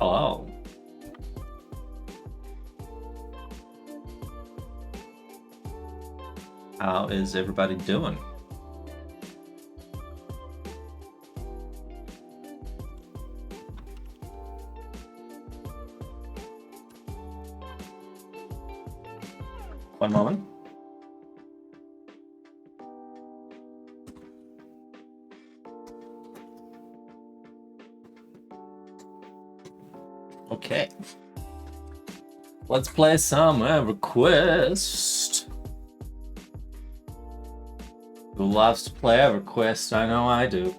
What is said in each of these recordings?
Hello. How is everybody doing? One moment. Okay. Let's play some EverQuest. Who loves to play EverQuest? I know I do.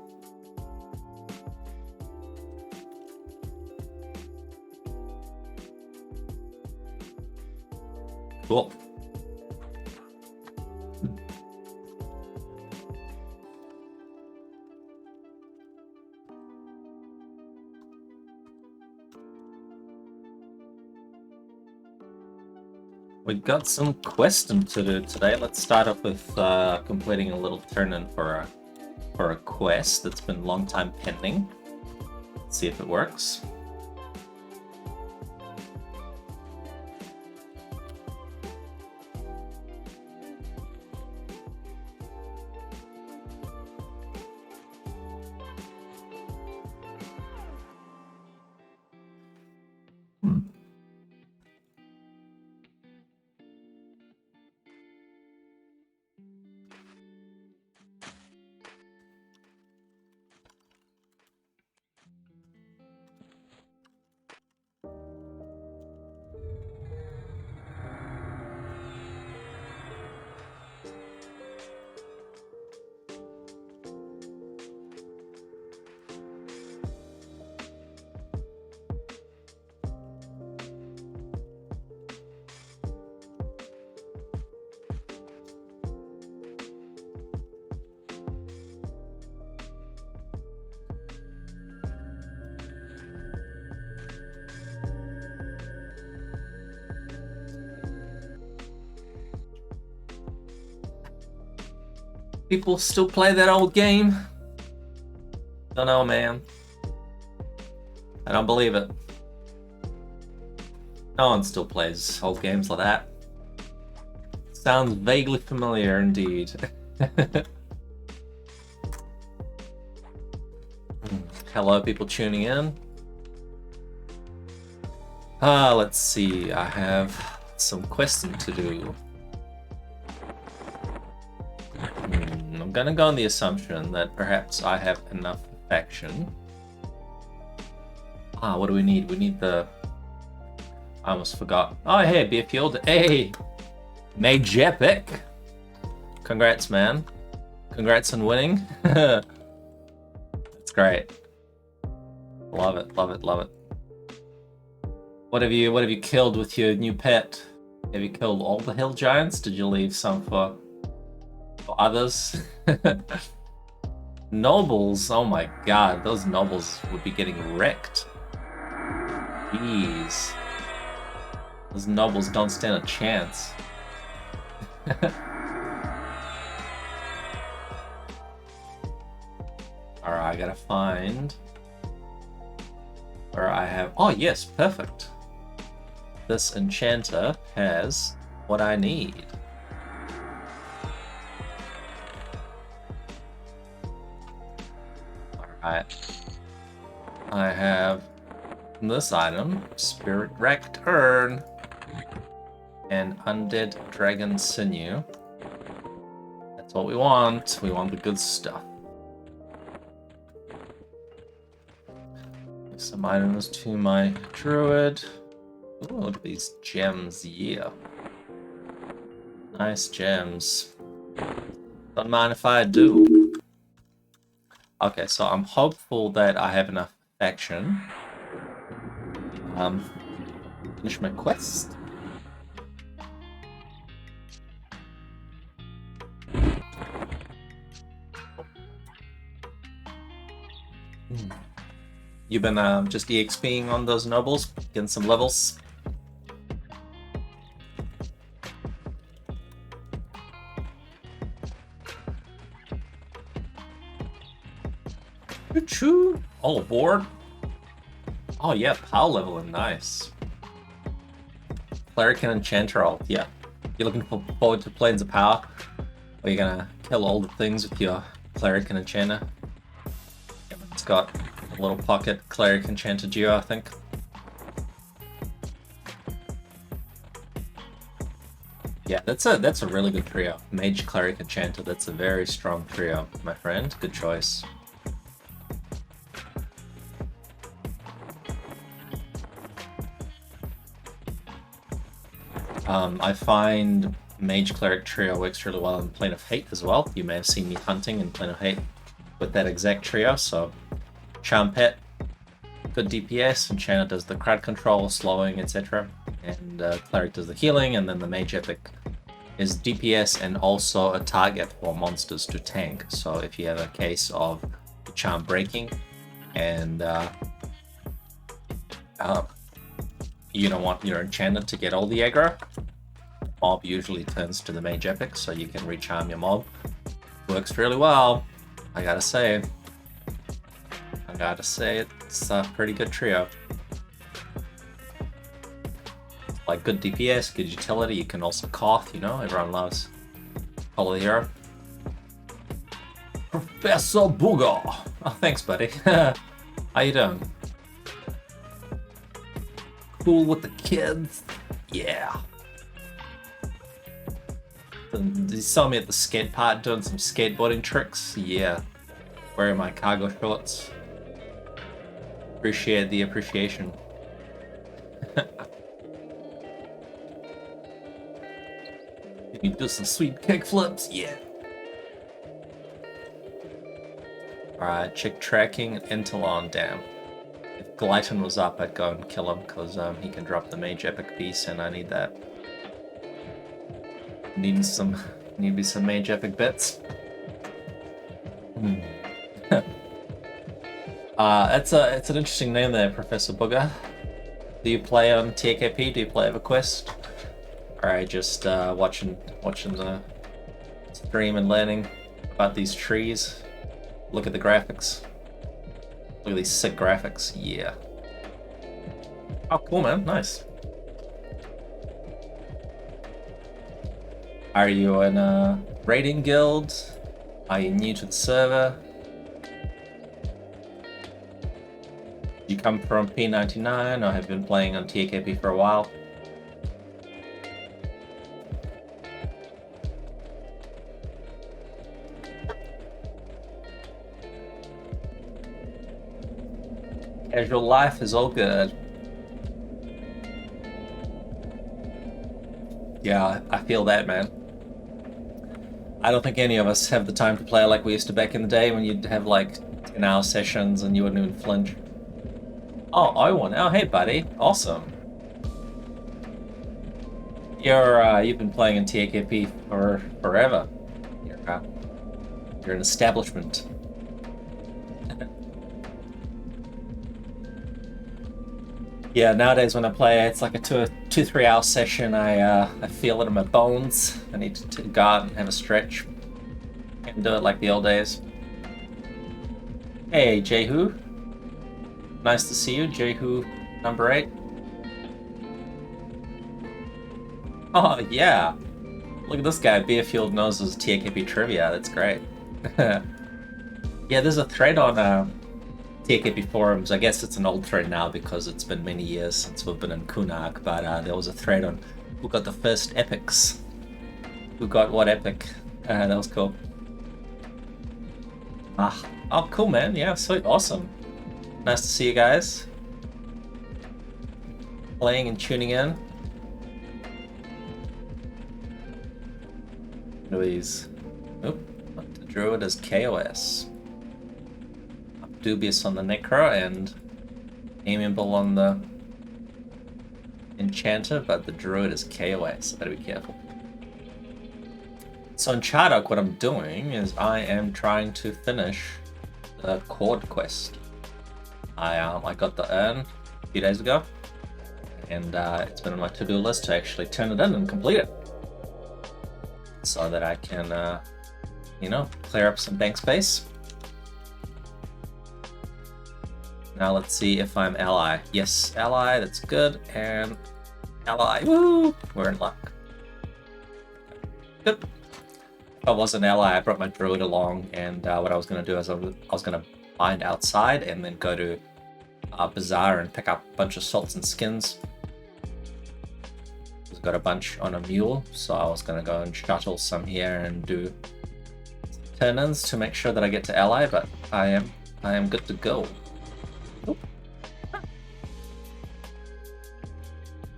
Cool. We've got some questing to do today. Let's start off with completing a little turn-in for a quest that's been a long time pending. Let's see if it works. People still play that old game? Don't know, man. I don't believe it. No one still plays old games like that. Sounds vaguely familiar indeed. Hello, people tuning in. Let's see. I have some questing to do. I'm gonna go on the assumption that perhaps I have enough faction. What do we need? We need the... I almost forgot. Oh, hey, BFPL. Hey! Mage Epic! Congrats, man. Congrats on winning. That's great. Love it, love it, love it. What have you killed with your new pet? Have you killed all the hill giants? Did you leave some for others? Nobles, oh my god, those nobles would be getting wrecked. Jeez. Those nobles don't stand a chance. Alright, I gotta find where I have... Oh yes, perfect. This enchanter has what I need. Alright. I have this item, Spirit Wrecked Urn, and Undead Dragon Sinew. That's what we want. We want the good stuff. Some items to my druid. Ooh, look at these gems, yeah. Nice gems. Don't mind if I do. Okay, so I'm hopeful that I have enough action. Finish my quest. You've been just EXPing on those nobles, getting some levels. Choo-choo! All aboard. Oh yeah, power leveling, nice. Cleric and Enchanter ult, yeah. You're looking forward to Planes of Power, where you're gonna kill all the things with your Cleric and Enchanter. Yep, it's got a little pocket Cleric Enchanter duo, I think. Yeah, that's a really good trio. Mage, Cleric, Enchanter, that's a very strong trio, my friend. Good choice. I find Mage Cleric trio works really well in Plane of Hate as well. You may have seen me hunting in Plane of Hate with that exact trio, so Charm Pet, good DPS, Enchanter does the crowd control, slowing, etc. And Cleric does the healing, and then the Mage Epic is DPS and also a target for monsters to tank. So if you have a case of Charm breaking and you don't want your Enchanter to get all the aggro, mob usually turns to the Mage Epic, so you can recharm your mob. Works really well, I gotta say. It's a pretty good trio. Like good DPS, good utility, you can also cough, you know, everyone loves Follow the Hero. Professor Booger! Oh, thanks buddy. How you doing? Cool with the kids? Yeah. You saw me at the skate park doing some skateboarding tricks? Yeah. Wearing my cargo shorts. Appreciate the appreciation. You do some sweet kick flips? Yeah. Alright, check tracking Intalon, damn. If Glyton was up, I'd go and kill him, because he can drop the Mage Epic piece, and I need that. Need me some Mage Epic bits. It's an interesting name there, Professor Booger. Do you play on TAKP? Do you play EverQuest? Or are you just watching the stream and learning about these trees? Look at the graphics. Look at these sick graphics. Yeah. Oh, cool, man. Nice. Are you in a raiding guild? Are you new to the server? You come from P99 or have been playing on TAKP for a while? Casual life is all good. Yeah, I feel that, man. I don't think any of us have the time to play like we used to back in the day when you'd have like 10-hour sessions and you wouldn't even flinch. Oh, Owen. Oh, hey, buddy. Awesome. You've been playing in TAKP for forever. You're an establishment. Yeah, nowadays when I play, it's like a 2-3 hour session. I feel it in my bones. I need to go out and have a stretch. Can't do it like the old days. Hey, Jehu. Nice to see you, Jehu number 8. Oh, yeah. Look at this guy. Beerfield knows his TAKP trivia. That's great. Yeah, there's a thread on TAKP forums. I guess it's an old thread now because it's been many years since we've been in Kunark, but there was a thread on who got the first epics. Who got what epic. That was cool. Oh, cool, man. Yeah, sweet. Awesome. Nice to see you guys. Playing and tuning in. Louise. Oop. The Druid is KOS. Dubious on the Necro and amiable on the Enchanter, but the Druid is KOS, so better be careful. So in Chardok, what I'm doing is I am trying to finish the Chord quest. I got the urn a few days ago, and it's been on my to-do list to actually turn it in and complete it, so that I can, clear up some bank space. Now let's see if I'm ally. Yes, ally, that's good. And ally, woo! We're in luck. Good. If I was an ally, I brought my druid along, and what I was going to do is I was going to bind outside and then go to Bazaar and pick up a bunch of salts and skins. I've got a bunch on a mule, so I was going to go and shuttle some here and do turn-ins to make sure that I get to ally, but I am good to go. Oop.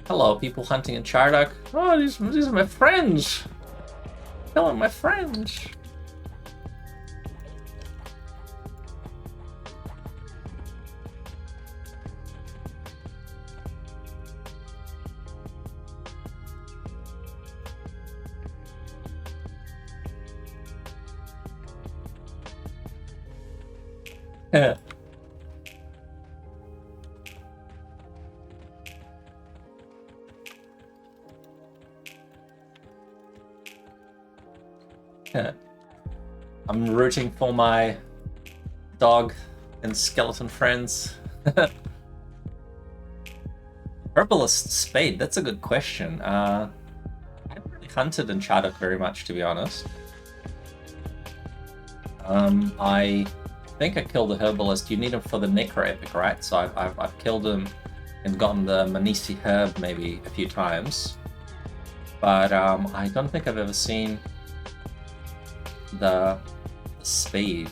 Hello, people hunting in Chardok. Oh, these are my friends. Hello, my friends. Yeah. I'm rooting for my dog and skeleton friends. Herbalist Spade, that's a good question. I haven't really hunted in Chardok very much, to be honest. I think I killed the Herbalist. You need him for the Necro Epic, right? So I've killed him and gotten the Manisi Herb maybe a few times. But I don't think I've ever seen the Spade.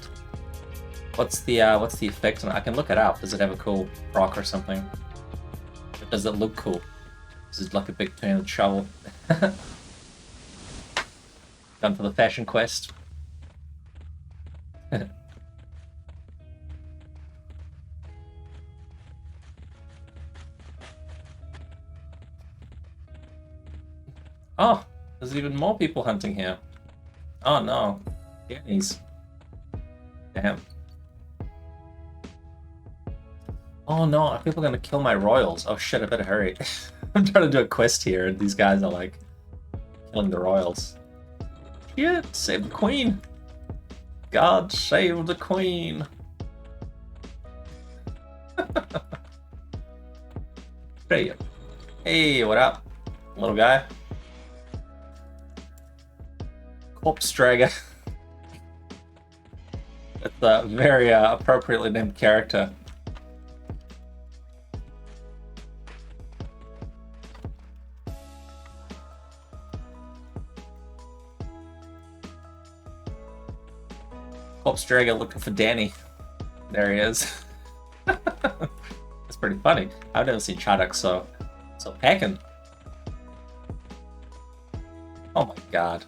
What's the effect on it? I can look it up. Does it have a cool rock or something? Or does it look cool? Is it like a big turn shovel? Done for the fashion quest. Oh, there's even more people hunting here. Oh no. Danny's. Damn. Oh no, people are gonna kill my royals. Oh shit, I better hurry. I'm trying to do a quest here and these guys are like killing the royals. Shit, save the queen. God save the queen. Hey, hey, what up, little guy? Corpse Dragger. That's a very appropriately named character. Corpse Dragger looking for Danny. There he is. That's pretty funny. I've never seen Chardok so packing. Oh my god.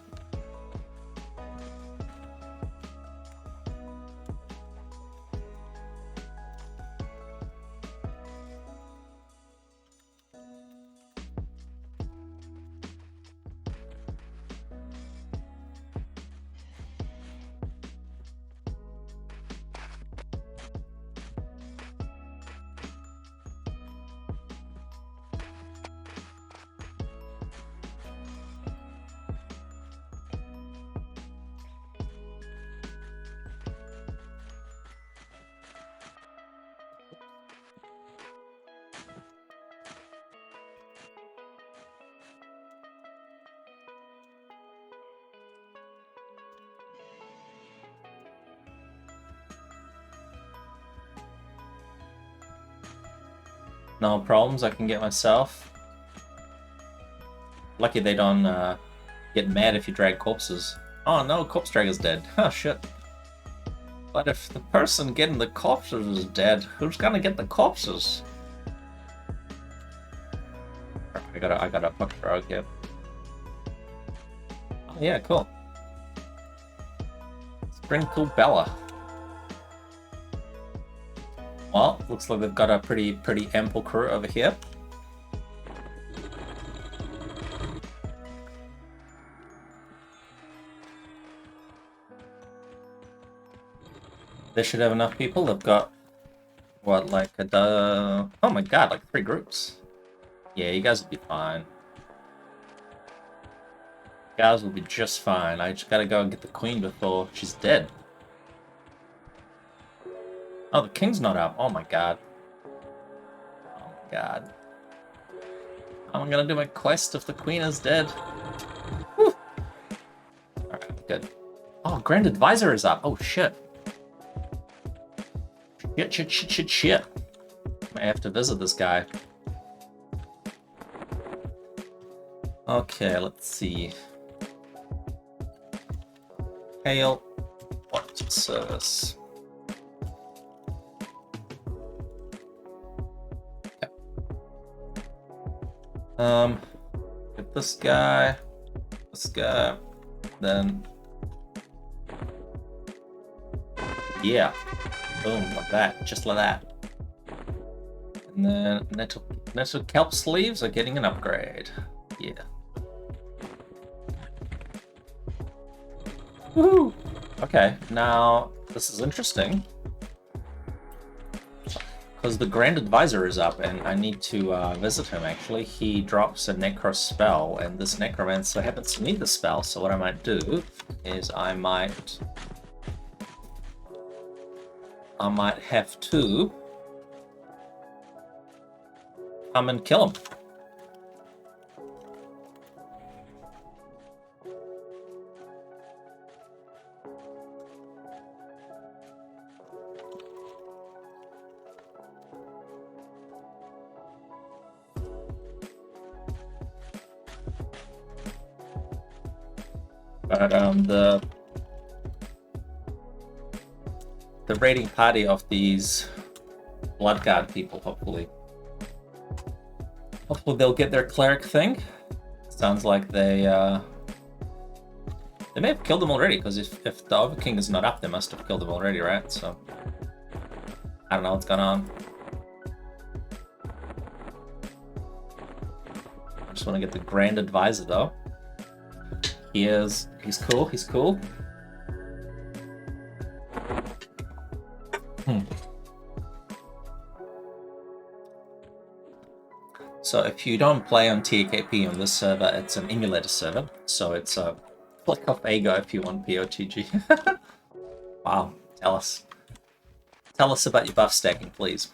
No problems, I can get myself. Lucky they don't get mad if you drag corpses. Oh no, corpse dragger's dead. Oh shit. But if the person getting the corpses is dead, who's gonna get the corpses? I got a fuck rogue here. Oh yeah, cool. Sprinkle Bella. Well, looks like they've got a pretty ample crew over here. They should have enough people. They've got, what, like oh my god, like 3 groups. Yeah, you guys will be fine. You guys will be just fine. I just gotta go and get the queen before she's dead. Oh, the king's not up. Oh my god. god. I'm gonna do my quest if the queen is dead. Whew. Alright, good. Oh, Grand Advisor is up. Oh, shit. Shit. I have to visit this guy. Okay, let's see. Kael. What service? Yeah. Get this guy, then yeah, boom, like that, just like that. And then nettle kelp sleeves are getting an upgrade. Yeah. Woohoo! Okay, now this is interesting. Because the Grand Advisor is up, and I need to visit him, actually. He drops a Necro spell, and this Necromancer happens to need the spell, so what I might do is I might have to come and kill him. But the raiding party of these Bloodguard people, hopefully they'll get their cleric thing. Sounds like they may have killed them already, because if the Overking is not up, they must have killed them already, right? So I don't know what's going on. I just want to get the Grand Advisor though. He's cool. So if you don't play on TAKP on this server, it's an emulator server. So it's a flick off Ago if you want POTG. Wow, tell us about your buff stacking, please.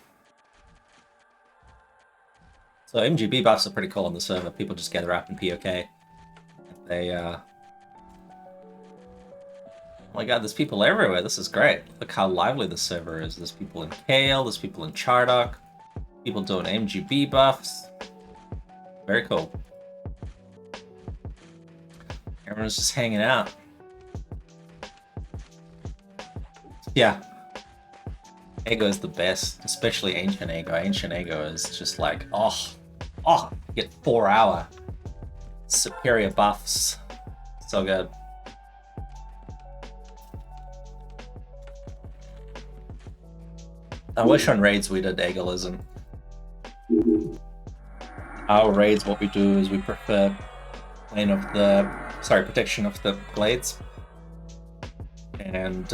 So MGB buffs are pretty cool on the server. People just gather up in POK. They oh my god, there's people everywhere. This is great. Look how lively the server is. There's people in Kael, there's people in Chardok, people doing MGB buffs. Very cool. Everyone's just hanging out. Yeah. Ego is the best, especially Ancient Ego. Ancient Ego is just like, oh, you get 4-hour superior buffs. So good. I wish on raids we did Egoism. Our raids, what we do is we prefer protection of the blades. And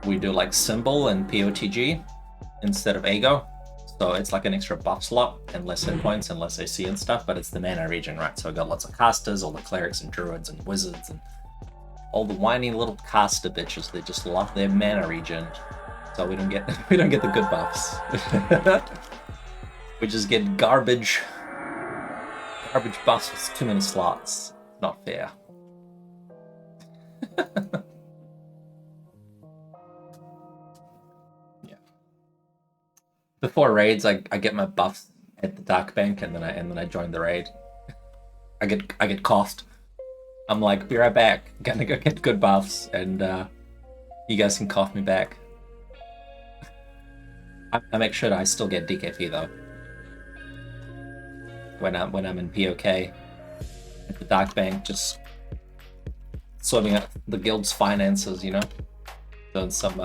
we do like Symbol and POTG instead of Ego. So it's like an extra buff slot and less hit points and less AC and stuff, but it's the mana region, right? So we got lots of casters, all the clerics and druids and wizards and all the whiny little caster bitches. They just love their mana region. So we don't get the good buffs. We just get garbage buffs with too many slots. Not fair. Yeah. Before raids, I get my buffs at the Dark Bank, and then I join the raid. I get coughed. I'm like, be right back. Gonna go get good buffs, and you guys can cough me back. I make sure that I still get DKP though. When I'm in POK at the Dark Bank, just sorting out the guild's finances, you know, doing some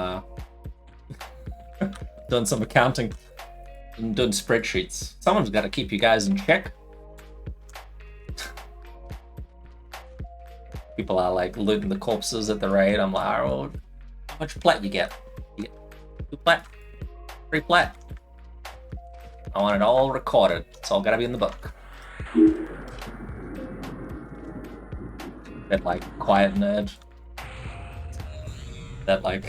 accounting, and doing spreadsheets. Someone's got to keep you guys in check. People are like looting the corpses at the raid. I'm like, oh, how much plat you get? You get 2 plat, 3 plat. I want it all recorded. It's all gotta be in the book. That like quiet nerd that like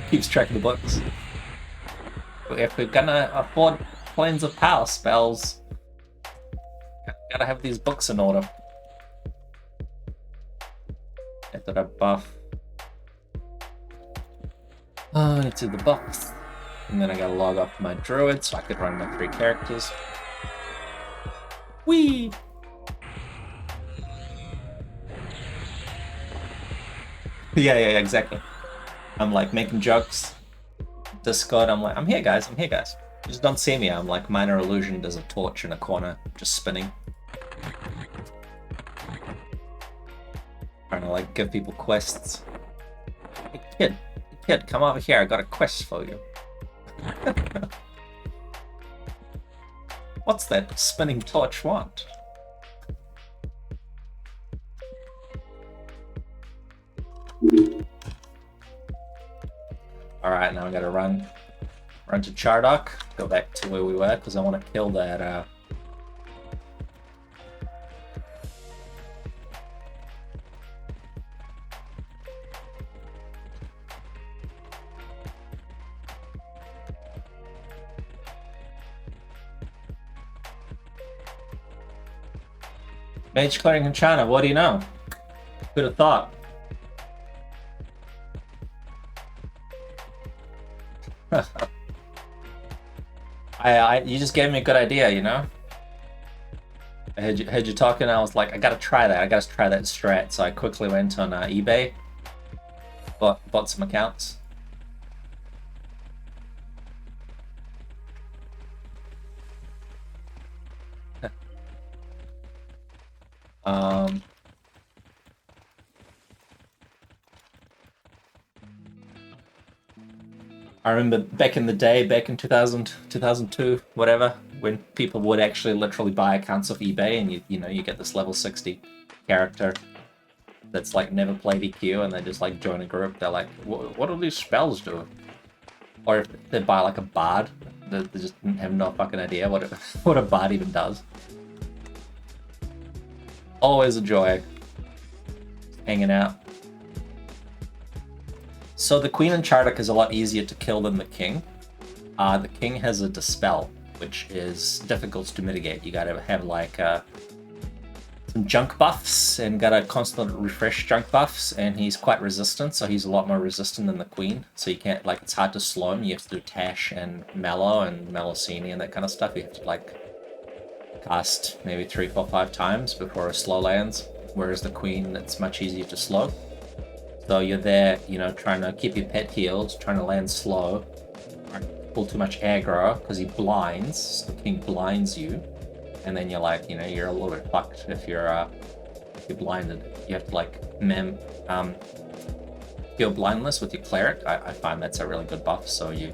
keeps track of the books. If we're gonna afford Planes of Power spells, gotta have these books in order. Did I buff? Oh, I need to do the buffs. And then I gotta log off my druid so I could run my 3 characters. Whee! Yeah, exactly. I'm like making jokes. Discord, I'm like, I'm here guys. You just don't see me. I'm like minor illusion, there's a torch in a corner, just spinning. Trying to like give people quests. Hey kid, come over here, I got a quest for you. What's that spinning torch want? Alright, now I gotta run to Chardok, go back to where we were, because I want to kill that Mage clearing enchanter, what do you know? Who'd have thought? You just gave me a good idea, you know? I heard you talking, I was like, I gotta try that strat, so I quickly went on eBay, bought some accounts. I remember back in the day, back in 2000, 2002, whatever, when people would actually literally buy accounts of eBay, and you get this level 60 character that's like never played EQ, and they just like join a group. They're like, what do these spells do? Or if they buy like a bard, they just have no fucking idea what a bard even does. Always a joy hanging out. So the Queen in Chardok is a lot easier to kill than the King. The King has a Dispel, which is difficult to mitigate. You gotta have like some junk buffs and gotta constantly refresh junk buffs, and he's quite resistant, so he's a lot more resistant than the Queen. So you can't, like, it's hard to slow him. You have to do Tash and Mallow and Malocini and that kind of stuff. You have to like cast maybe 3, 4, 5 times before a slow lands, whereas the Queen, it's much easier to slow. So you're there, trying to keep your pet healed, trying to land slow, pull too much aggro, because he blinds, so the King blinds you, and then you're like, you're a little bit fucked if you're blinded. You have to like heal blindness with your cleric. I find that's a really good buff, so you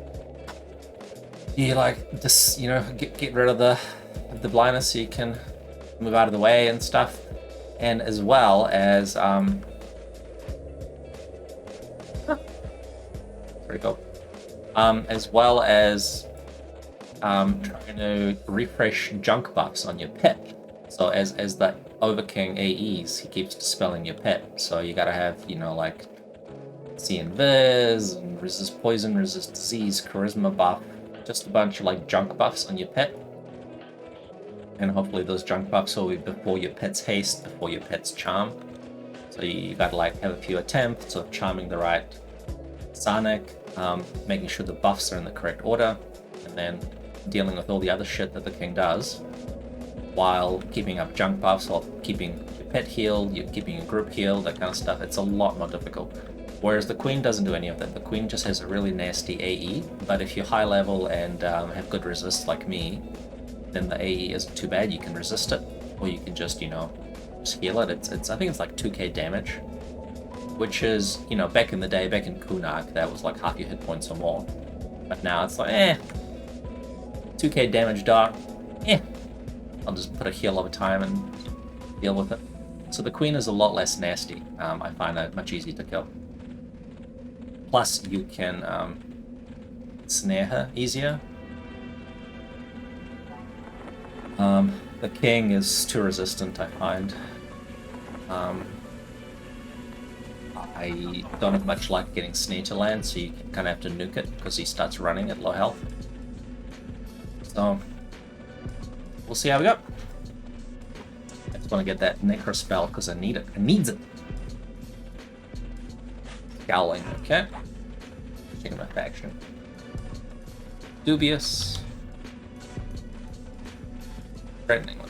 like just, get rid of the blindness so you can move out of the way and stuff, and as well as pretty cool. As well as trying to refresh junk buffs on your pet. So as the Overking AEs, he keeps dispelling your pet. So you gotta have, like See Invis, and resist poison, resist disease, charisma buff, just a bunch of like junk buffs on your pet. And hopefully those junk buffs will be before your pet's haste, before your pet's charm. So you gotta like have a few attempts of charming the right Sarnik, making sure the buffs are in the correct order, and then dealing with all the other shit that the King does, while keeping up junk buffs, while keeping your pet healed, you're keeping your group healed, that kind of stuff. It's a lot more difficult. Whereas the Queen doesn't do any of that. The Queen just has a really nasty AE, but if you're high level and have good resist like me, then the AE isn't too bad. You can resist it, or you can just, just heal it. It's I think it's like 2k damage, which is, back in the day, back in Kunark, that was like half your hit points or more. But now it's like, 2k damage dart, I'll just put a heal over time and deal with it. So the Queen is a lot less nasty. I find that much easier to kill. Plus, you can snare her easier. The King is too resistant, I find. I don't have much luck getting snare to land, so you kind of have to nuke it because he starts running at low health. So we'll see how we go. I just want to get that Necro spell because I need it. I needs it. Scowling, okay. Checking my faction. Dubious. Threatening one.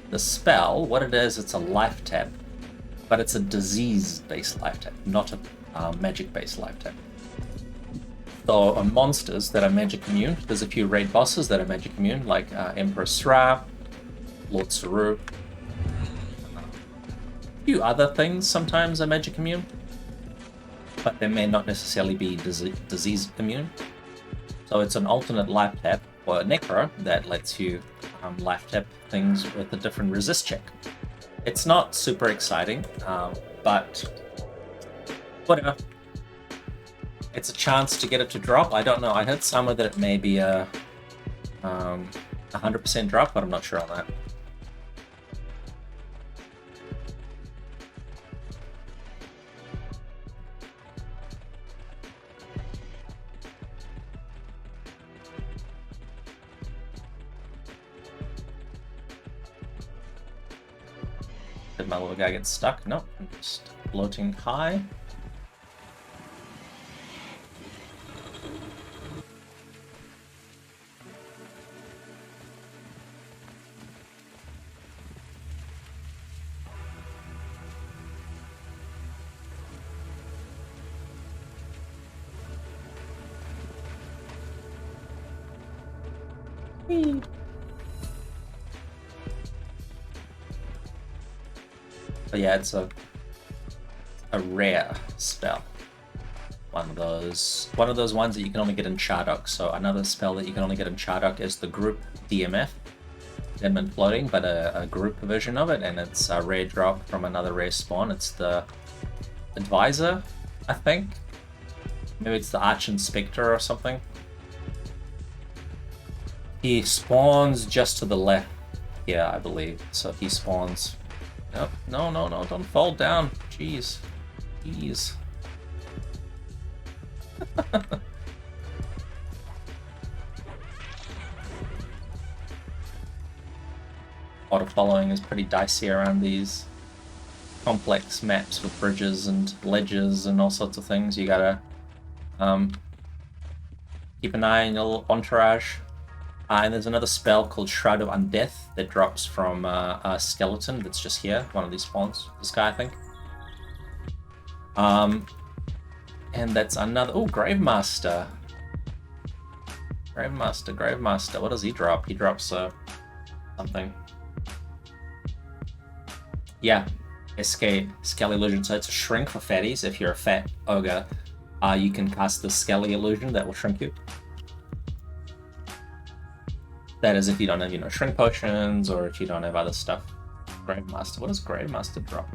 The spell, what it is, it's a life tap, but it's a disease-based life tap, not a magic-based life tap. So on monsters that are magic immune, there's a few raid bosses that are magic immune, like Emperor Sra, Lord Saru. A few other things sometimes are magic immune, but they may not necessarily be disease immune. So it's an alternate life tap or a Necro that lets you life tap things with a different resist check. It's not super exciting, but whatever. It's a chance to get it to drop. I don't know. I heard somewhere that it may be a 100% drop, but I'm not sure on that. Did my little guy get stuck? Nope, I'm just floating high. Whee. But yeah, it's a rare spell. One of those ones that you can only get in Chardok. So another spell that you can only get in Chardok is the group DMF, Dead and Floating, but a group version of it, and it's a rare drop from another rare spawn. It's the Advisor, I think. Maybe it's the Arch Inspector or something. He spawns just to the left here, I believe. So he spawns. Nope. No, don't fall down. Jeez. Jeez. Auto following is pretty dicey around these complex maps with bridges and ledges and all sorts of things. You gotta keep an eye on your little entourage. And there's another spell called Shroud of Undeath that drops from a skeleton that's just here, one of these spawns. This guy, I think. And that's another... Oh, Gravemaster. Gravemaster. What does he drop? He drops something. Yeah, Scale Illusion. So it's a shrink for fatties. If you're a fat ogre, you can cast the Skelly Illusion that will shrink you. That is if you don't have, shrink potions, or if you don't have other stuff. Gravemaster. What does Gravemaster drop?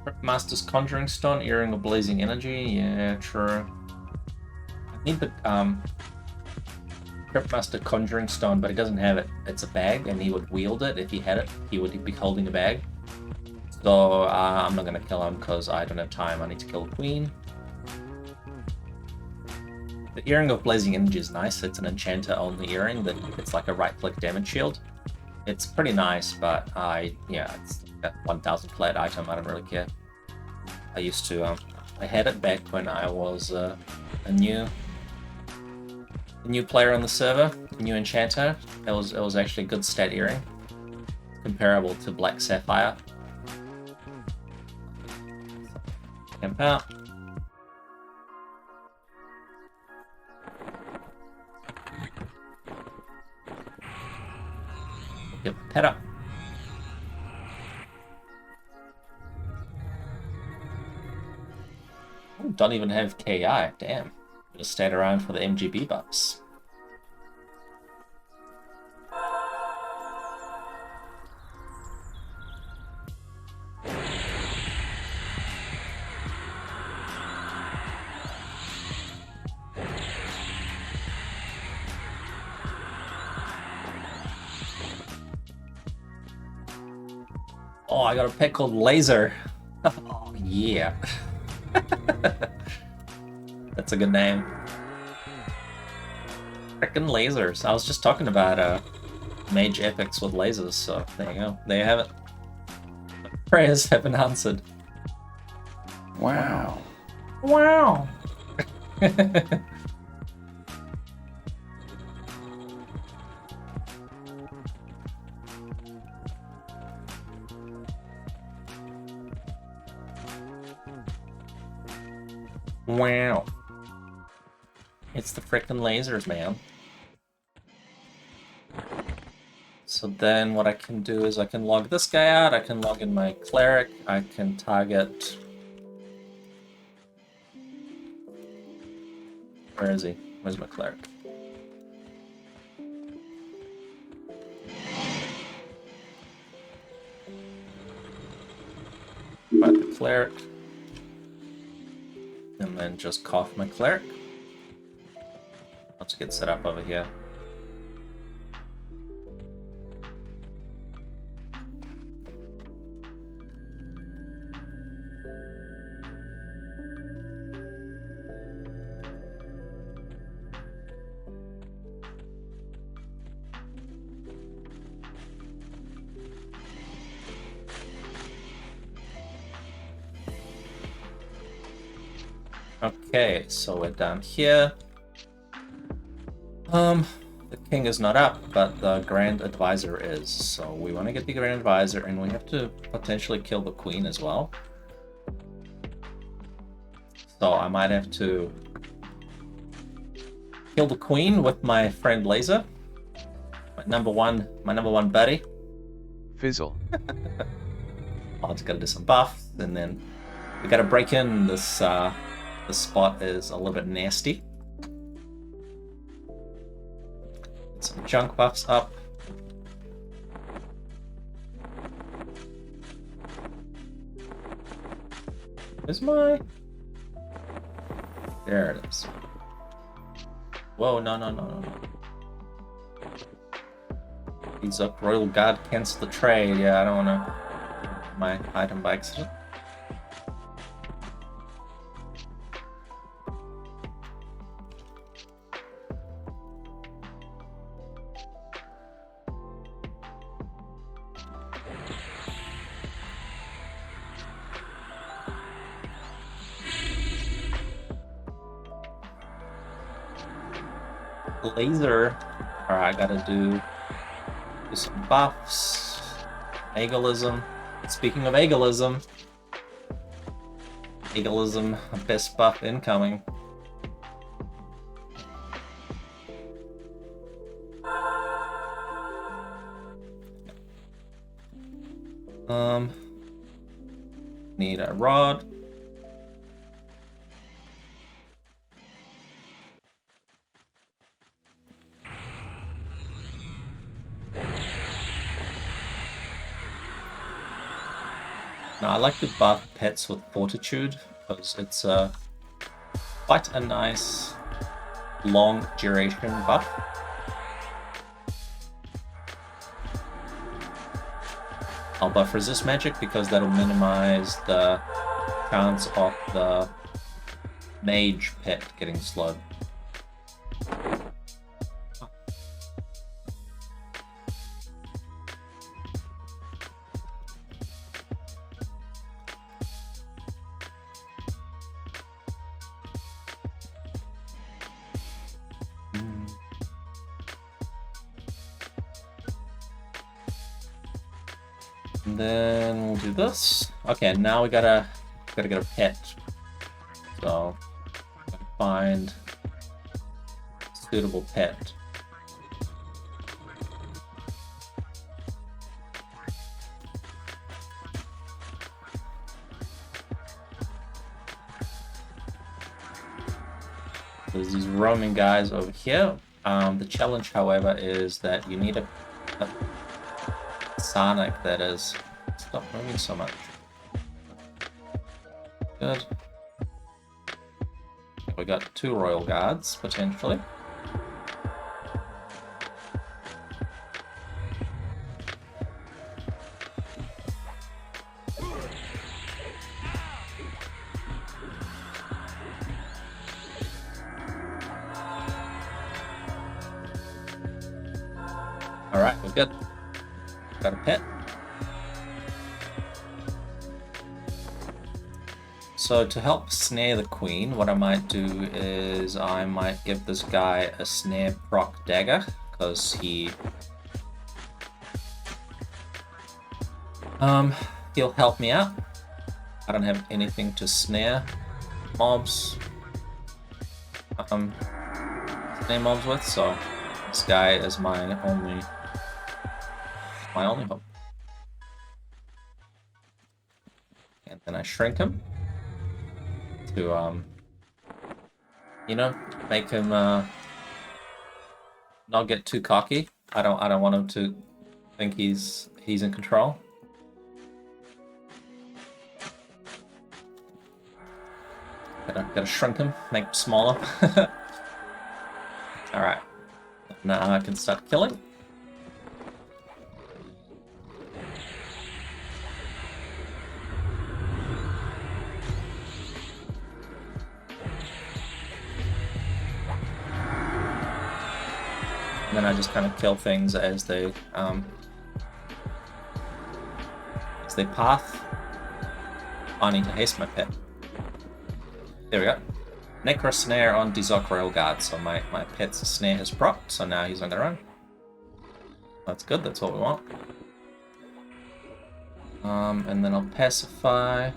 Gravemaster's Conjuring Stone, Earring of Blazing Energy. Yeah, true. I need the Gravemaster Conjuring Stone, but he doesn't have it. It's a bag, and he would wield it. If he had it, he would be holding a bag. So I'm not going to kill him because I don't have time. I need to kill the queen. The Earring of Blazing Energy is nice. It's an enchanter only earring that it's like a right-click damage shield. It's pretty nice, but it's that 1000 flat item. I don't really care. I used to I had it back when I was a new player on the server, a new enchanter. It was actually a good stat earring, comparable to Black Sapphire. Camp out. Get my pet up. Oh, don't even have KI. Damn. Just stayed around for the MGB buffs. Oh, I got a pet called Laser. Oh, yeah. That's a good name. Frickin' lasers. I was just talking about Mage epics with lasers, so there you go. There you have it. Prayers have been answered. Wow. Wow. Wow. It's the frickin' lasers, man. So then what I can do is I can log this guy out, I can log in my cleric, I can target... Where is he? Where's my cleric? Fight the cleric. And then just cough my cleric. Let's get set up over here. Okay, so we're down here. The king is not up, but the Grand Advisor is. So we want to get the Grand Advisor, and we have to potentially kill the queen as well. So I might have to kill the queen with my friend Laser, my number one buddy. Fizzle. I'll just gotta do some buffs, and then we gotta break in this. The spot is a little bit nasty. Get some junk buffs up. Where's my... There it is. Whoa, no. He's up. Royal Guard cancel the trade. Yeah, I don't wanna... my item by accident. Laser. Alright, I gotta do some buffs. Agalism. Speaking of Agalism, best buff incoming. Need a rod. Now, I like to buff pets with Fortitude, because it's quite a nice long duration buff. I'll buff resist magic because that'll minimize the chance of the mage pet getting slowed. And then we'll do this. Okay, now we gotta get a pet. So find a suitable pet. There's these roaming guys over here. The challenge, however, is that you need a Sonic that is... Stop moving so much. Good. We got 2 Royal Guards, potentially. We're good. Got a pet. So to help snare the queen, what I might do is I might give this guy a snare proc dagger, because he'll help me out. I don't have anything to snare mobs with, so this guy is my only hope. And then I shrink him to you know, make him not get too cocky. I don't want him to think he's in control. Gotta shrink him, make him smaller. Alright. Now I can start killing. And then I just kind of kill things as they path. I need to haste my pet. There we go. Necro Snare on Dizok Railguard, so my pet's snare is procced, so now he's on the run. That's good, that's what we want. And then I'll pacify.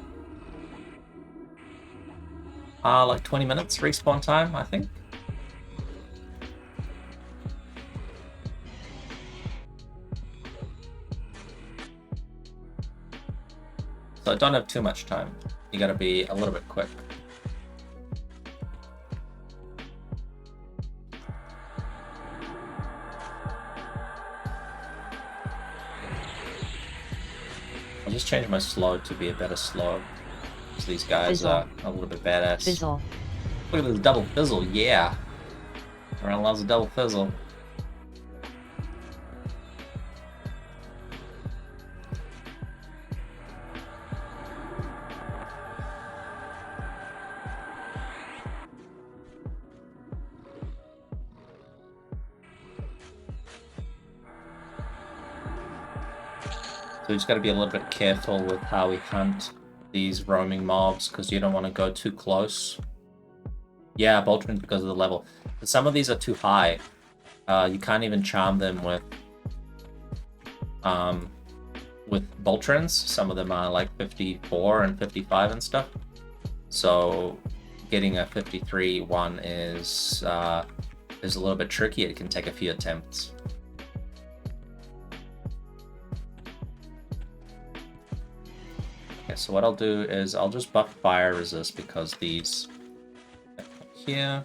Like 20 minutes respawn time, I think. So I don't have too much time. You gotta be a little bit quick. I'll just change my slow to be a better slow. Because these guys are a little bit badass. Fizzle. Look at this double fizzle, yeah. Everyone loves a double fizzle. So you just got to be a little bit careful with how we hunt these roaming mobs, because you don't want to go too close. Yeah, Boltrons because of the level. But some of these are too high. You can't even charm them with Boltrons. Some of them are like 54 and 55 and stuff. So getting a 53 one is a little bit tricky. It can take a few attempts. Okay, so what I'll do is I'll just buff fire resist, because these here.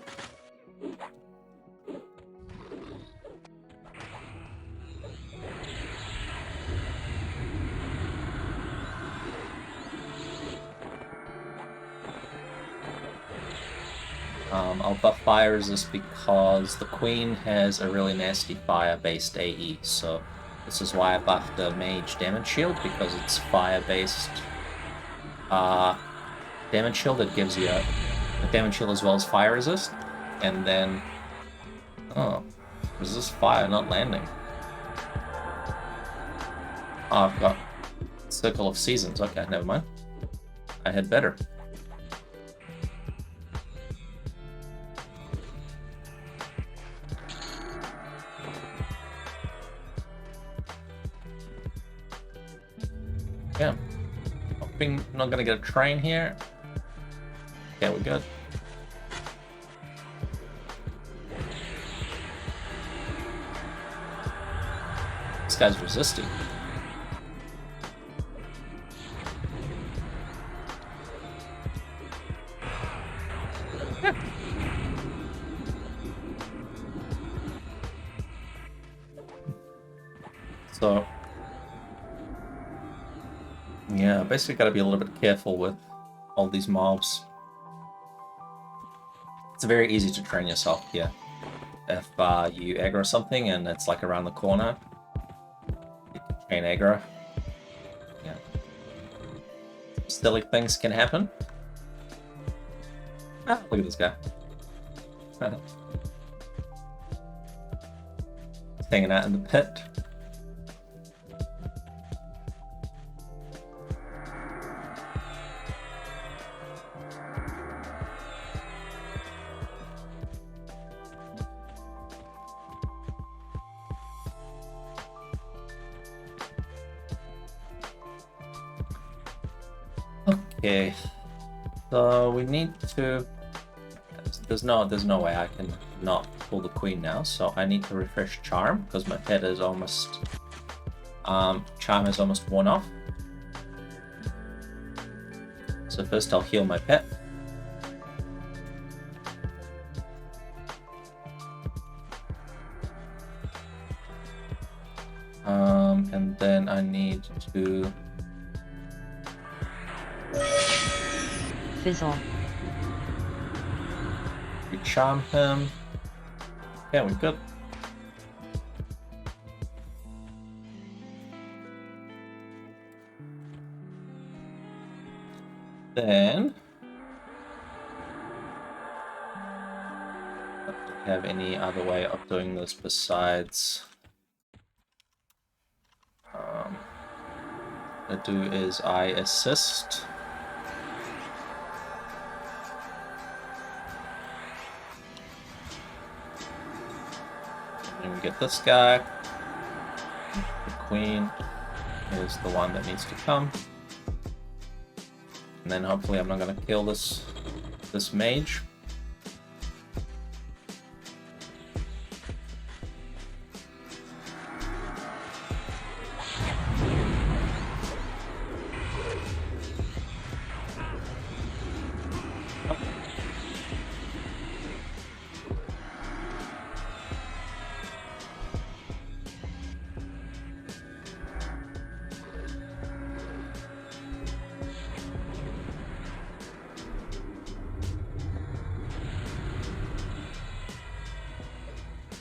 I'll buff fire resist because the queen has a really nasty fire-based AE, so this is why I buffed the Mage damage shield, because it's fire-based damage shield that gives you a damage shield as well as fire resist, and then resist fire not landing. Oh, I've got Circle of Seasons. Okay, never mind. I had better. Yeah. Hoping I'm not gonna get a train here. Yeah, we're good. This guy's resisting. Yeah. So yeah, basically got to be a little bit careful with all these mobs. It's very easy to train yourself here. If you aggro something and it's like around the corner, you can chain aggro. Yeah. Silly things can happen. Ah, look at this guy. He's hanging out in the pit. Okay, so we need to... There's no way I can not pull the queen now, so I need to refresh charm, because my pet is almost... charm is almost worn off. So first I'll heal my pet. And then I need to... Fizzle. Recharm him. Yeah, we're good. Then... I don't have any other way of doing this besides... what I do is I assist. And we get this guy. The queen is the one that needs to come. And then hopefully I'm not going to kill this mage.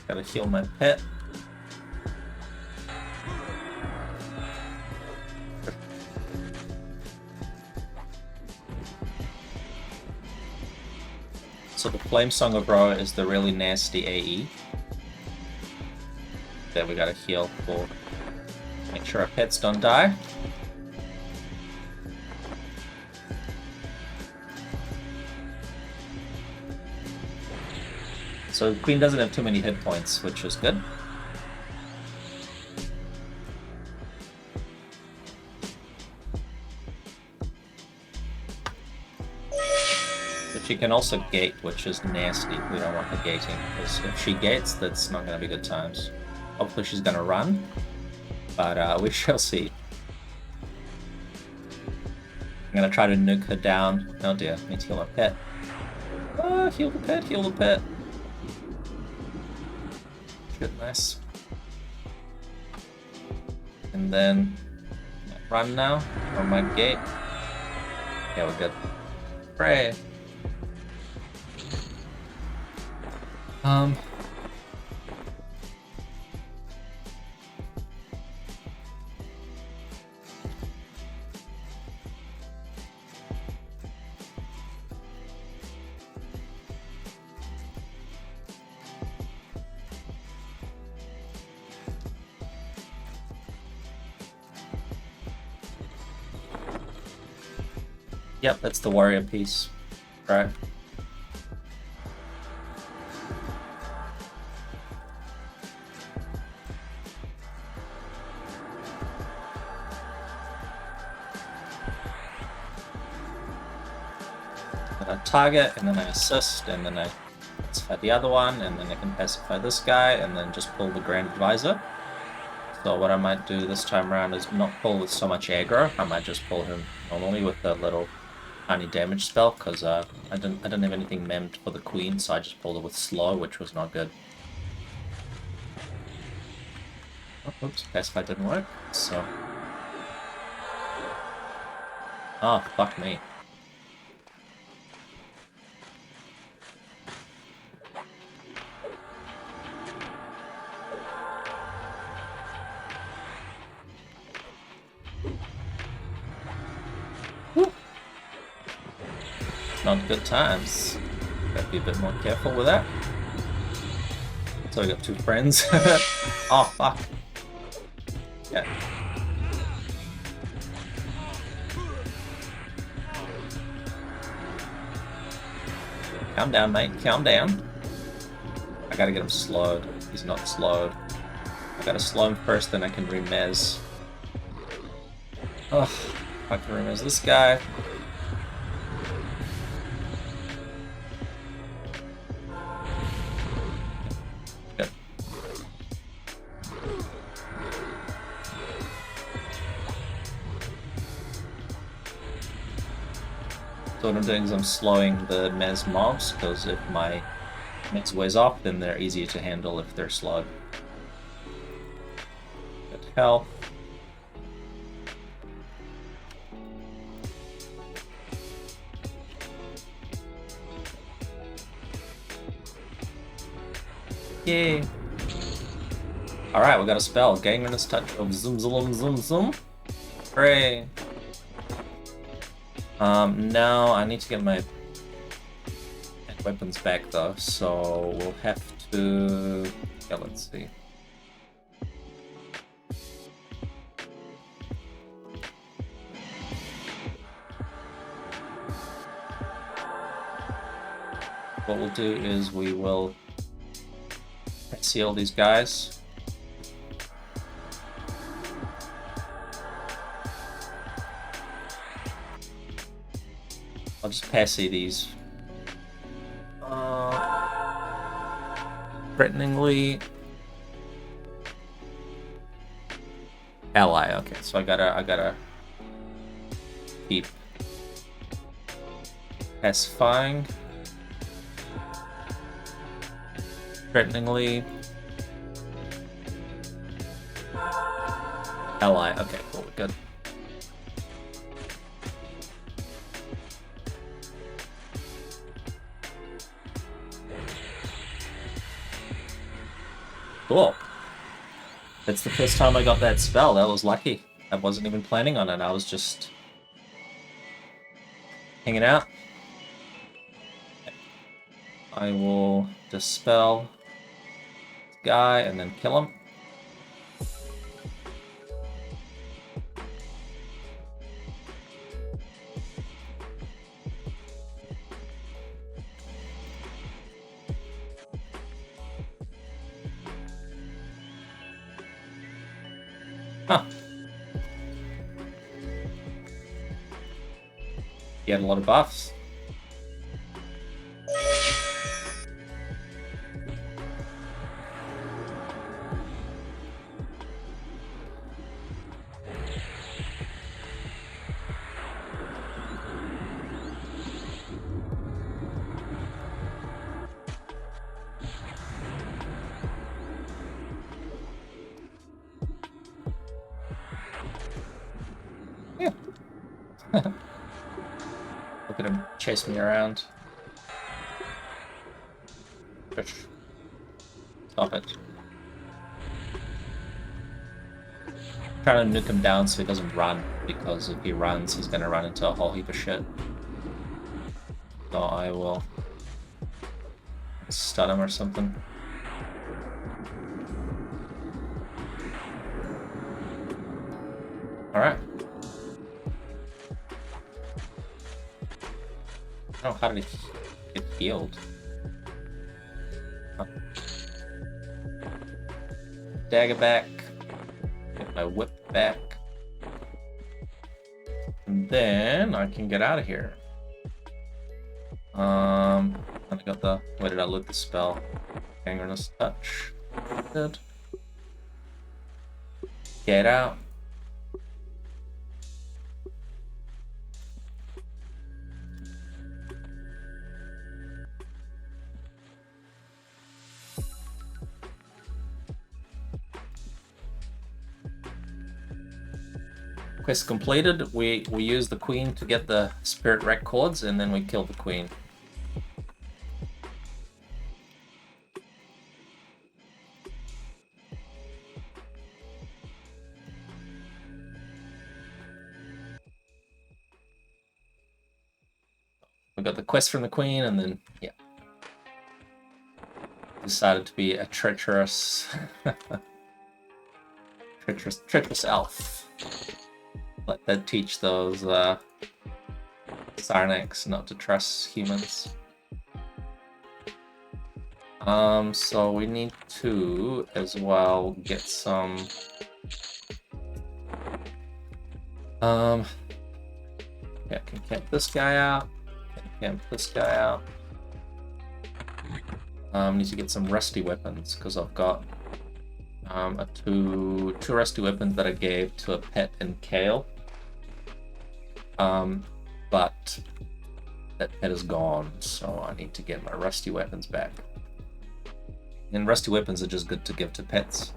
Gotta heal my pet. So the Flamesonger Grower is the really nasty AE. There we gotta heal for make sure our pets don't die. So the queen doesn't have too many hit points, which is good. But she can also gate, which is nasty. We don't want her gating, because if she gates, that's not going to be good times. Hopefully she's going to run, but we shall see. I'm going to try to nuke her down. Oh dear, I need to heal my pet. Oh, heal the pet, heal the pet. Good, nice. And then run now from my gate. Yeah, we're good. Pray. Yep, that's the warrior piece. Right. Then I target, and then I assist, and then I pacify the other one, and then I can pacify this guy, and then just pull the Grand Advisor. So what I might do this time around is not pull with so much aggro. I might just pull him normally with a little tiny damage spell, because I didn't have anything memmed for the queen, so I just pulled it with slow, which was not good. Oh, oops, pacify didn't work, so... Oh, fuck me. Not good times. Gotta be a bit more careful with that. So I got two friends. Oh, fuck. Yeah. Calm down, mate. Calm down. I gotta get him slowed. He's not slowed. I gotta slow him first, then I can remez. Ugh. I can remez this guy. So what I'm doing is I'm slowing the Mez mobs, because if my Mez wears off, then they're easier to handle if they're slowed. Good health. Yay! Alright, we got a spell. Gangrenous Touch of Zum Zum Zum Zum. Hooray! Now I need to get my weapons back though, so we'll have to... Yeah, let's see. What we'll do is we will seal these guys. I'll just passy these. Threateningly. Ally, okay, so I gotta keep pacifying. Threateningly. Ally, okay, cool, good. Cool. That's the first time I got that spell. That was lucky. I wasn't even planning on it. I was just hanging out. I will dispel this guy and then kill him. Huh. He had a lot of buffs. Yeah. Look at him chase me around. Stop it. Trying to nuke him down so he doesn't run, because if he runs, he's gonna run into a whole heap of shit. So I will stun him or something. Alright. Oh, how did he get healed? Huh. Dagger back. Get my whip back. And then I can get out of here. I got the... Where did I loot the spell? Gangrenous Touch. Good. Get out. Quest completed. We use the queen to get the spirit records, and then we kill the queen. We got the quest from the queen, and then yeah, decided to be a treacherous, treacherous elf. Let that teach those Sarnax not to trust humans. So we need to as well get some yeah, can camp this guy out, can camp this guy out. Need to get some rusty weapons, because I've got two rusty weapons that I gave to a pet in Kael. But That pet is gone, so I need to get my rusty weapons back. And rusty weapons are just good to give to pets.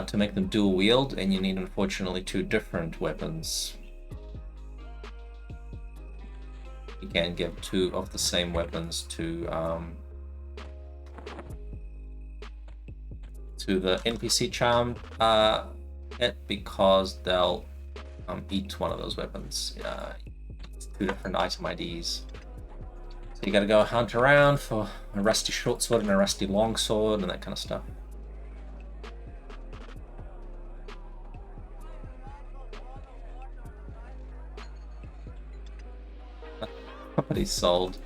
To make them dual wield, and you need unfortunately 2 different weapons. You can give 2 of the same weapons to the NPC charm pet, because they'll eat one of those weapons. 2 different item IDs. So you gotta go hunt around for a rusty short sword and a rusty long sword and that kind of stuff. Property sold.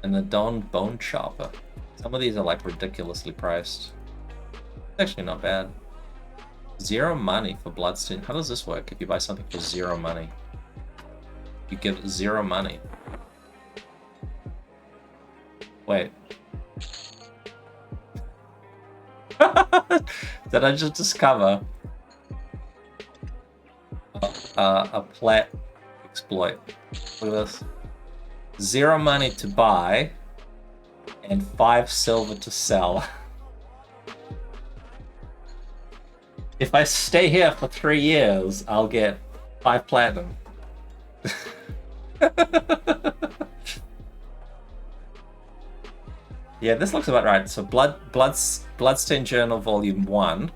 And the Dawn Bone Chopper. Some of these are like ridiculously priced. It's actually not bad. 0 money for Bloodstain. How does this work if you buy something for 0 money? You give 0 money. Wait. Did I just discover a plat exploit? Look at this. 0 money to buy and 5 silver to sell. If I stay here for 3 years, I'll get 5 platinum. Yeah, this looks about right. So Bloodstain Journal Volume 1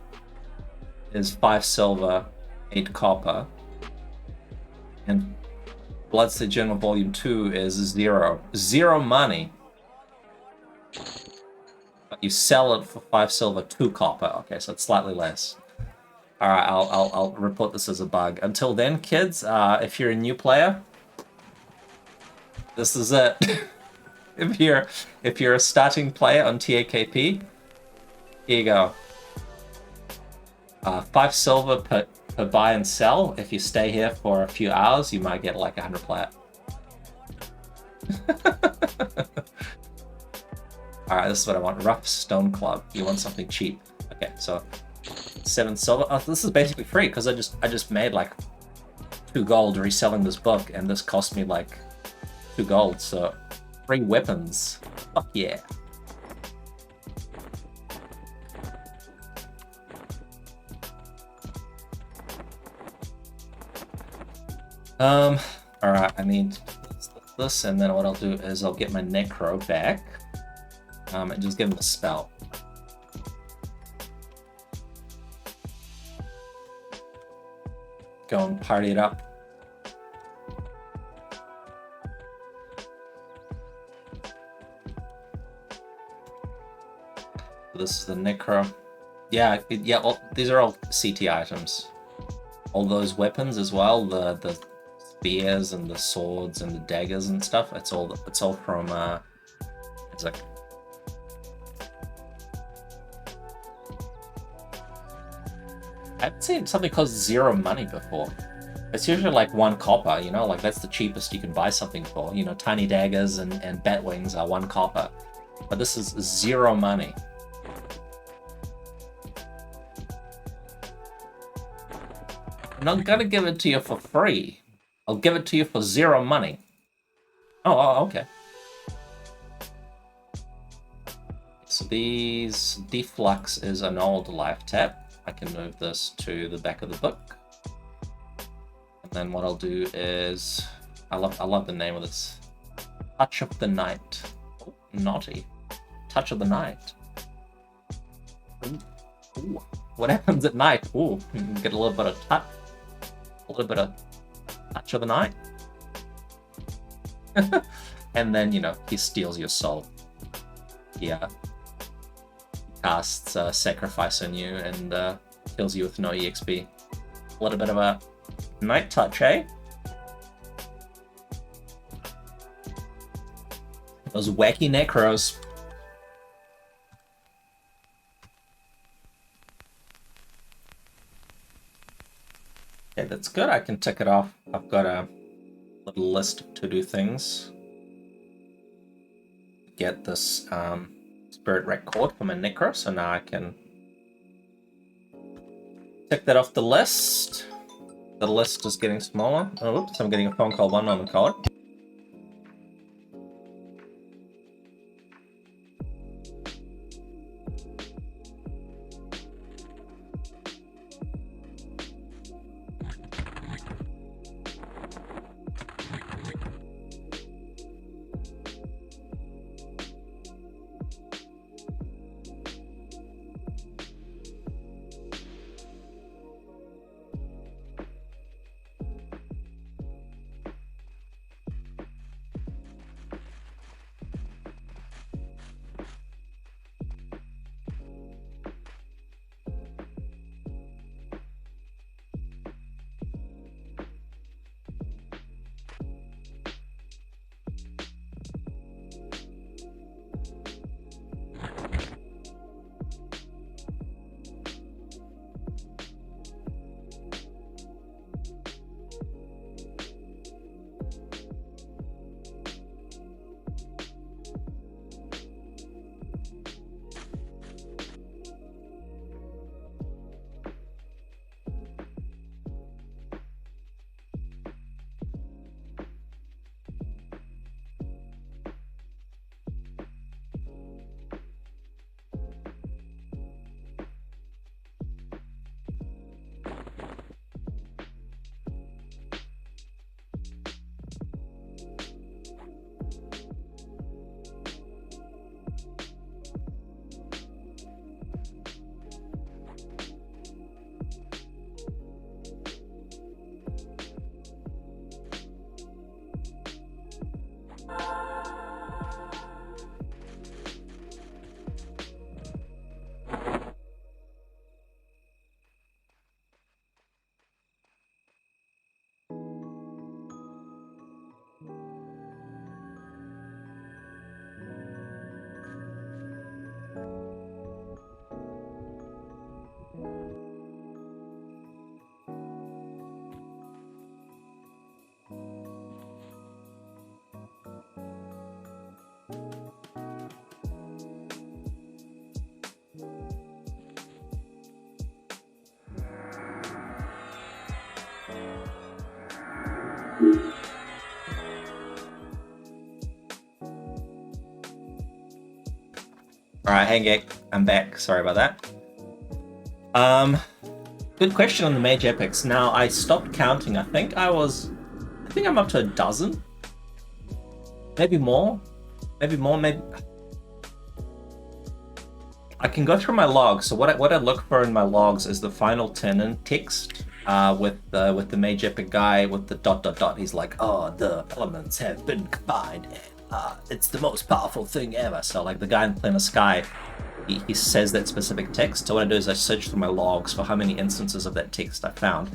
is 5 silver, 8 copper. And Bloodstain Journal Volume 2 is 0. 0 money. But you sell it for 5 silver, 2 copper. Okay, so it's slightly less. Alright, I'll report this as a bug. Until then, kids, if you're a new player, this is it. If you're a starting player on TAKP, here you go. 5 silver per buy and sell. If you stay here for a few hours, you might get like 100 plat. Alright, this is what I want. Rough Stone Club. You want something cheap. Okay, so 7 silver. Oh, this is basically free because I just made like 2 gold reselling this book, and this cost me like 2 gold, so 3 weapons. Fuck yeah. Alright, I need this, and then what I'll do is I'll get my Necro back, and just give him a spell. Go and party it up. This is the Necro. Yeah, these are all CT items. All those weapons as well, the spears and the swords and the daggers and stuff. It's all from it's like I haven't seen something cost 0 money before. It's usually like 1 copper, you know, like that's the cheapest you can buy something for. You know, tiny daggers and bat wings are 1 copper. But this is 0 money. I'm not gonna give it to you for free. I'll give it to you for 0 money. Oh, okay. So these Deflux is an old life tap. I can move this to the back of the book. And then what I'll do is I love the name of this. Touch of the Night. Oh, naughty. Touch of the Night. Ooh. What happens at night? Ooh, you can get a little bit of touch. A little bit of touch of the night. And then, you know, he steals your soul. Yeah. Casts Sacrifice on you and kills you with no EXP. A little bit of a night touch, eh? Those wacky necros. Okay, that's good. I can tick it off. I've got a little list of to-do things. Get this Spirit Record for my Necro, so now I can tick that off the list. The list is getting smaller. Oh, oops, I'm getting a phone call. 1 moment, caller. Alright, Hangek, I'm back. Sorry about that. Good question on the Mage epics. Now, I stopped counting. I think I'm up to a dozen. Maybe more. Maybe. I can go through my logs. So what I look for in my logs is the final tenon text with the Mage epic guy with the ... He's like, oh, the elements have been combined. It's the most powerful thing ever. So like the guy in Planar Sky, he says that specific text. So what I do is I search through my logs for how many instances of that text I found.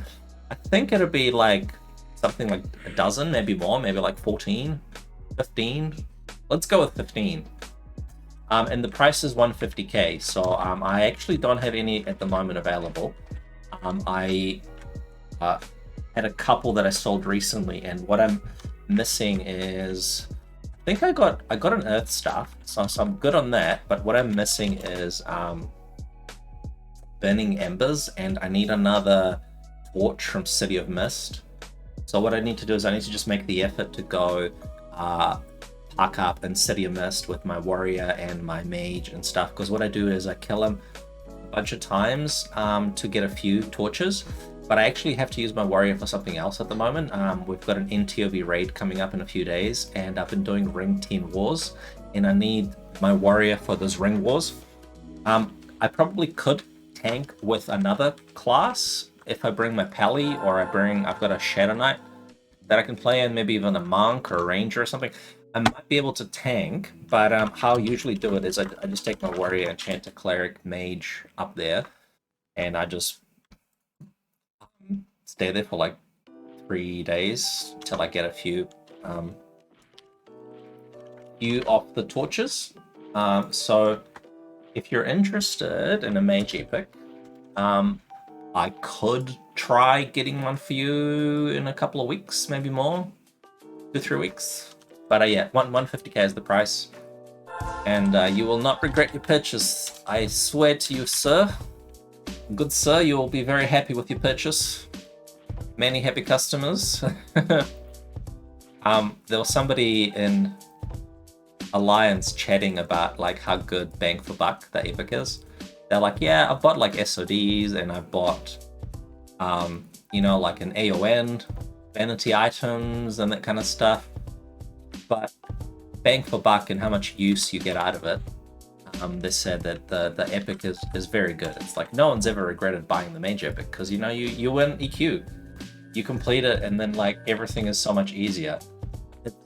I think it'll be like something like a dozen, maybe more, maybe like 14, 15. Let's go with 15. And the price is 150k. So I actually don't have any at the moment available. I had a couple that I sold recently, and what I'm missing is, I think I got an Earth Staff, so I'm good on that, but what I'm missing is Burning Embers, and I need another torch from City of Mist. So what I need to do is I need to just make the effort to go park up in City of Mist with my warrior and my mage and stuff, because what I do is I kill him a bunch of times to get a few torches. But I actually have to use my warrior for something else at the moment. We've got an NTOV raid coming up in a few days, and I've been doing Ring 10 Wars, and I need my warrior for those Ring Wars. I probably could tank with another class if I bring my Pally, or I've got a Shadow Knight that I can play in, maybe even a Monk or a Ranger or something. I might be able to tank, but how I usually do it is I just take my warrior, enchanter, cleric, mage up there, and I just stay there for like 3 days till I get a few off the torches. So if you're interested in a mage epic, I could try getting one for you in a couple of weeks, maybe more, 2-3 weeks. But yeah, 150k is the price, and you will not regret your purchase. I swear to you, sir. Good sir, you will be very happy with your purchase. Many happy customers. There was somebody in Alliance chatting about like how good bang for buck the epic is. They're like, yeah, I've bought like SODs, and I've bought like an AON, vanity items and that kind of stuff. But bang for buck and how much use you get out of it, they said that the epic is very good. It's like no one's ever regretted buying the Mage epic, because you win EQ. You complete it, and then like everything is so much easier.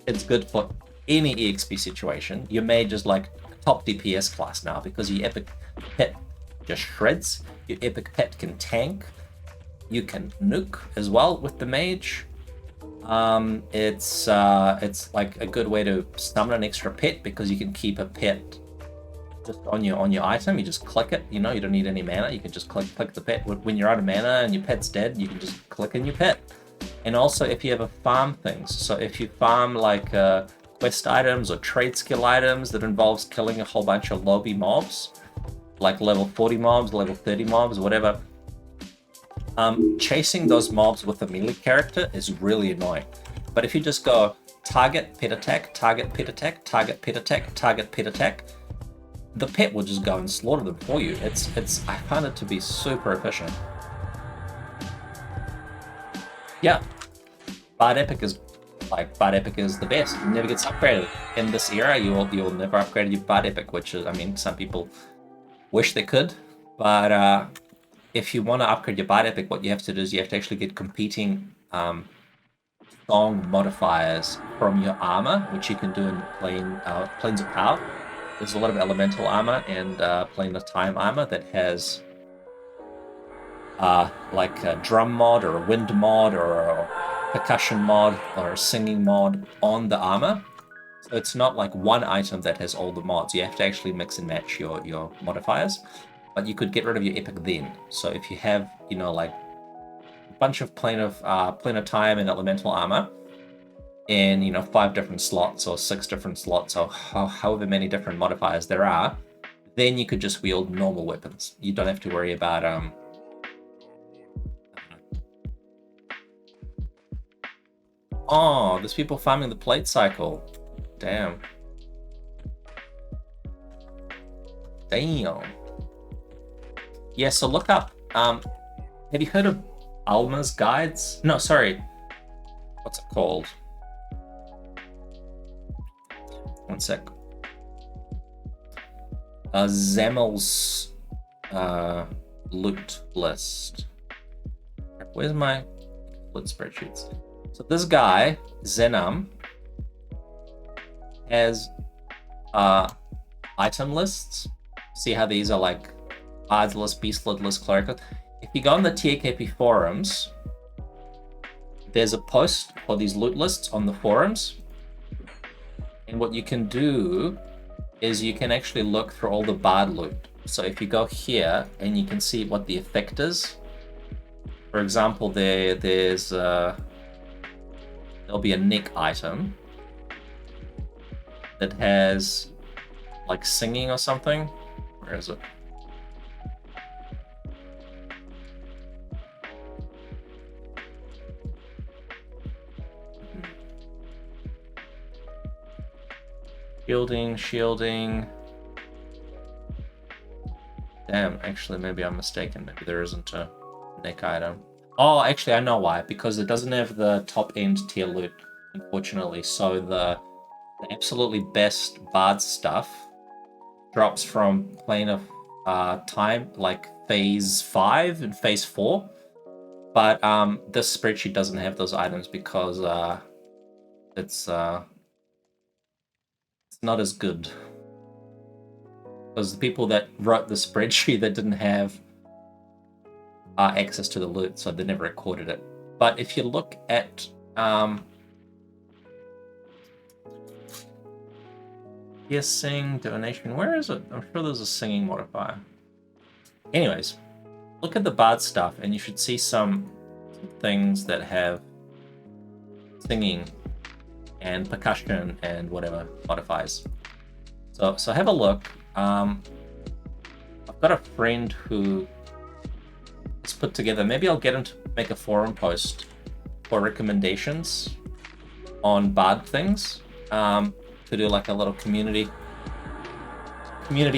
It's good for any EXP situation. Your mage is like top DPS class now, because your epic pet just shreds. Your epic pet can tank. You can nuke as well with the mage. It's like a good way to summon an extra pet, because you can keep a pet just on your item. You just click it, you don't need any mana. You can just click the pet. When you're out of mana and your pet's dead, you can just click in your pet. And also if you ever farm things, so if you farm like quest items or trade skill items that involves killing a whole bunch of lobby mobs, like level 40 mobs, level 30 mobs, whatever, chasing those mobs with a melee character is really annoying. But if you just go target, pet attack, target, pet attack, target, pet attack, target, pet attack, the pet will just go and slaughter them for you. I find it to be super efficient. Yeah, Bard Epic is the best. It never gets upgraded. In this era, you'll never upgrade your Bard Epic, which is, some people wish they could, but if you want to upgrade your Bard Epic, what you have to do is you have to actually get competing song modifiers from your armor, which you can do in Planes of Power. There's a lot of elemental armor and Plane of Time armor that has like a drum mod or a wind mod or a percussion mod or a singing mod on the armor. So it's not like one item that has all the mods. You have to actually mix and match your modifiers. But you could get rid of your epic then. So if you have, like a bunch of Plane of Time and elemental armor in 5 different slots or 6 different slots or however many different modifiers there are, then you could just wield normal weapons. You don't have to worry about Oh, there's people farming the plate cycle. Damn. Damn. Yeah, so look up. Have you heard of Alma's guides? No, sorry. What's it called? One sec. Zemel's loot list. Where's my loot spreadsheets? So this guy, Zenam, has item lists. See how these are like Bard's list, Beast list, Cleric list. If you go on the TAKP forums, there's a post for these loot lists on the forums. And what you can do is you can actually look through all the Bard loot. So if you go here and you can see what the effect is. For example, there's there'll be a neck item that has like singing or something. Where is it? Shielding. Damn, actually, maybe I'm mistaken. Maybe there isn't a neck item. Oh, actually, I know why. Because it doesn't have the top end tier loot, unfortunately. So the absolutely best Bard stuff drops from Plane of Time, like Phase 5 and Phase 4. But this spreadsheet doesn't have those items because it's not as good. Because the people that wrote the spreadsheet that didn't have access to the loot, so they never recorded it. But if you look at yes, sing donation, where is it? I'm sure there's a singing modifier. Anyways, look at the Bard stuff, and you should see some things that have singing and percussion and whatever modifiers. So have a look. I've got a friend who has put together, maybe I'll get him to make a forum post for recommendations on Bard things, to do like a little community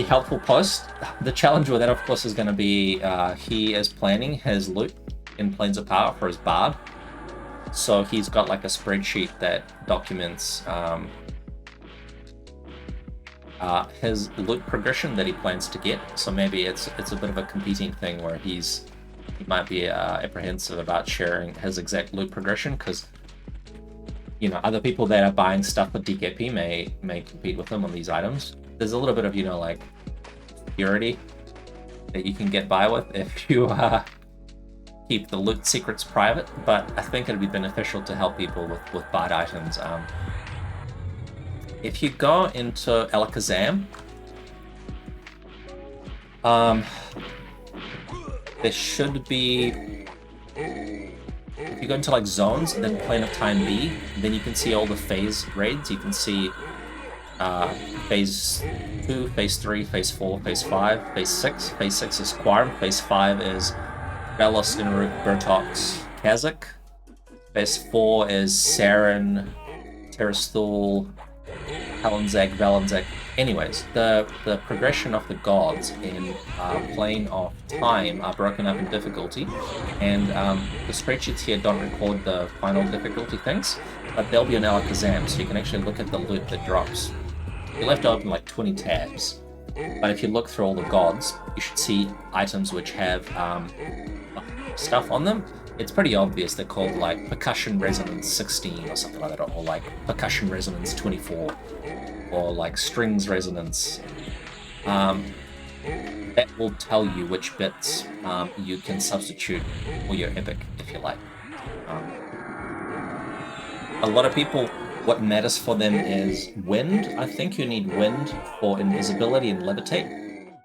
helpful post. The challenge with that, of course, is going to be he is planning his loot in Planes of Power for his Bard. So he's got like a spreadsheet that documents his loot progression that he plans to get. So maybe it's a bit of a competing thing where he might be apprehensive about sharing his exact loot progression, because you know other people that are buying stuff with DKP may compete with him on these items. There's a little bit of like security that you can get by with if you keep the loot secrets private, but I think it'd be beneficial to help people with Bard items. If you go into Alakazam, there should be, if you go into like zones and then Plane of Time B, then you can see all the phase raids. You can see phase 2, phase 3, phase 4, phase 5, phase 6. Phase 6 is Quarm, phase 5 is Velos, Inruk, Bertox, Kazakh. Phase 4 is Saren, Terrasthul, Kalanzak, Valanzak. Anyways, the progression of the gods in Plane of Time are broken up in difficulty, and the spreadsheets here don't record the final difficulty things, but they'll be on Alakazam, so you can actually look at the loot that drops. You'll have to open like 20 tabs, but if you look through all the gods, you should see items which have stuff on them. It's pretty obvious. They're called like Percussion Resonance 16 or something like that, or like Percussion Resonance 24, or like Strings Resonance. That will tell you which bits you can substitute for your epic, if you like. A lot of people, what matters for them is wind. I think you need wind for invisibility and levitate.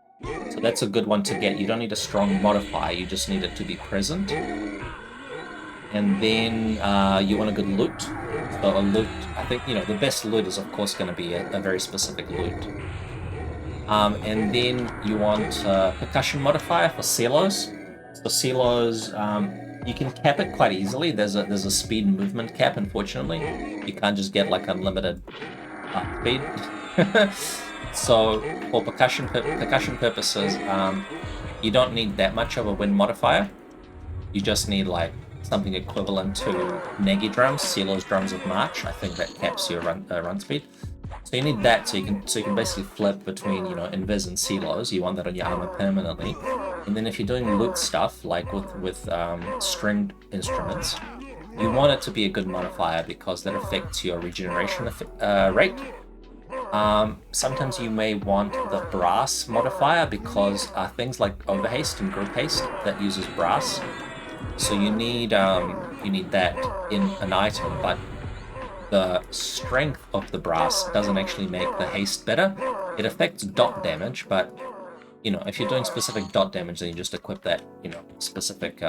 So that's a good one to get. You don't need a strong modifier, you just need it to be present. And then you want a good loot. So a loot, I think, the best loot is of course going to be a very specific loot. And then you want a percussion modifier for Celos. So Celos, You can cap it quite easily. There's a speed and movement cap, unfortunately. You can't just get like unlimited speed. So for percussion purposes, you don't need that much of a wind modifier. You just need like something equivalent to Negi drums, Silo's drums of March. I think that caps your run speed. So you need that, so you can basically flip between, you know, Invis and Silos. You want that on your armor permanently. And then if you're doing loot stuff, like with stringed instruments, you want it to be a good modifier because that affects your regeneration rate. Sometimes you may want the brass modifier because things like overhaste and group haste that uses brass. So you need that in an item, but the strength of the brass doesn't actually make the haste better. It affects dot damage, but you know, if you're doing specific dot damage, then you just equip that, you know, specific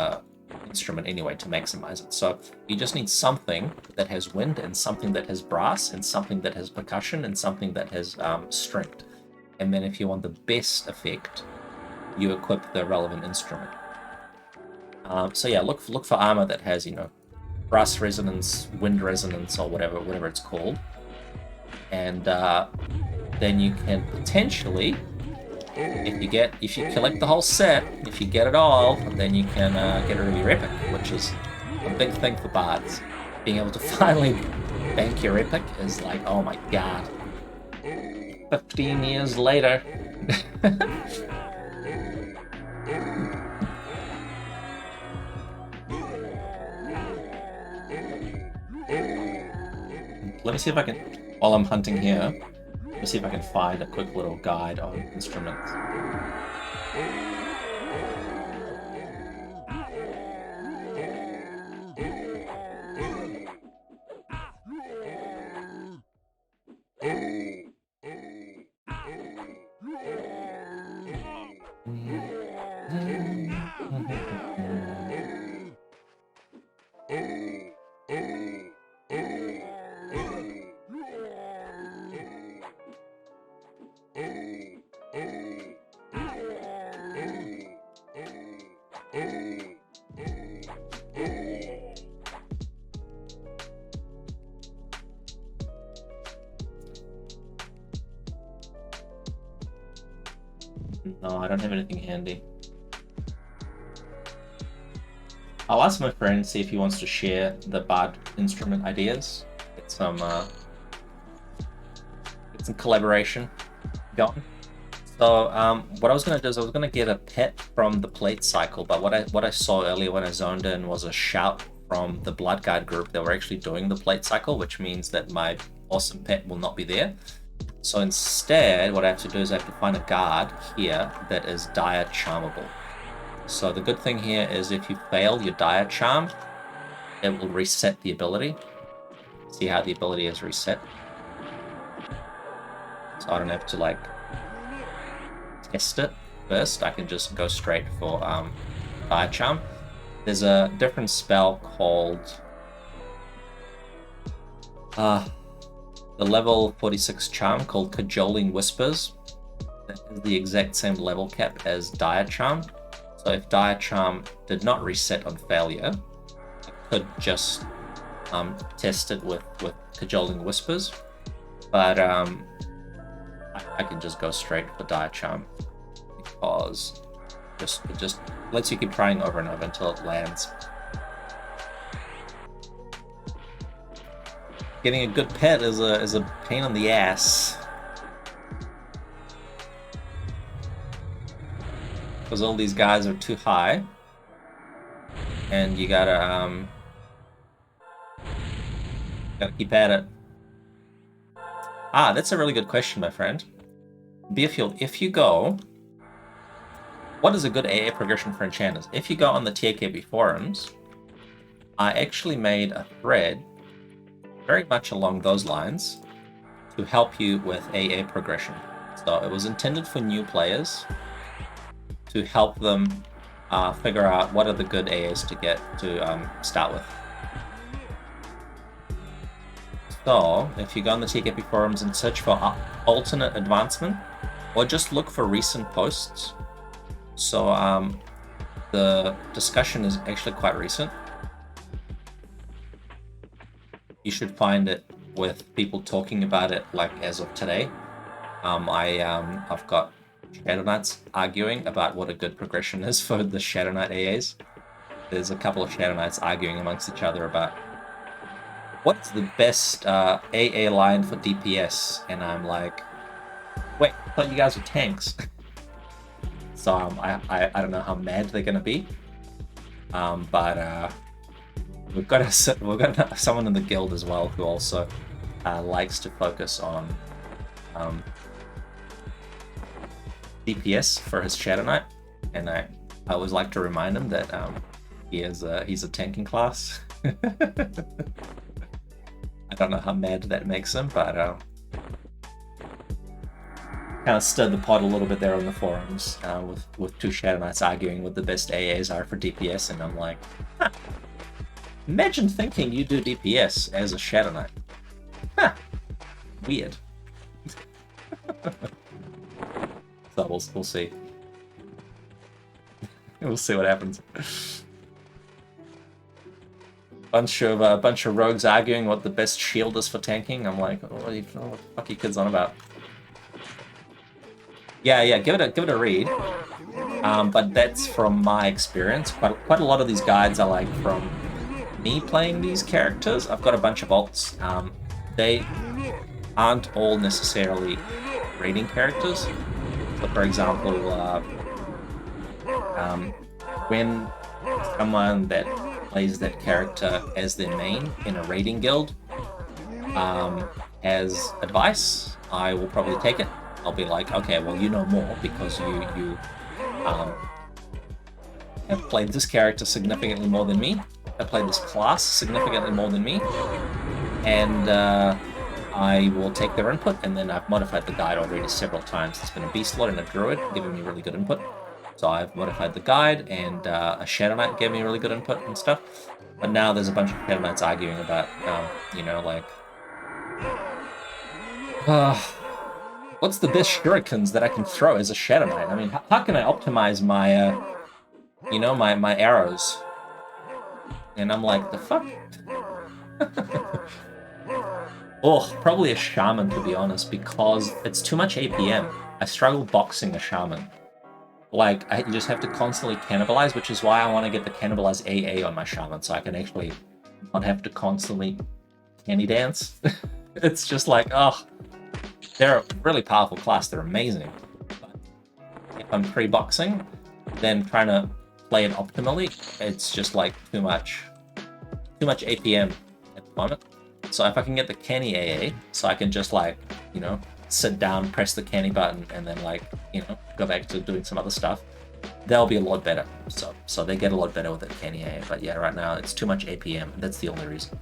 instrument anyway to maximize it. So you just need something that has wind and something that has brass and something that has percussion and something that has strength. And then if you want the best effect, you equip the relevant instrument. So yeah, look for armor that has, you know, brass resonance, wind resonance, or whatever it's called, and then you can potentially, if you collect the whole set, if you get it all, then you can get a really epic, which is a big thing for bards. Being able to finally bank your epic is like, oh my god. 15 years later. Let me see if I can, while I'm hunting here, let me see if I can find a quick little guide on instruments. No, I don't have anything handy. I'll ask my friend, see if he wants to share the bard instrument ideas. Get some collaboration going. So what I was going to do is I was going to get a pet from the plate cycle, but what I saw earlier when I zoned in was a shout from the Blood Guard group that were actually doing the plate cycle, which means that my awesome pet will not be there. So instead, what I have to do is I have to find a guard here that is dire charmable. So the good thing here is if you fail your dire charm, it will reset the ability. See how the ability is reset? So I don't have to like test it first. I can just go straight for dire charm. There's a different spell called the level 46 charm called Cajoling Whispers. That is the exact same level cap as Dire Charm. So if Dire Charm did not reset on failure, I could just test it with Cajoling Whispers. But I can just go straight for Dire Charm because it just lets you keep trying over and over until it lands. Getting a good pet is a pain in the ass. Because all these guys are too high. And you gotta keep at it. That's a really good question, my friend. Beerfield, if you go, what is a good AA progression for enchanters? If you go on the TAKP forums, I actually made a thread very much along those lines to help you with AA progression. So it was intended for new players to help them figure out what are the good AAs to get to start with. So if you go on the TKP forums and search for alternate advancement, or just look for recent posts. So the discussion is actually quite recent. You should find it with people talking about it like as of today. I've got Shadow Knights arguing about what a good progression is for the Shadow Knight AAs. There's a couple of Shadow Knights arguing amongst each other about what's the best AA line for DPS, and I'm like, wait, I thought you guys were tanks. So I don't know how mad they're gonna be, but we've got someone in the guild as well who also likes to focus on DPS for his Shadow Knight, and I always like to remind him that he's a tanking class. I don't know how mad that makes him, but kind of stirred the pot a little bit there on the forums with two Shadow Knights arguing what the best AAs are for DPS, and I'm like, huh, imagine thinking you do DPS as a Shadow Knight. Huh, weird. So we'll see. We'll see what happens. Bunch of rogues arguing what the best shield is for tanking. I'm like, what the fuck are you kids on about? Yeah, give it a read. But that's from my experience. Quite a lot of these guides are like from me playing these characters. I've got a bunch of alts. They aren't all necessarily raiding characters. So for example, when someone that plays that character as their main in a raiding guild as advice, I will probably take it. I'll be like, okay, well, you know more because you have played this character significantly more than me. I played this class significantly more than me, and I will take their input, and then I've modified the guide already several times. It's been a Beast Lord and a Druid giving me really good input. So I've modified the guide, and a Shadow Knight gave me really good input and stuff. But now there's a bunch of Shadow Knights arguing about, what's the best shurikens that I can throw as a Shadow Knight? I mean, how can I optimize my, my arrows? And I'm like, the fuck? Oh, probably a Shaman, to be honest, because it's too much APM. I struggle boxing a Shaman. Like, you just have to constantly cannibalize, which is why I want to get the cannibalize AA on my Shaman, so I can actually not have to constantly candy dance. It's just like, oh, they're a really powerful class, they're amazing. But if I'm pre-boxing, then trying to play it optimally, it's just like too much APM at the moment. So if I can get the canny AA, so I can just like, sit down, press the canny button, and then like, go back to doing some other stuff, they'll be a lot better. So they get a lot better with the canny AA. But yeah, right now it's too much APM. That's the only reason.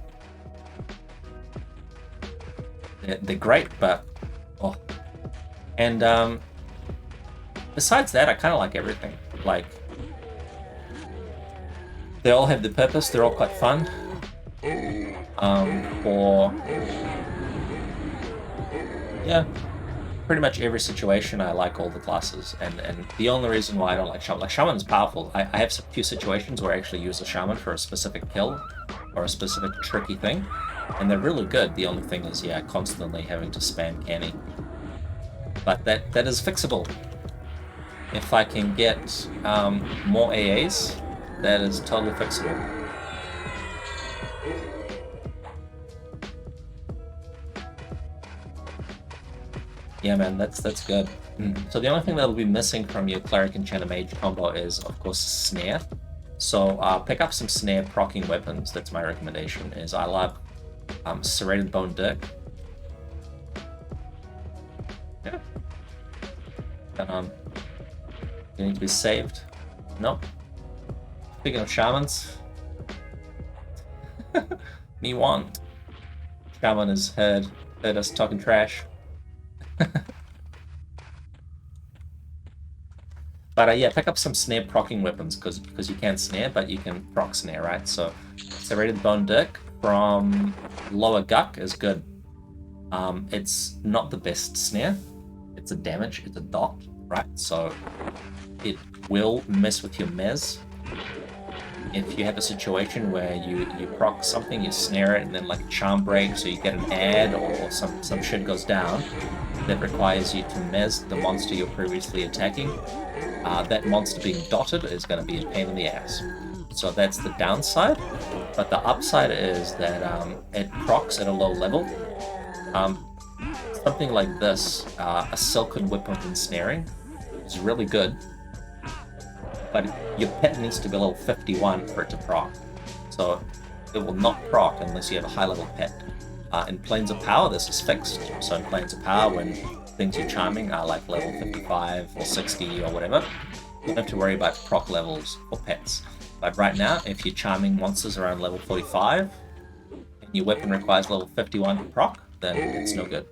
They're great, but oh. And besides that, I kind of like everything. Like, they all have their purpose. They're all quite fun. For yeah, pretty much every situation, I like all the classes, and the only reason why I don't like Shaman, like Shaman's powerful. I have a few situations where I actually use a Shaman for a specific kill or a specific tricky thing, and they're really good. The only thing is, yeah, constantly having to spam canny, but that is fixable. If I can get more AAs, that is totally fixable. Yeah, man, that's good. So the only thing that'll be missing from your Cleric Enchanter Mage combo is, of course, Snare. So pick up some Snare proccing weapons. That's my recommendation. Is I love Serrated Bone Dirk. Yeah. You need to be saved. Nope. Speaking of Shamans, me one. Shaman has heard us talking trash. But yeah, pick up some snare proccing weapons because you can snare, but you can proc snare, right? So Serrated Bone Dirk from Lower Guck is good. It's not the best snare. It's a damage, it's a dot, right? So it will mess with your mez if you have a situation where you proc something, you snare it, and then like a charm breaks, or you get an ad, or some shit goes down that requires you to mez the monster you're previously attacking, that monster being dotted is going to be a pain in the ass. So that's the downside, but the upside is that it procs at a low level. Something like this, a Silken Whip of Ensnaring, is really good, but your pet needs to be level 51 for it to proc. So it will not proc unless you have a high level pet. In Planes of Power, this is fixed. So in Planes of Power, when things you're charming are like level 55 or 60 or whatever, you don't have to worry about proc levels for pets. But right now, if you're charming monsters around level 45, and your weapon requires level 51 to proc, then it's no good.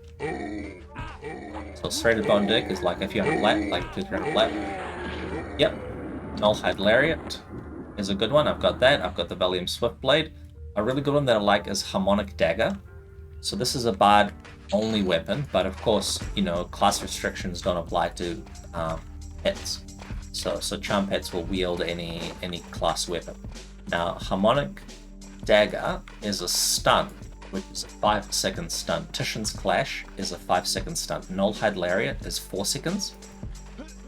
So Serrated Bone Dick is like if you have a flat, like 200 flat. Yep. Nullhide Lariat is a good one. I've got that. I've got the Valium Swiftblade. A really good one that I like is Harmonic Dagger. So this is a bard only weapon, but of course, you know, class restrictions don't apply to pets. So charm pets will wield any class weapon. Now, Harmonic Dagger is a stun, which is a 5-second stun. Titian's Clash is a 5-second stun. Nullhide Lariat is 4 seconds.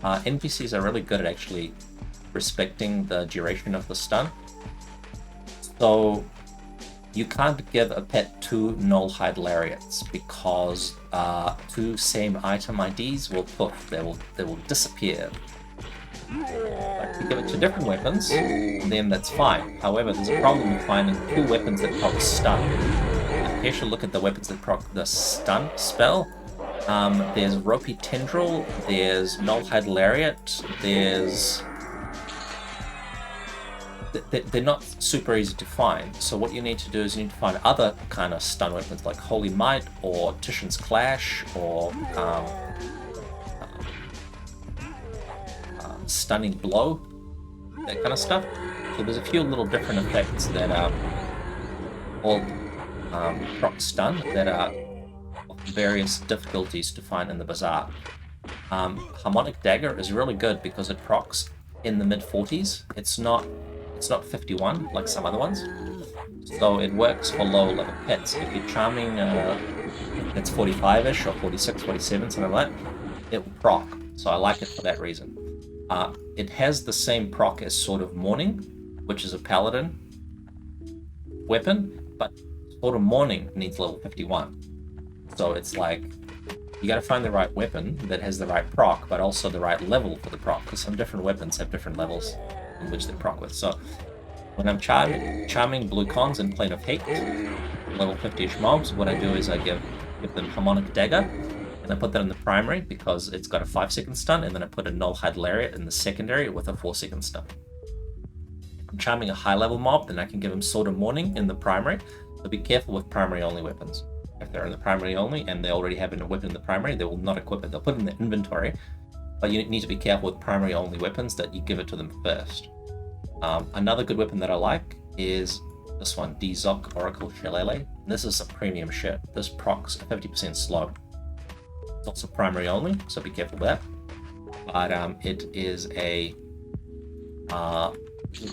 NPCs are really good at actually respecting the duration of the stun. So you can't give a pet 2 Nullhide Lariats because 2 same item IDs will poof, they will disappear. But if you give it to different weapons, then that's fine. However, there's a problem with finding 2 weapons that proc stun. If you should look at the weapons that proc the stun spell, there's Ropey Tendril, there's Nullhide Lariat, there's... They're not super easy to find, so what you need to do is you need to find other kind of stun weapons like Holy Might or Titian's Clash or Stunning Blow, that kind of stuff. So there's a few little different effects that are all proc stun that are of various difficulties to find in the bazaar. Harmonic Dagger is really good because it procs in the mid-40s. It's not 51 like some other ones, so it works for low level pets. If you're charming it's 45ish or 46, 47, something like that, it will proc. So I like it for that reason. It has the same proc as Sword of Morning, which is a paladin weapon, but Sword of Morning needs level 51. So it's like you gotta find the right weapon that has the right proc, but also the right level for the proc, because some different weapons have different levels in which they proc with. So when I'm charming blue cons in Plane of Hate, level 50-ish mobs, what I do is I give them Harmonic Dagger, and I put that in the primary because it's got a 5-second stun, and then I put a Nullhide Lariat in the secondary with a 4-second stun. If I'm charming a high level mob, then I can give them Sword of Morning in the primary, so be careful with primary only weapons. If they're in the primary only and they already have a weapon in the primary, they will not equip it. They'll put it in the inventory, but you need to be careful with primary only weapons that you give it to them first. Another good weapon that I like is this one, Dzok Oracle Shillelagh. This is some premium shit. This procs 50% slow. It's also primary only, so be careful with that. But it is a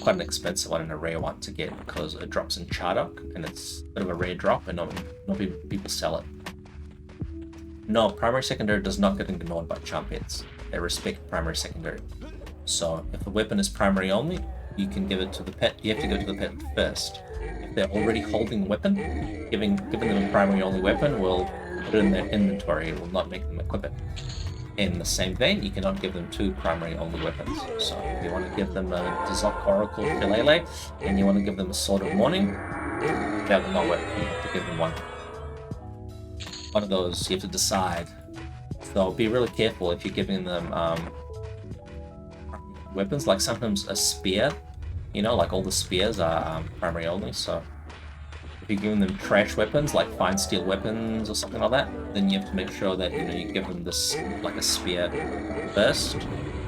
quite an expensive one and a rare one to get because it drops in Chardok, and it's a bit of a rare drop, and not people sell it. No, primary secondary does not get ignored by charm pets. They respect primary secondary. So if the weapon is primary only, you can give it to the pet. You have to go to the pet first. If they're already holding a weapon, giving them a primary only weapon will put it in their inventory. It will not make them equip it. In the same vein, you cannot give them 2 primary only weapons. So if you want to give them a Dzok Oracle Shillelagh and you want to give them a Sword of Morning, that will not work. You have to give them one. One of those you have to decide. So be really careful if you're giving them weapons. Like sometimes a spear, you know, like all the spears are primary only. So if you're giving them trash weapons like fine steel weapons or something like that, then you have to make sure that you give them this like a spear first,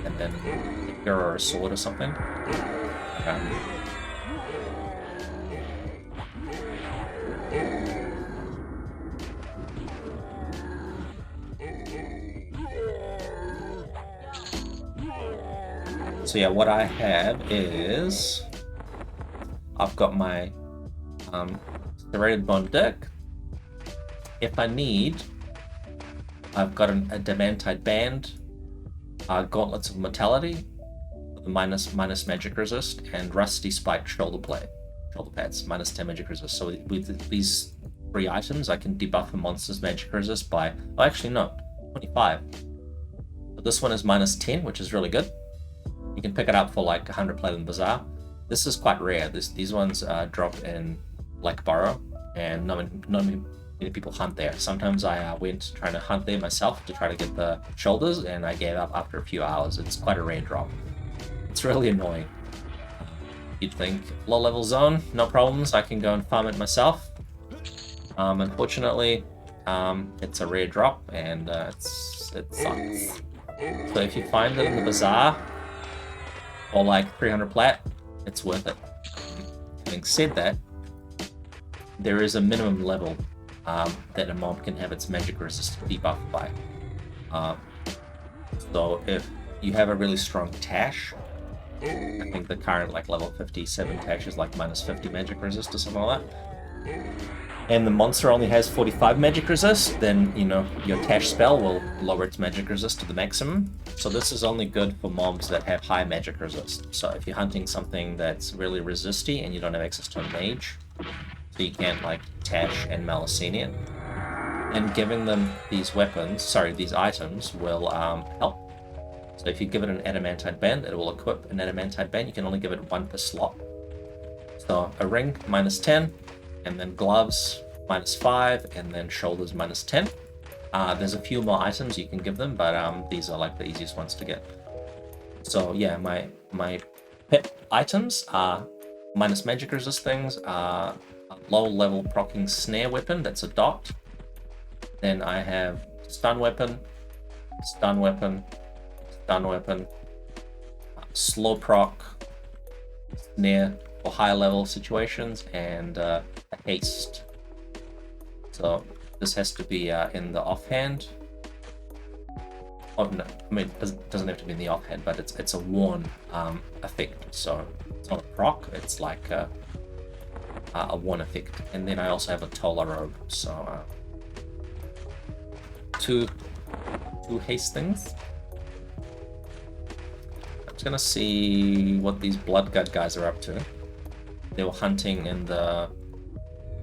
and then a spear or a sword or something. So yeah, what I have is I've got my serrated bone deck. If I need, I've got a adamantite band, gauntlets of mortality, minus magic resist, and rusty spiked shoulder pads, minus 10 magic resist. So with these 3 items, I can debuff a monster's magic resist by, oh, actually no, 25. But this one is minus 10, which is really good. You can pick it up for like 100 plate in the bazaar. This is quite rare. These ones drop in Black Burrow, and not many people hunt there. Sometimes I went trying to hunt there myself to try to get the shoulders, and I gave up after a few hours. It's quite a rare drop. It's really annoying. You'd think low level zone, no problems. I can go and farm it myself. Unfortunately, it's a rare drop, and it sucks. So if you find it in the bazaar or like 300 plat, it's worth it. Having said that, there is a minimum level that a mob can have its magic resist debuffed by. So if you have a really strong Tash, I think the current like level 57 Tash is like minus 50 magic resist or something like that, and the monster only has 45 magic resist, then you know your Tash spell will lower its magic resist to the maximum. So this is only good for mobs that have high magic resist. So if you're hunting something that's really resisty and you don't have access to a mage, so you can't like Tash and Malicinian, and giving them these items will help. So if you give it an adamantite band, it will equip an adamantite band. You can only give it 1 per slot. So a ring minus 10, and then gloves minus 5, and then shoulders minus 10. There's a few more items you can give them, but these are like the easiest ones to get. So yeah, my pet items are minus magic resist things, a low level proccing snare weapon that's a dot. Then I have stun weapon, slow proc, snare for high level situations, and a haste. So this has to be in the offhand. Oh no, I mean it doesn't have to be in the offhand, but it's a worn effect. So it's not a proc, it's like a worn effect. And then I also have a Tola robe. So two haste things. I'm just gonna see what these Bloodgut guys are up to. They were hunting in the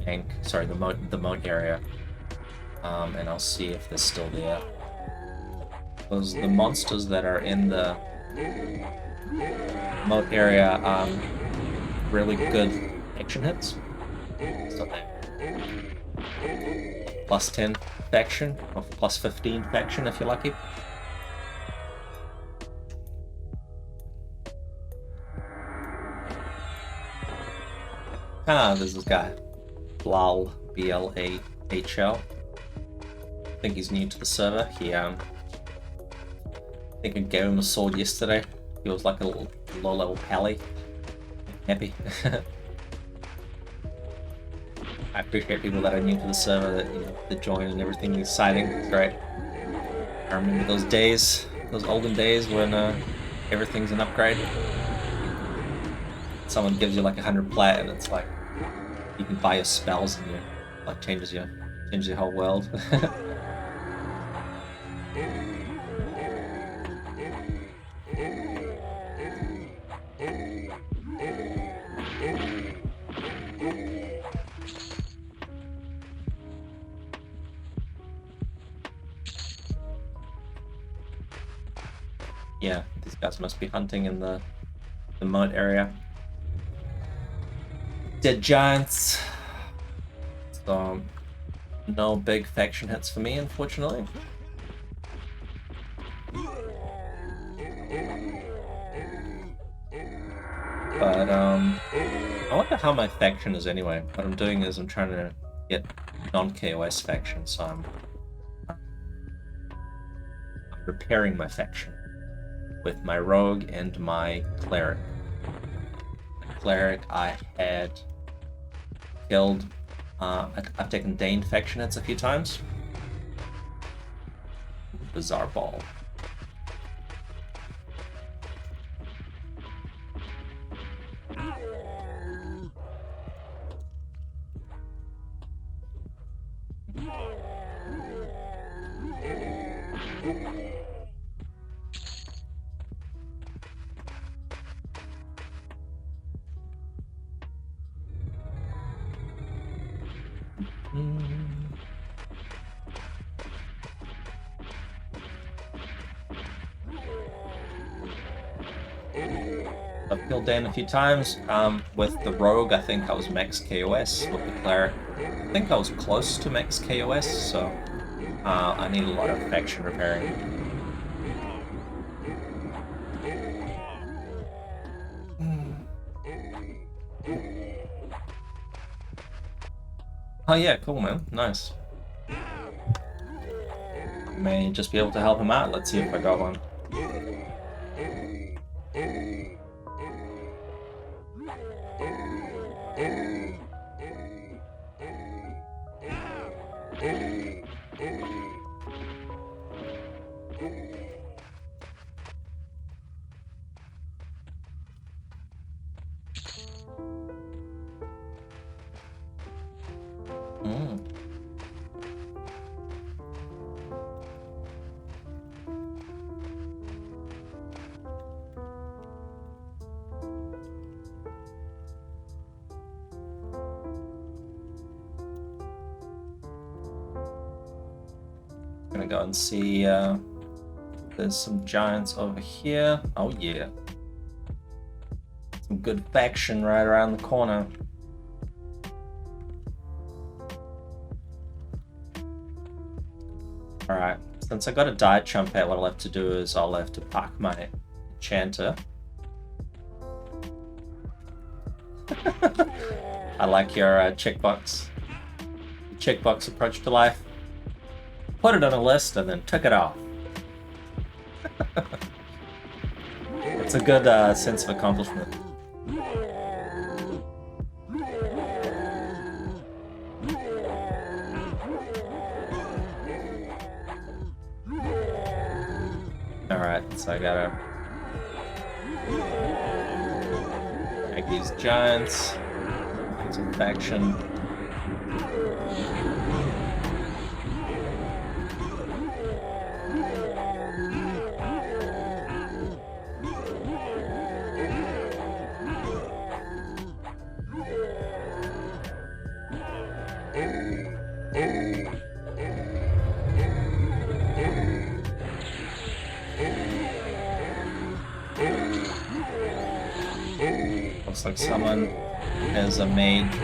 moat area, and I'll see if they're still there. Because the monsters that are in the moat area are really good action hits. So plus 10 faction, or plus 15 faction if you're lucky. There's this guy, Blal, B-L-A-H-L. I think he's new to the server. I think I gave him a sword yesterday. He was like a little low-level pally. Happy. I appreciate people that are new to the server that join and everything exciting. It's great. I remember those days, those olden days when everything's an upgrade. Someone gives you like 100 plat and it's like you can buy your spells and you like changes your whole world. Yeah, these guys must be hunting in the moat area. Dead giants. So no big faction hits for me, unfortunately. But I wonder how my faction is anyway. What I'm doing is I'm trying to get non-KOS faction, so I'm repairing my faction with my rogue and my cleric. Cleric I had killed. I've taken Dane faction hits a few times. Bizarre ball. I've killed Dan a few times. With the rogue, I think I was max KOS. With the cleric, I think I was close to max KOS, so I need a lot of faction repairing. Oh yeah, cool man, nice. May just be able to help him out. Let's see if I got one. Gonna go and see there's some giants over here. Oh yeah, some good faction right around the corner. Alright, since I got a diet trumpet, what I'll have to do is I'll have to pack my enchanter. I like your checkbox approach to life. Put it on a list and then took it off. It's a good sense of accomplishment. Alright, so I gotta make these giants, get some faction. Looks like someone has a mage,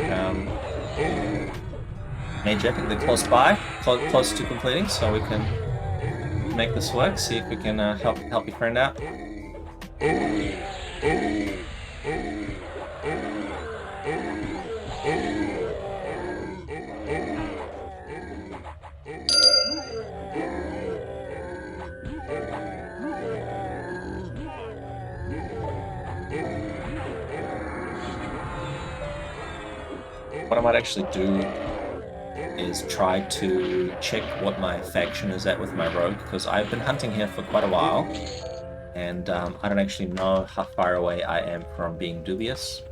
mage epic. They're close by, close to completing, so we can make this work. See if we can help your friend out. What I might actually do is try to check what my faction is at with my rogue, because I've been hunting here for quite a while, and I don't actually know how far away I am from being dubious.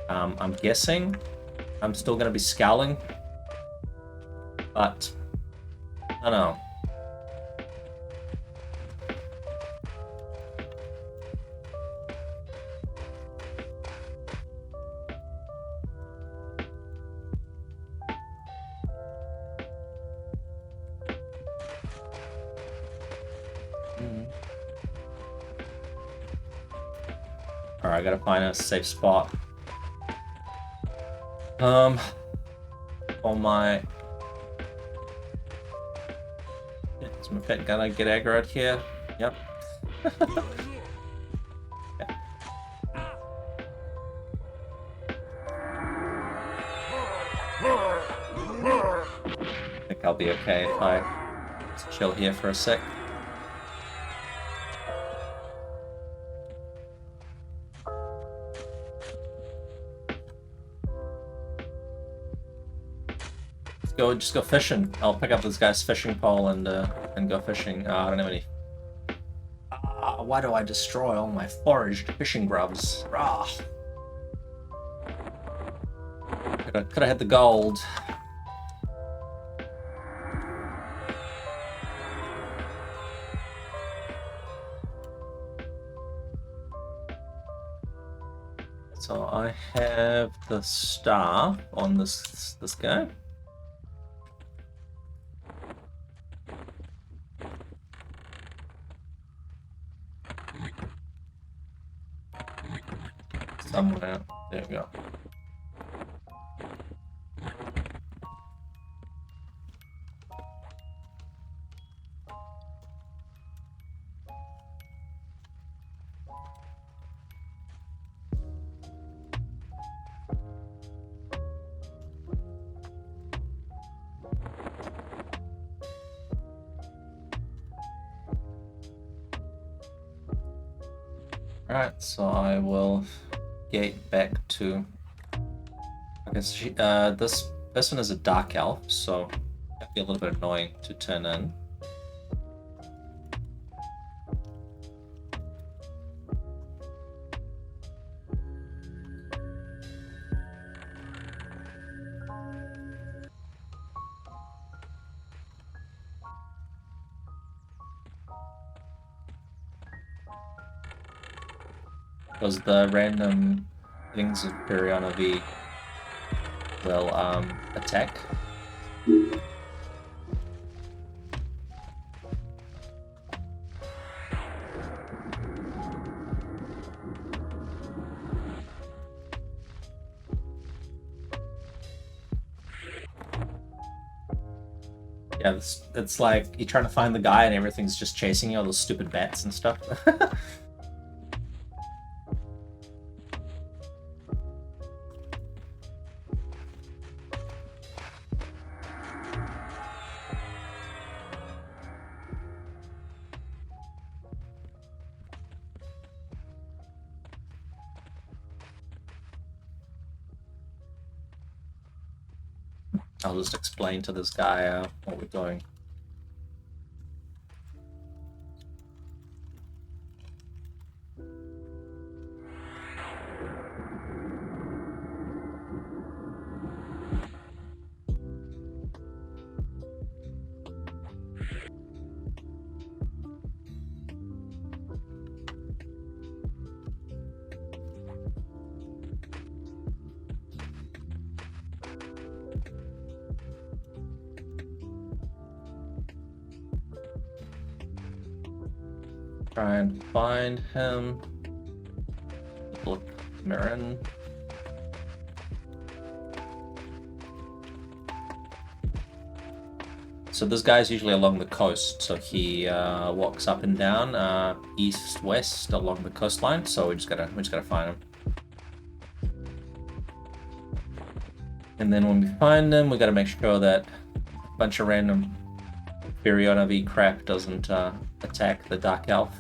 I'm guessing I'm still going to be scowling, but I don't know. Alright, I gotta find a safe spot. On my... Yeah, is my pet gonna get aggro out here? Yep. Yeah. I think I'll be okay if I just chill here for a sec. Just go fishing. I'll pick up this guy's fishing pole and go fishing. I don't have any. Why do I destroy all my foraged fishing grubs? Could have had the gold. so I have the star on this guy. Somewhere. There we go. Alright, so I will gate back to... I guess this person is a dark elf, so it might be a little bit annoying to turn in. Because the random things of Periona V will attack. Yeah, it's like you're trying to find the guy and everything's just chasing you, all those stupid bats and stuff. I'll just explain to this guy what we're doing. Try and find him. Look, Marin. So this guy's usually along the coast, so he walks up and down, east, west along the coastline. So we just gotta find him. And then when we find him, we gotta make sure that a bunch of random Periona V crap doesn't attack the Dark Elf.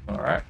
All right.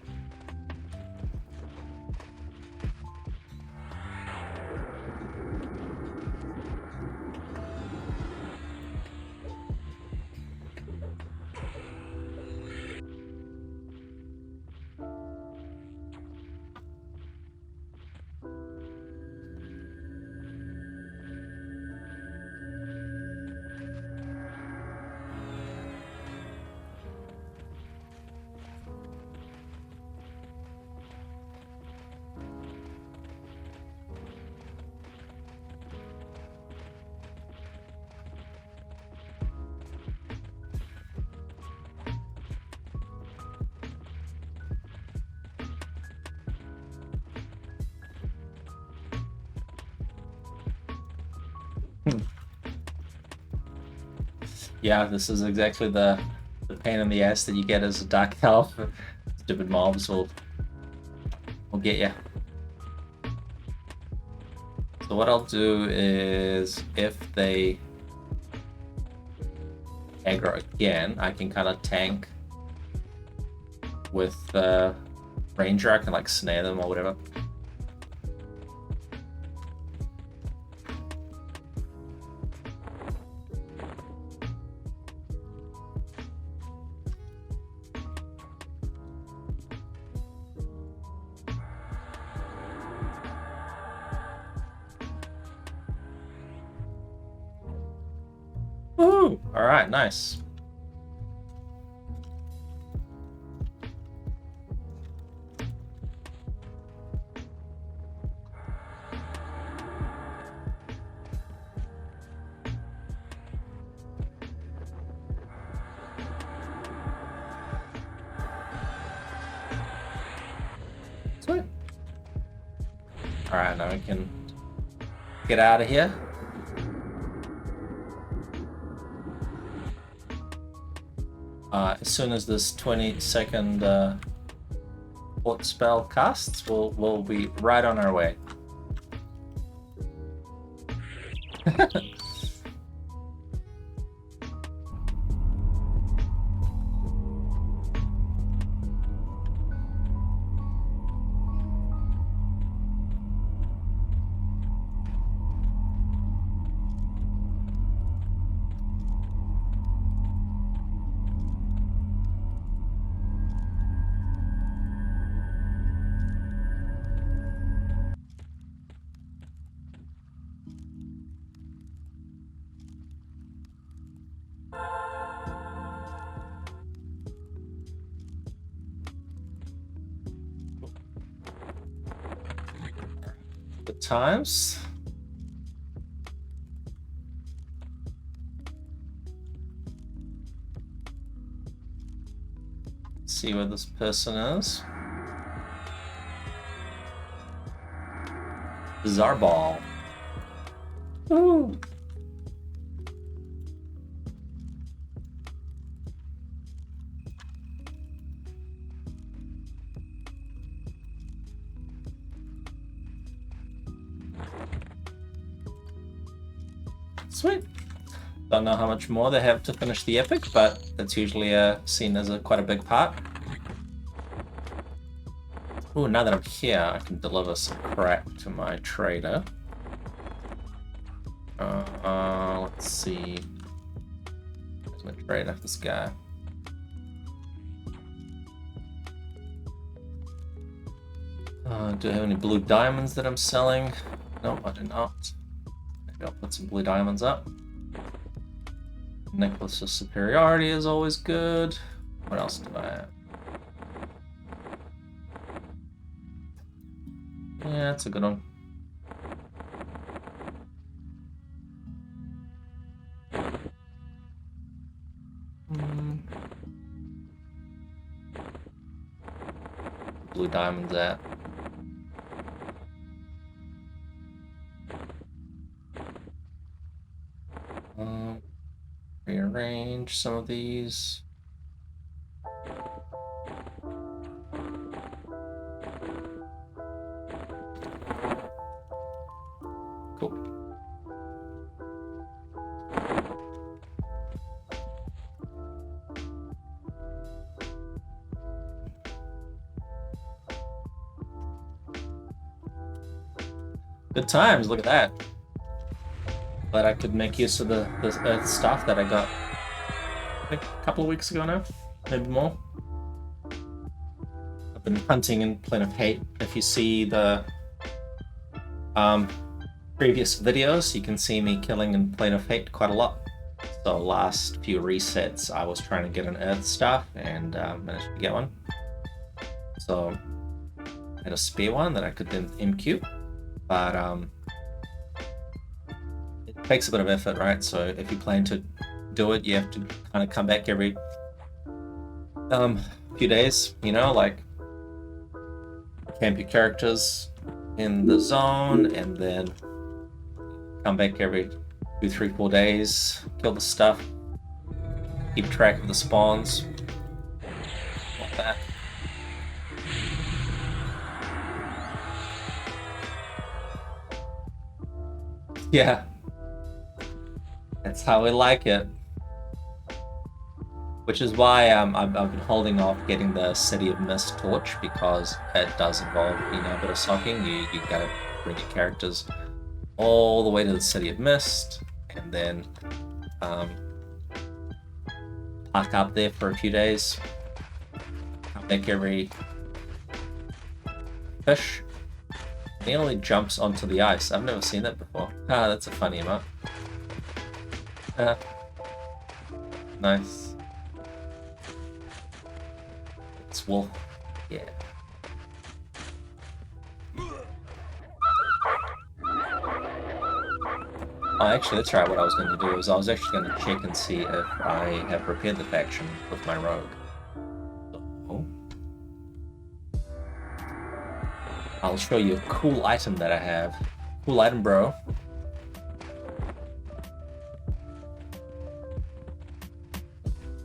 Yeah, this is exactly the pain in the ass that you get as a Dark Elf. Stupid mobs will get you. So what I'll do is, if they aggro again, I can kind of tank with ranger, I can like snare them or whatever. Woo! All right, nice. Sweet. All right, now we can get out of here. As soon as this 20-second port spell casts, we'll be right on our way. Good times. See where this person is. Bizarre ball. Woo! Sweet. Don't know how much more they have to finish the epic, but that's usually seen as quite a big part. Ooh, now that I'm here, I can deliver some crap to my trader. Let's see. Where's my trader? This guy. Do I have any blue diamonds that I'm selling? No, I do not. Maybe I'll put some blue diamonds up. Necklace of Superiority is always good. What else do I have? Yeah, that's a good one. Blue diamonds at. Rearrange some of these. Cool. Good times, look at that. Glad I could make use of the earth stuff that I got I think a couple of weeks ago now, maybe more. I've been hunting in Plane of Hate. If you see the previous videos, you can see me killing in Plane of Hate quite a lot. So last few resets, I was trying to get an earth staff and managed to get one. So I had a spare one that I could then MQ, but it takes a bit of effort, right? So if you plan to do it, you have to kind of come back every few days, you know, like camp your characters in the zone and then come back every 2, 3, 4 days, kill the stuff, keep track of the spawns, like that. Yeah, that's how we like it. Which is why I've been holding off getting the City of Mist torch, because it does involve, you know, a bit of socking. You gotta bring your characters all the way to the City of Mist, and then park up there for a few days. Come back every fish. He only jumps onto the ice. I've never seen that before. Ah, that's a funny amount. Nice. It's wolf. Yeah. Oh, actually, that's right. What I was going to do is I was actually going to check and see if I have repaired the faction with my rogue. Oh. I'll show you a cool item that I have. Cool item, bro.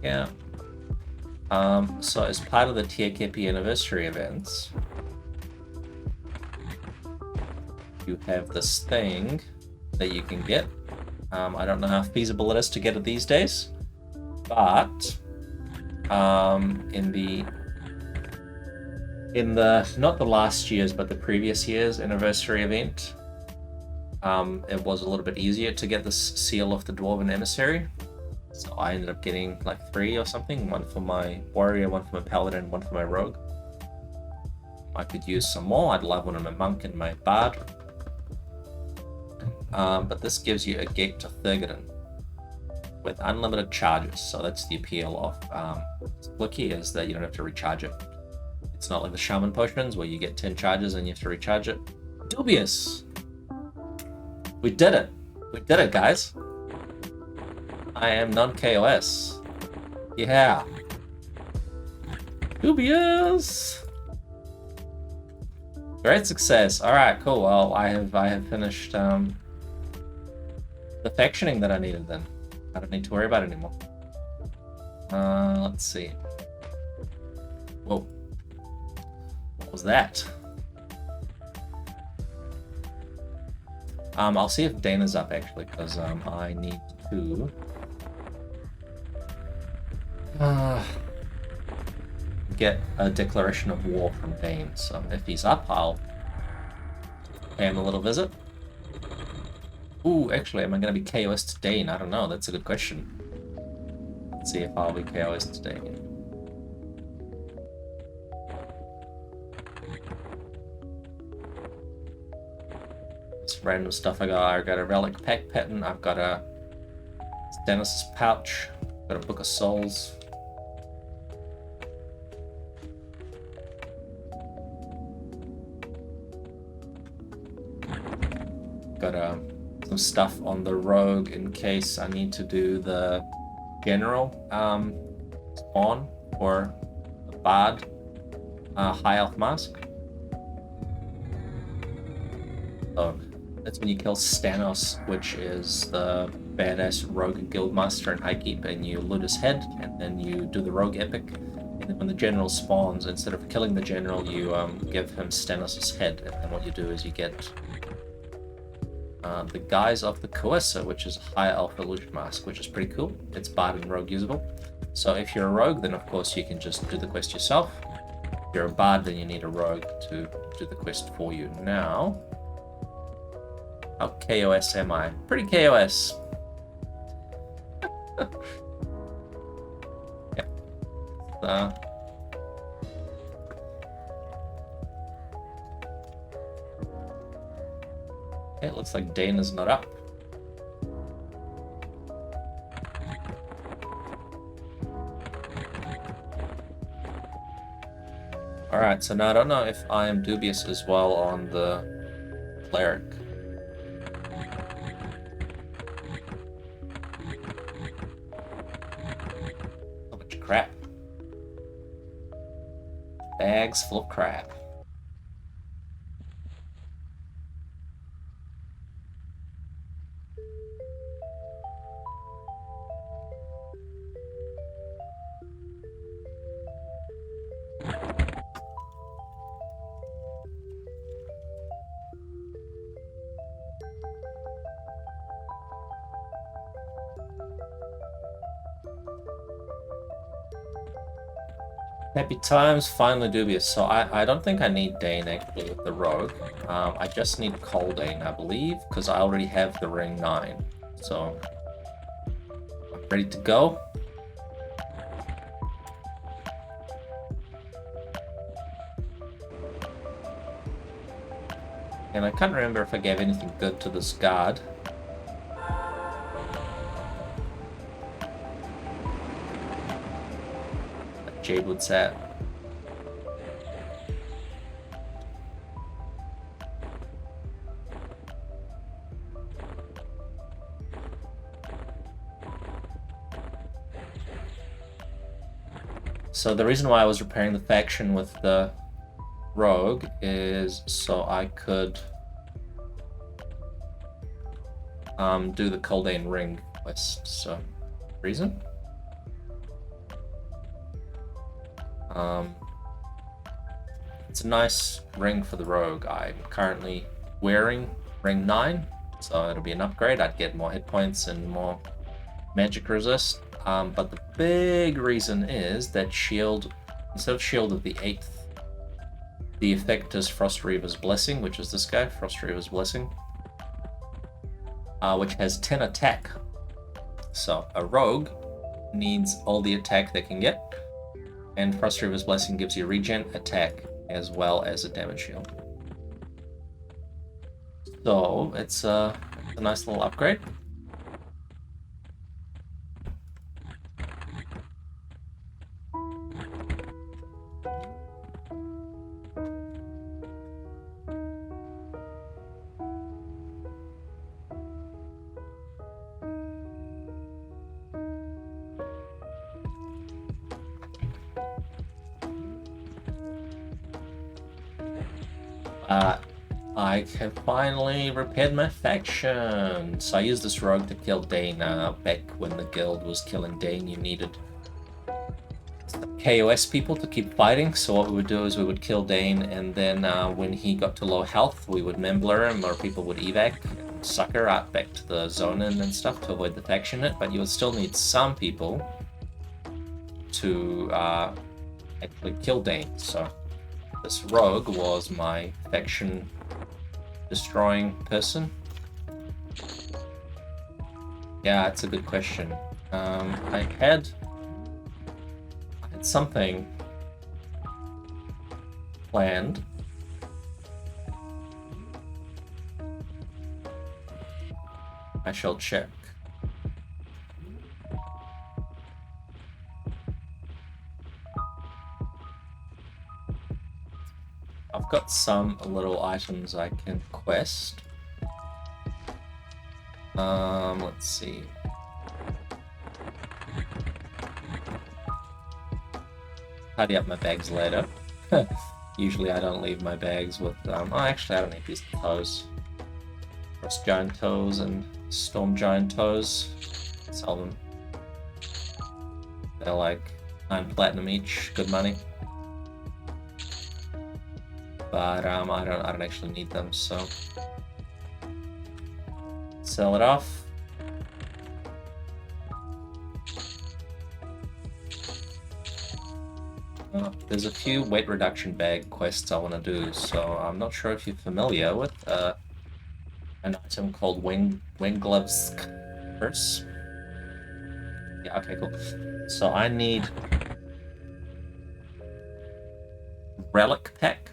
Yeah. So as part of the TAKP anniversary events, you have this thing that you can get. I don't know how feasible it is to get it these days, but in the not the last year's but the previous year's anniversary event, it was a little bit easier to get this seal of the Dwarven Emissary. So I ended up getting like 3 or something, 1 for my warrior, 1 for my paladin, 1 for my rogue. I could use some more. I'd love one on my monk and my bard. But this gives you a gate to Thurgoden with unlimited charges. So that's the appeal of Blicky, is that you don't have to recharge it. It's not like the shaman potions where you get 10 charges and you have to recharge it. Dubious! We did it! We did it, guys! I am non-KOS. Yeah. Dubious! Great success. Alright, cool. Well, I have finished the factioning that I needed then. I don't need to worry about it anymore. Let's see. Whoa. What was that? I'll see if Dana's up actually, because I need to get a declaration of war from Dane. So if he's up, I'll pay him a little visit. Ooh, actually, am I going to be KOS to Dane? I don't know. That's a good question. Let's see if I'll be KOS to Dane. This random stuff I got a Relic Pack pattern. I've got a Stannis' pouch. Got a Book of Souls. Got some stuff on the rogue in case I need to do the general spawn for the bard high elf mask. So that's when you kill Stannis, which is the badass rogue guildmaster in Highkeep, and you loot his head, and then you do the rogue epic. And then when the general spawns, instead of killing the general, you give him Stannis' head, and then what you do is you get the Guise of the Coessa, which is a high elf illusion mask, which is pretty cool. It's bard and rogue usable. So if you're a rogue, then of course you can just do the quest yourself. If you're a bard, then you need a rogue to do the quest for you. Now, how KOS am I? Pretty KOS. Yeah. Okay, it looks like Dana's not up. Alright, so now I don't know if I am dubious as well on the cleric. So much crap. Bags full of crap. Happy times, finally dubious. So I don't think I need Dane actually with the rogue. I just need Coldane, I believe, because I already have the ring 9. So I'm ready to go. And I can't remember if I gave anything good to this guard. Jade would set. So the reason why I was repairing the faction with the rogue is so I could do the Coldane ring quest. So reason. It's a nice ring for the rogue. I'm currently wearing ring 9, so it'll be an upgrade. I'd get more hit points and more magic resist. But the big reason is that shield, instead of shield of the 8th, the effect is Frost Reaver's Blessing, which is this guy, Frost Reaver's Blessing, which has 10 attack. So a rogue needs all the attack they can get, and Frost Reaver's Blessing gives you regen, attack, as well as a damage shield. So it's a nice little upgrade. I have finally repaired my faction. So I used this rogue to kill Dane. Back when the guild was killing Dane, you needed KOS people to keep fighting. So what we would do is we would kill Dane, and then when he got to low health, we would memblur him, or people would evac and sucker out back to the zone and stuff to avoid the faction hit. But you would still need some people to actually kill Dane. So this rogue was my faction destroying person. Yeah, it's a good question. I had something planned. I shall check. I've got some little items I can quest. Let's see. Tidy up my bags later. Usually I don't leave my bags with, oh actually I don't need these toes. Frost Giant Toes and Storm Giant Toes. Sell them. They're like 9 platinum each, good money. But I don't actually need them, so sell it off. Oh, there's a few weight reduction bag quests I want to do, so I'm not sure if you're familiar with an item called Wenglawks Purse. Yeah, okay, cool. So I need Relic Pack.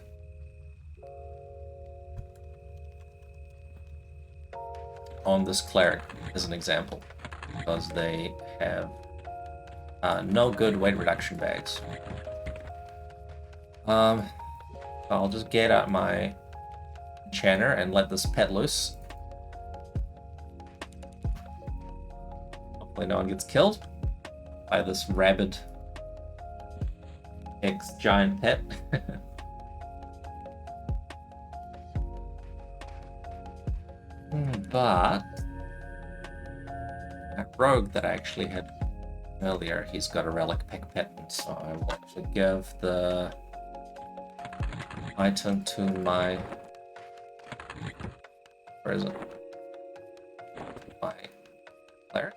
On this cleric as an example, because they have no good weight reduction bags. I'll just get out my enchanter and let this pet loose. Hopefully no one gets killed by this rabid ex-giant pet. But that rogue that I actually had earlier, he's got a Relic Pack pattern, so I will actually give the item to my... Where is it? My cleric.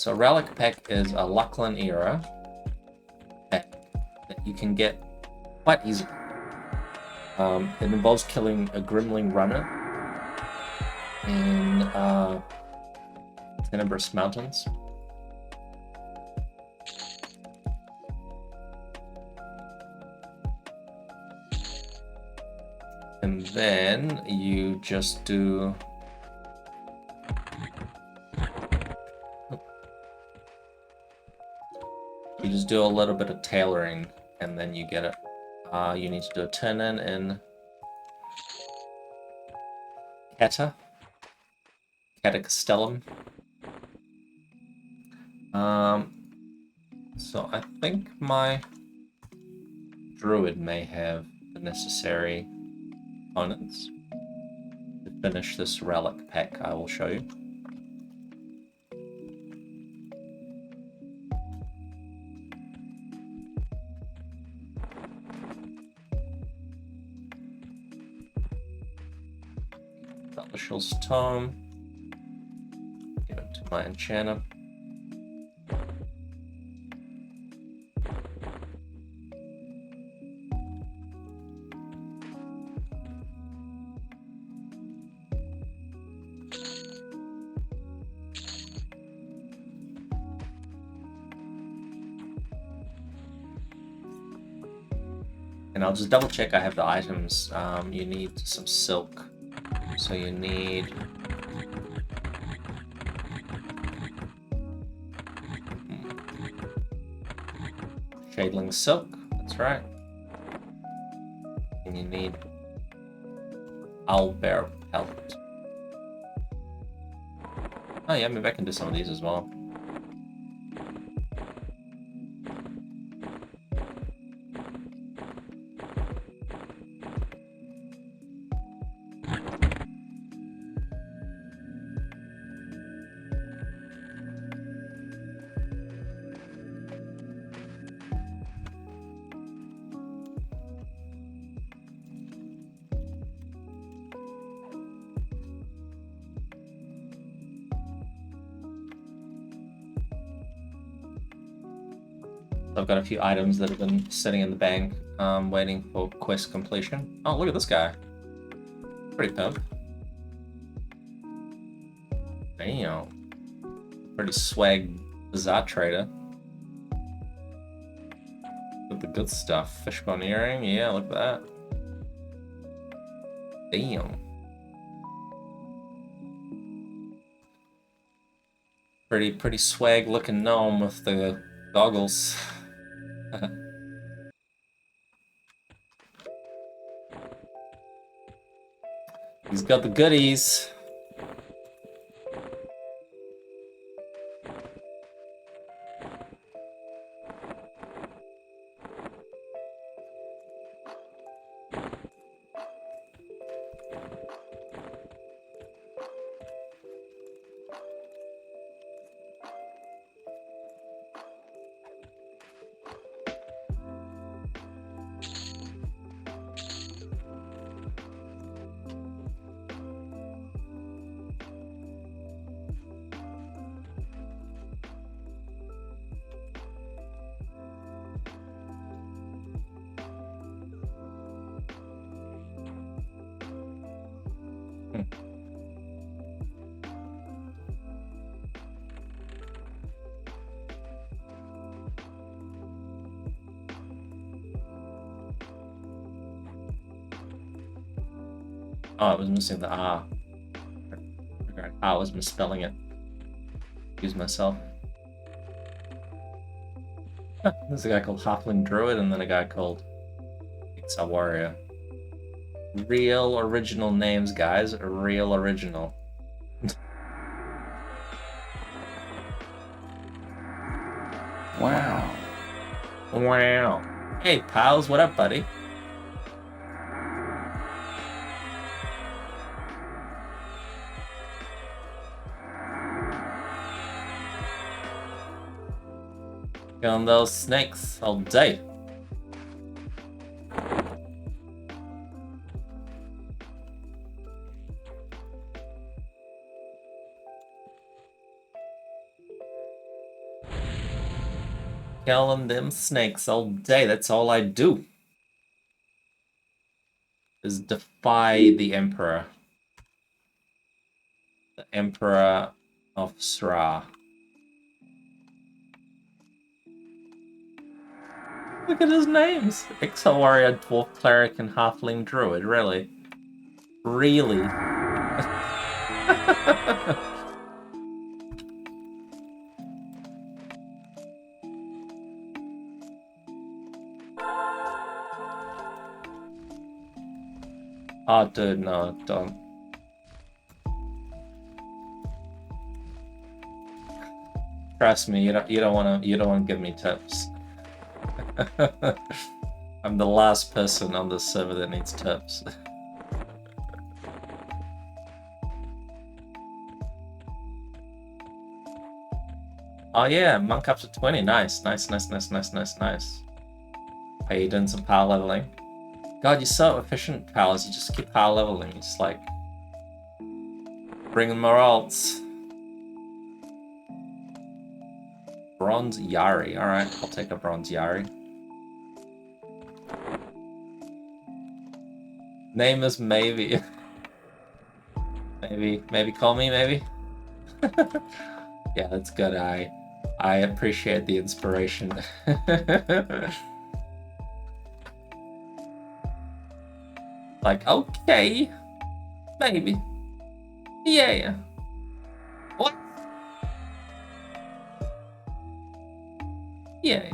So Relic Pack is a Lachlan era pack that you can get quite easily. It involves killing a Grimling runner in Tenebrous Mountains. And then you just do... You just do a little bit of tailoring, and then you get it. You need to do a turn-in Cata Castellum. So I think my druid may have the necessary components to finish this relic pack. I will show you. Shell's Tome. Give it to my enchanter. And I'll just double check I have the items. You need some silk. So you need Shadeling Silk, that's right. And you need Owlbear Pellet. Oh yeah, maybe I can do some of these as well. I've got a few items that have been sitting in the bank, waiting for quest completion. Oh, look at this guy. Pretty pimp. Damn. Pretty swag bizarre trader. With the good stuff. Fishbone earring, yeah, look at that. Damn. Pretty swag looking gnome with the goggles. He's got the goodies. Oh, I was missing the ah. I was misspelling it. Excuse myself. There's a guy called Halfling Druid and then a guy called Pixar Warrior. Real original names, guys. Real original. Wow. Wow. Hey, pals, what up, buddy? Killing those snakes all day. Killing them snakes all day. That's all I do. Is defy the Emperor. The Emperor of Sra. Look at his names. Exile Warrior, Dwarf Cleric, and Halfling Druid, really? Really? Oh, dude, no, don't. Trust me, you don't want to give me tips. I'm the last person on this server that needs tips. Oh yeah, monk up to 20. Nice. Are you doing some power leveling? God, you're so efficient, pals. You just keep power leveling. You just like bringing more alts. Bronze Yari. Alright, I'll take a Bronze Yari. Name is maybe. maybe call me, maybe? Yeah, that's good. I appreciate the inspiration. Like, okay. Maybe. Yeah. What? Yeah.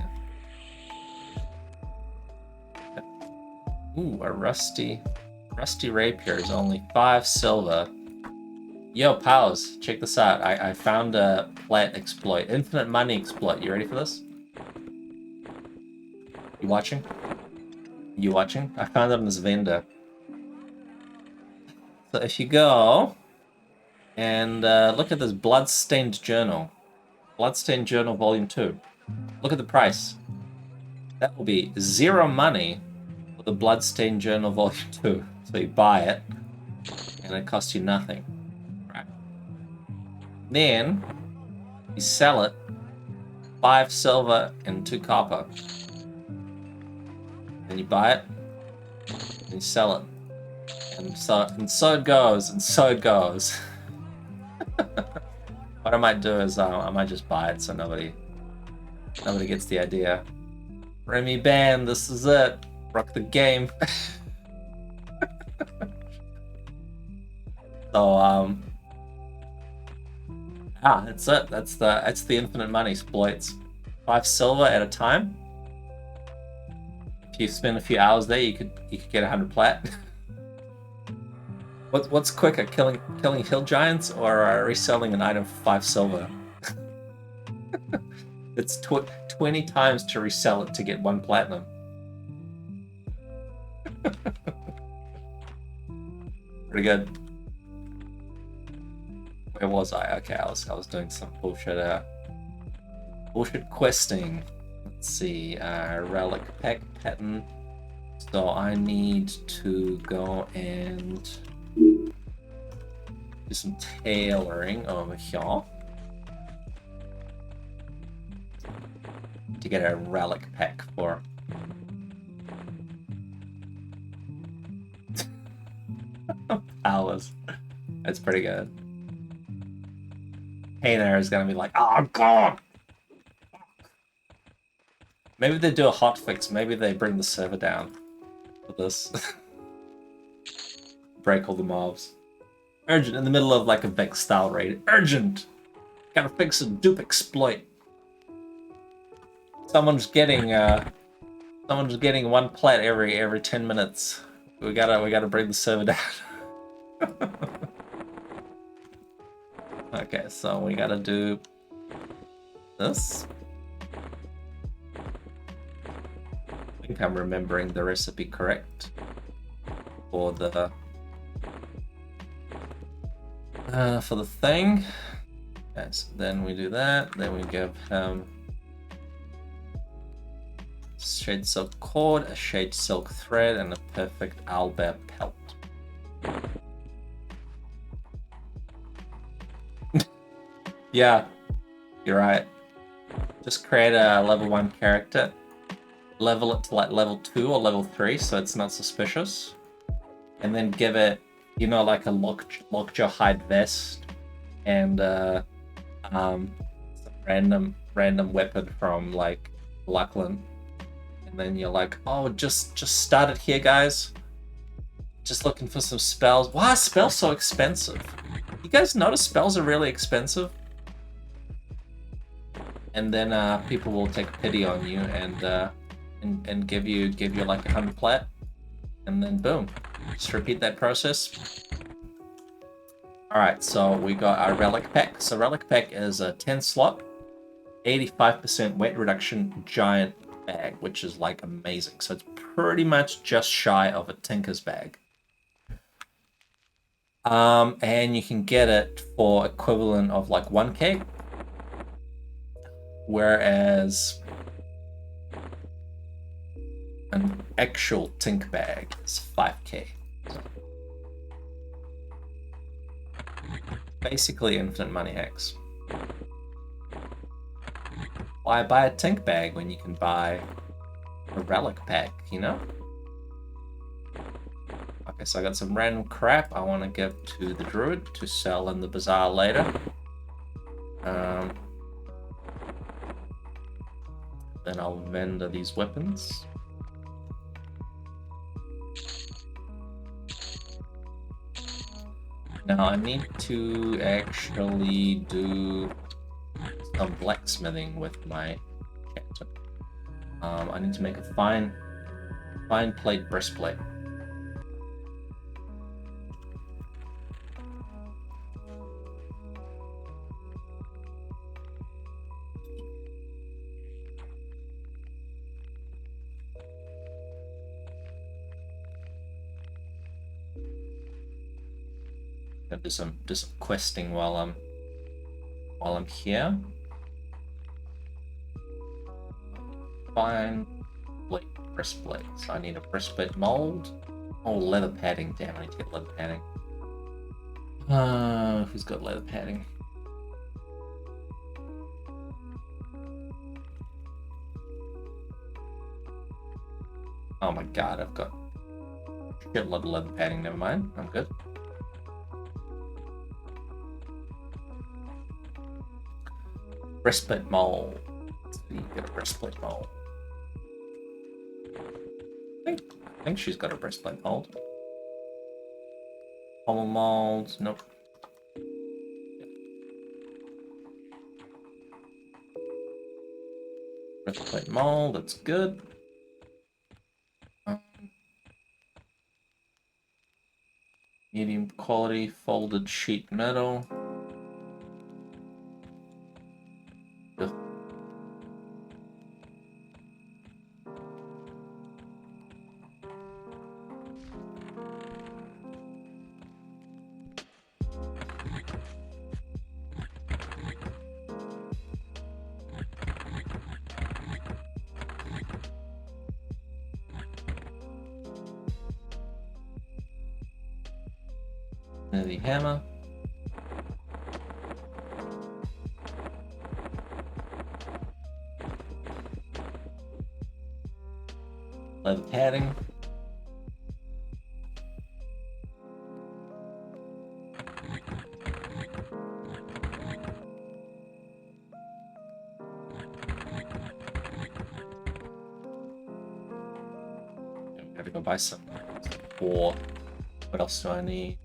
Ooh, a rusty rapier is only 5 silver. Yo, pals, check this out. I found a plat exploit. Infinite money exploit. You ready for this? You watching? You watching? I found it on this vendor. So if you go and look at this Bloodstained Journal. Bloodstained Journal Volume 2. Look at the price. That will be 0 money for the Bloodstained Journal Volume 2. So you buy it, and it costs you nothing. Right. Then you sell it, 5 silver and 2 copper. Then you buy it, and you sell it. And so it goes, and so it goes. What I might do is I might just buy it so nobody gets the idea. Remy Band, this is it. Rock the game. So that's it. That's the infinite money exploits. 5 silver at a time. If you spend a few hours there, you could get 100 plat. What's quicker, killing hill giants or reselling an item for 5 silver? It's 20 times to resell it to get 1 platinum. Pretty good. Where was I? Okay, I was doing some bullshit questing. Let's see, Relic Pack pattern. So I need to go and do some tailoring over here to get a Relic Pack for. Powers. That's pretty good. Hayner is gonna be like, oh god! Maybe they do a hotfix, maybe they bring the server down for this. Break all the mobs. Urgent, in the middle of like a Vex style raid. Urgent! Gotta fix a dupe exploit. Someone's getting 1 plat every 10 minutes. We gotta bring the server down. Okay, so we gotta do this. I think I'm remembering the recipe correct for the thing. Okay, so then we do that. Then we give him shade silk cord, a shade silk thread, and a perfect owlbear pelt. Yeah, you're right. Just create a level 1 character, level it to like level 2 or level 3 so it's not suspicious, and then give it, you know, like a lockjaw hide vest and some random weapon from like Luckland, and then you're like, oh, just start it here, guys. Just looking for some spells. Why are spells so expensive? You guys notice spells are really expensive? And then people will take pity on you and give you like 100 plat, and then boom, just repeat that process. All right, so we got our Relic Pack. So Relic Pack is a 10 slot, 85% weight reduction giant bag, which is like amazing. So it's pretty much just shy of a Tinker's bag. And you can get it for equivalent of like 1k, whereas an actual Tink bag is 5k. Basically infinite money hacks. Why buy a Tink bag when you can buy a Relic Pack, you know? Okay, so I got some random crap I want to give to the druid to sell in the bazaar later. Then I'll vendor these weapons. Now I need to actually do some blacksmithing with my enchanter. I need to make a fine plate breastplate. Gonna do some questing while I'm here. Fine plate breastplate. So I need a breastplate mold. Oh, leather padding. Damn, I need to get leather padding. Who's got leather padding? Oh my god, I've got shitload of leather padding. Never mind, I'm good. Breastplate mold. So you get a breastplate mold. I think she's got a breastplate mold. Pommel mold. Nope. Breastplate mold. That's good. Medium quality folded sheet metal. Ugh. The hammer. Leather padding. Gotta go buy some ore. What else do I need?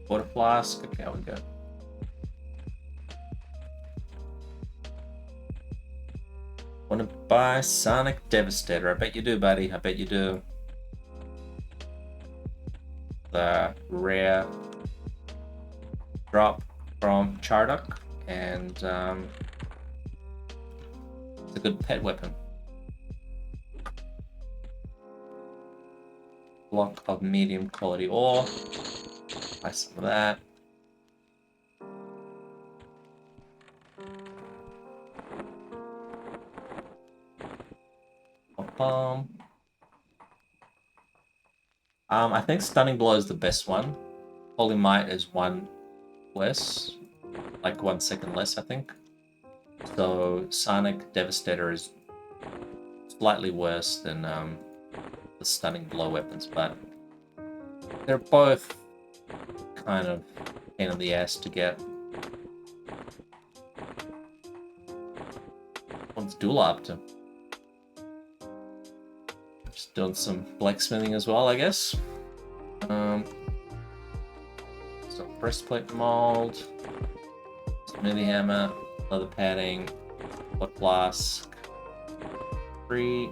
Water flask. Okay, we go. Want to buy Sonic Devastator? I bet you do, buddy. I bet you do. The rare drop from Chardok, and it's a good pet weapon. Block of medium quality ore. Buy some of that. I think Stunning Blow is the best one. Holy Might is one less, like 1 second less, I think. So Sonic Devastator is slightly worse than the Stunning Blow weapons, but they're both kind of pain in the ass to get. What's Dula up to? Just doing some blacksmithing as well, I guess. So breastplate mold, smithy hammer, leather padding, wood flask, 3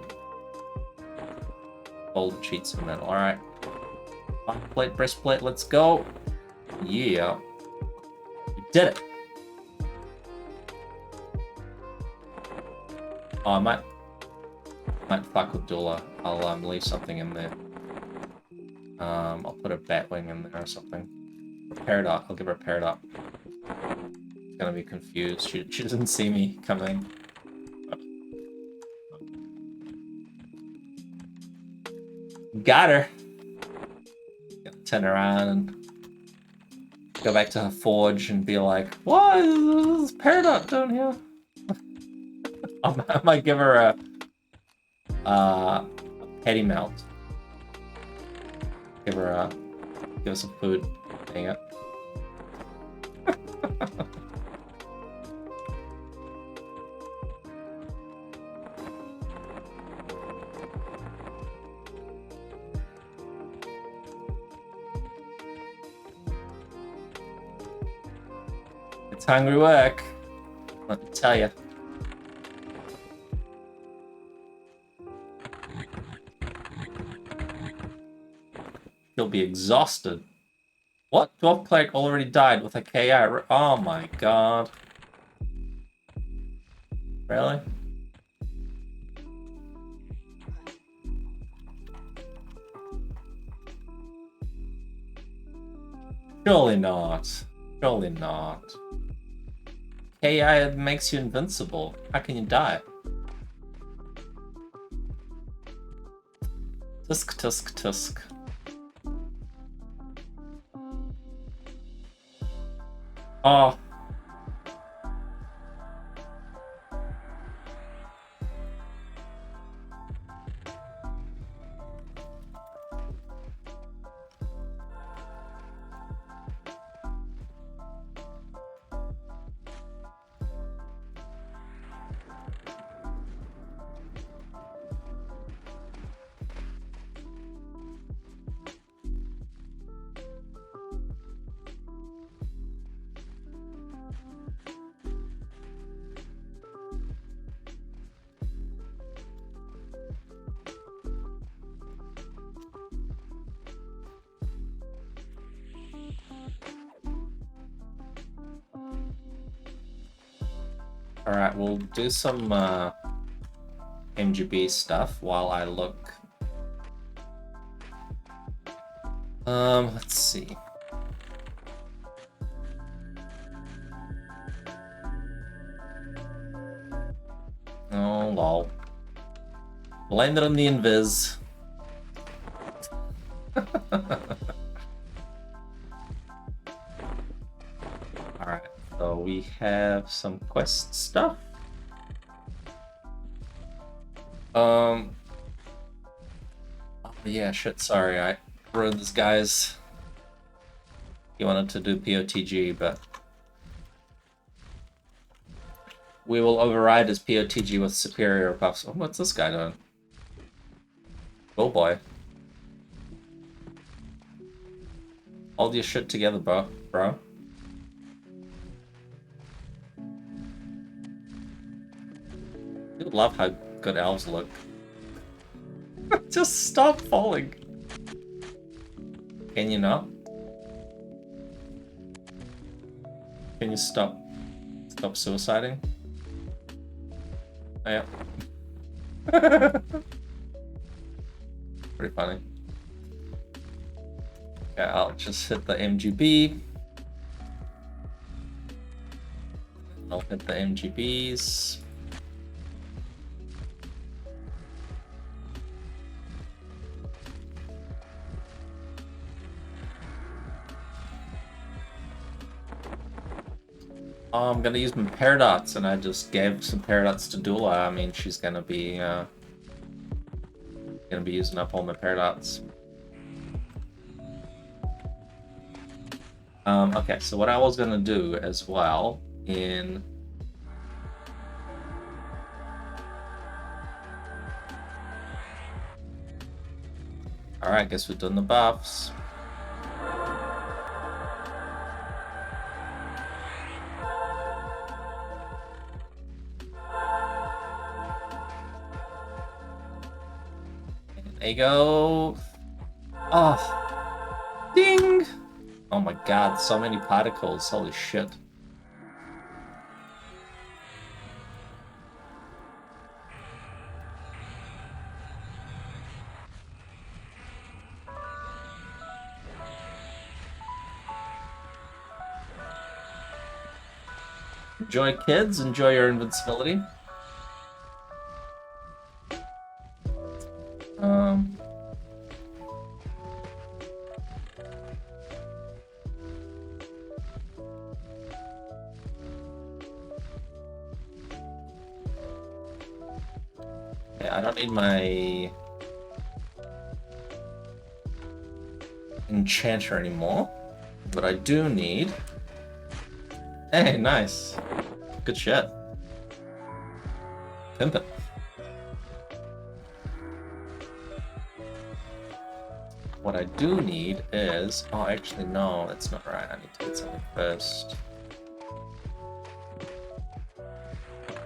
gold sheets of metal. All right, plate, breastplate. Let's go. Yeah, we did it. Oh, I might fuck with Dula. I'll leave something in there. I'll put a Batwing in there or something. Peridot. I'll give her a Peridot. She's gonna be confused. She doesn't see me coming. Got her. Gonna turn around and go back to her forge and be like, "What is this Peridot down here?" I might give her a petty melt. Give her some food. Hang it. It's hungry work. Let me tell you. He'll be exhausted. What? Dwarf Cleric already died with a KI. Oh my god. Really? Surely not. Surely not. KI makes you invincible. How can you die? Tusk, tusk, tusk. Oh. Alright, we'll do some MGB stuff while I look. Let's see. Oh, lol. Blame it on the invis. Alright. So we have some quest stuff. Oh yeah, shit, sorry, I ruined this guy's. He wanted to do POTG, but we will override his POTG with superior buffs. Oh, what's this guy doing? Oh boy. Hold your shit together, bro. You love how good elves look. Just stop falling. Can you not? Can you stop suiciding? Oh, yeah. Pretty funny. Okay, I'll just hit the MGB. I'll hit the MGBs. Oh, I'm gonna use my Paradox, and I just gave some Paradox to Dula. I mean, she's gonna be using up all my Paradox. Okay, so what I was gonna do as well in... Alright, guess we're doing the buffs. There you go. Oh, ding! Oh my god, so many particles, holy shit. Enjoy, kids, enjoy your invincibility. I don't need my enchanter anymore, but I do need... Hey, nice. Good shit. Pimp it. What I do need is... Oh, actually, no, that's not right. I need to get something first.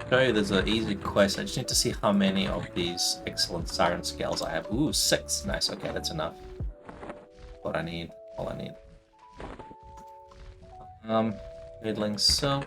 Show you there's an easy quest. I just need to see how many of these excellent siren scales I have. Ooh, 6. Nice. Okay, that's enough. What I need. All I need. Middling silk.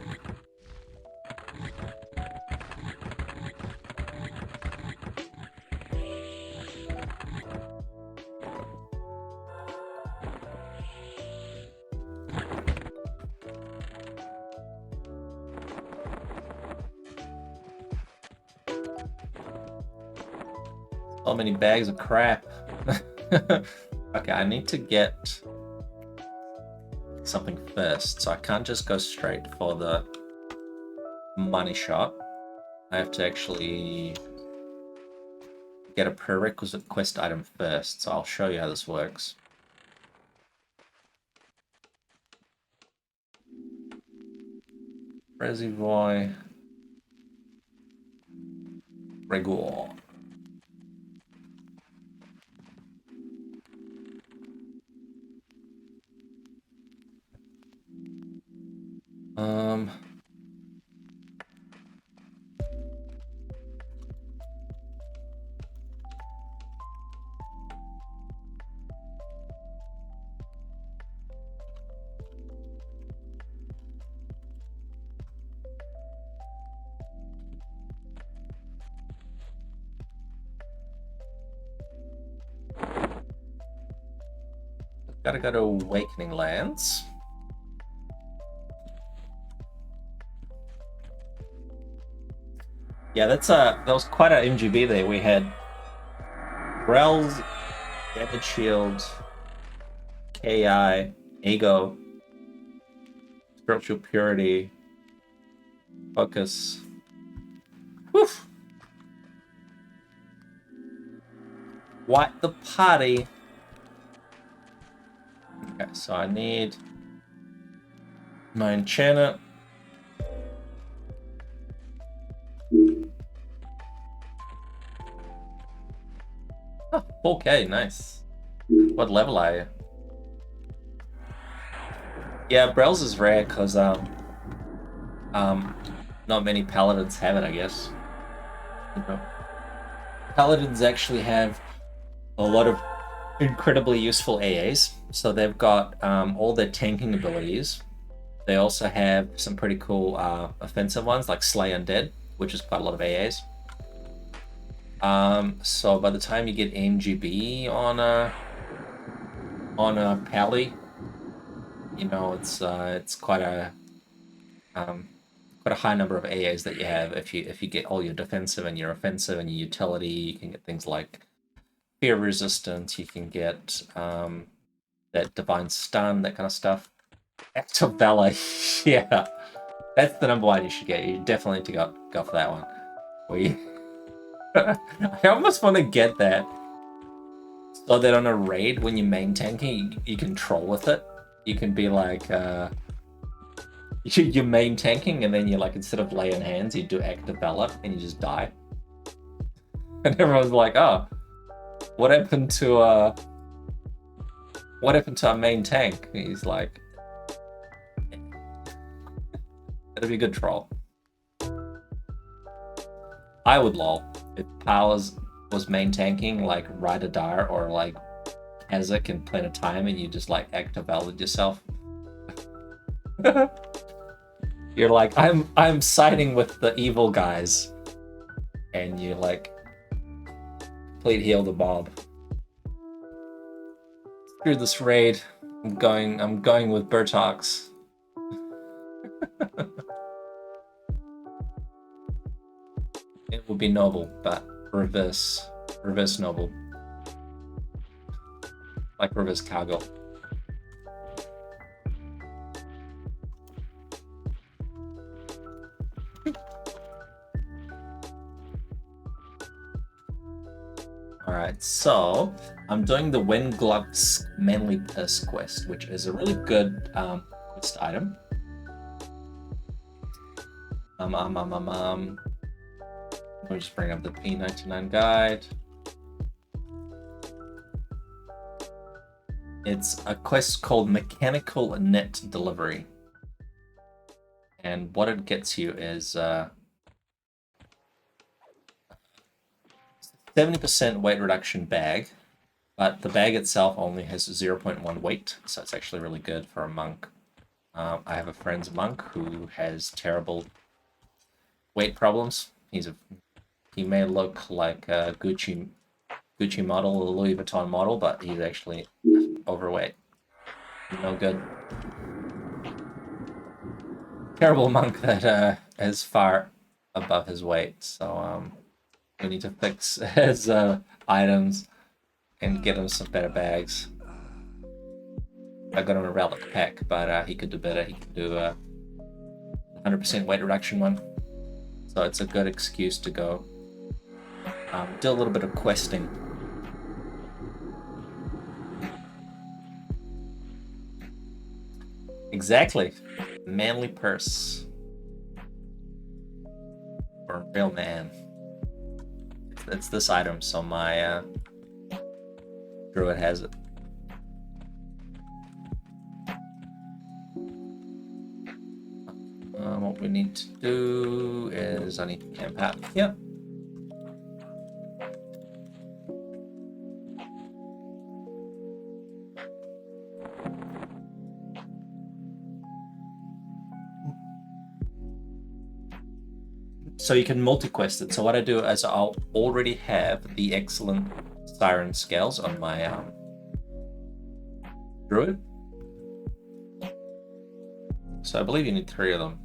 So many bags of crap. Okay, I need to get something first, so I can't just go straight for the money shot. I have to actually get a prerequisite quest item first, so I'll show you how this works. Reservoir. Regular. Gotta go to Awakening Lands. Yeah, that was quite an MGB there. We had Rel's, Damage Shield, KI, Ego, Spiritual Purity, Focus. Woof! Wipe the party. Okay, so I need my enchanter. Oh, 4K, nice. What level are you? Yeah, Brells is rare because not many paladins have it, I guess. You know, paladins actually have a lot of incredibly useful AAs. So they've got all their tanking abilities. They also have some pretty cool offensive ones like Slay Undead, which is quite a lot of AAs. So by the time you get MGB on a pally, you know it's quite a high number of AAs that you have. If you get all your defensive and your offensive and your utility, you can get things like fear resistance. You can get that divine stun, that kind of stuff. Act of Valor, yeah. That's the number one you should get. You definitely need to go for that one. Where you... I almost want to get that so that on a raid, when you're main tanking, you can troll with it. You can be like, you're main tanking, and then you like, instead of lay in hands, you do active valor, and you just die. And everyone's like, oh, what happened to our main tank? And he's like, it'll be a good troll. I would lol if Powers was main tanking like Ride or Die or like Azek in Plan of Time, and you just like active valid yourself. You're like, I'm siding with the evil guys, and you like complete heal the mob. Through this raid, I'm going with Bertox. It will be noble, but reverse noble. Like reverse cargo. Alright, so I'm doing the Wenglawks Manly Purse quest, which is a really good quest item. We'll just bring up the P99 guide. It's a quest called Mechanical Net Delivery. And what it gets you is 70% weight reduction bag, but the bag itself only has 0.1 weight, so it's actually really good for a monk. I have a friend's monk who has terrible weight problems. He may look like a Gucci model, a Louis Vuitton model, but he's actually overweight. No good. Terrible monk that is far above his weight, so we need to fix his items and get him some better bags. I got him a Relic Pack, but he could do better. He could do a 100% weight reduction one. So it's a good excuse to go do a little bit of questing. Exactly. Manly Purse. For a real man. It's this item, so my druid has it. What we need to do is I need to camp out. Yep. So you can multiquest it. So what I do is I'll already have the excellent siren scales on my druid. So I believe you need 3 of them.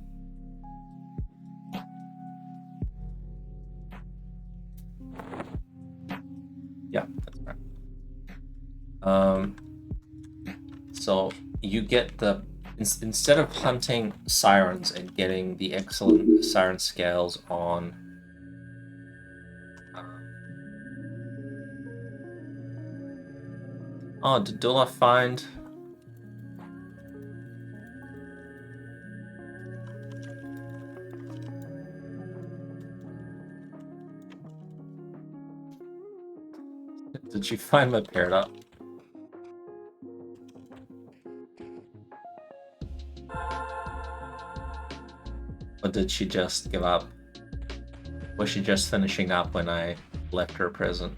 Yeah, that's right. So you get the instead of hunting sirens and getting the excellent siren scales on did Dula find did she find my paradox? Or did she just give up? Was she just finishing up when I left her a present?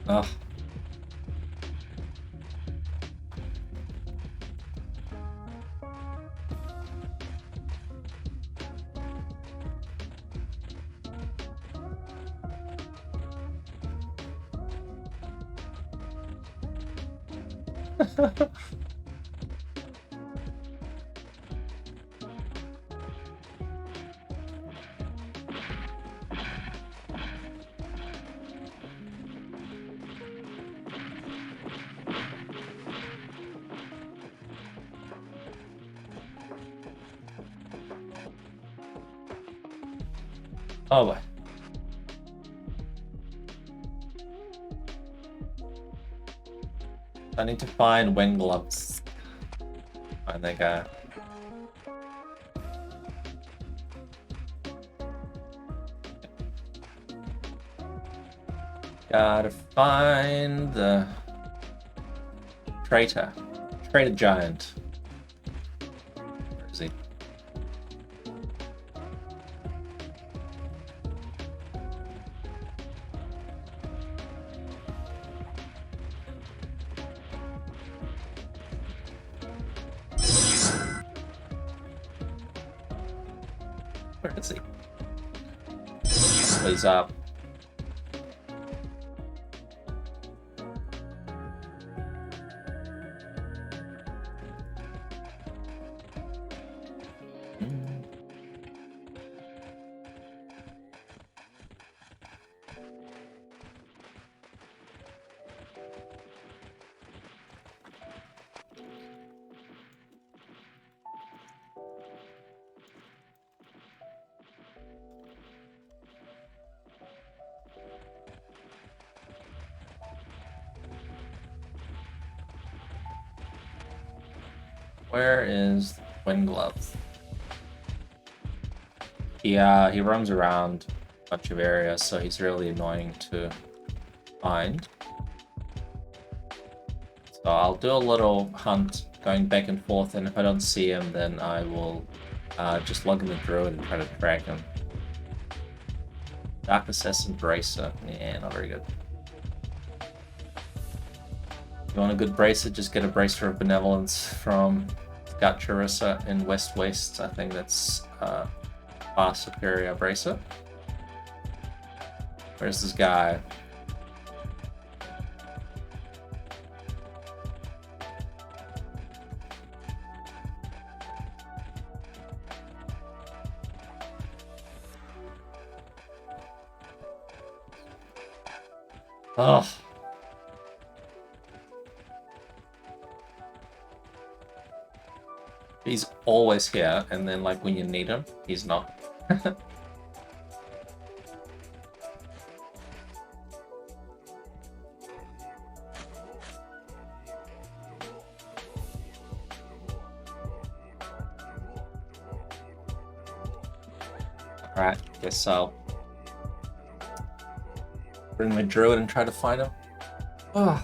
Oh. Oh boy. I need to find Wenglawks. Find that guy. Gotta find the traitor giant. Where is he? Where is he? Oh, he's up. Where is Wenglawks? He roams around a bunch of areas, so he's really annoying to find. So I'll do a little hunt going back and forth, and if I don't see him, then I will just log in the druid and try to track him. Dark Assassin Bracer. Yeah, not very good. If you want a good bracer, just get a Bracer of Benevolence from Gutcharissa in West West. I think that's far superior bracer. Where's this guy? Oh. He's always here, and then like when you need him, he's not. Alright, guess I'll bring my druid and try to find him. Oh.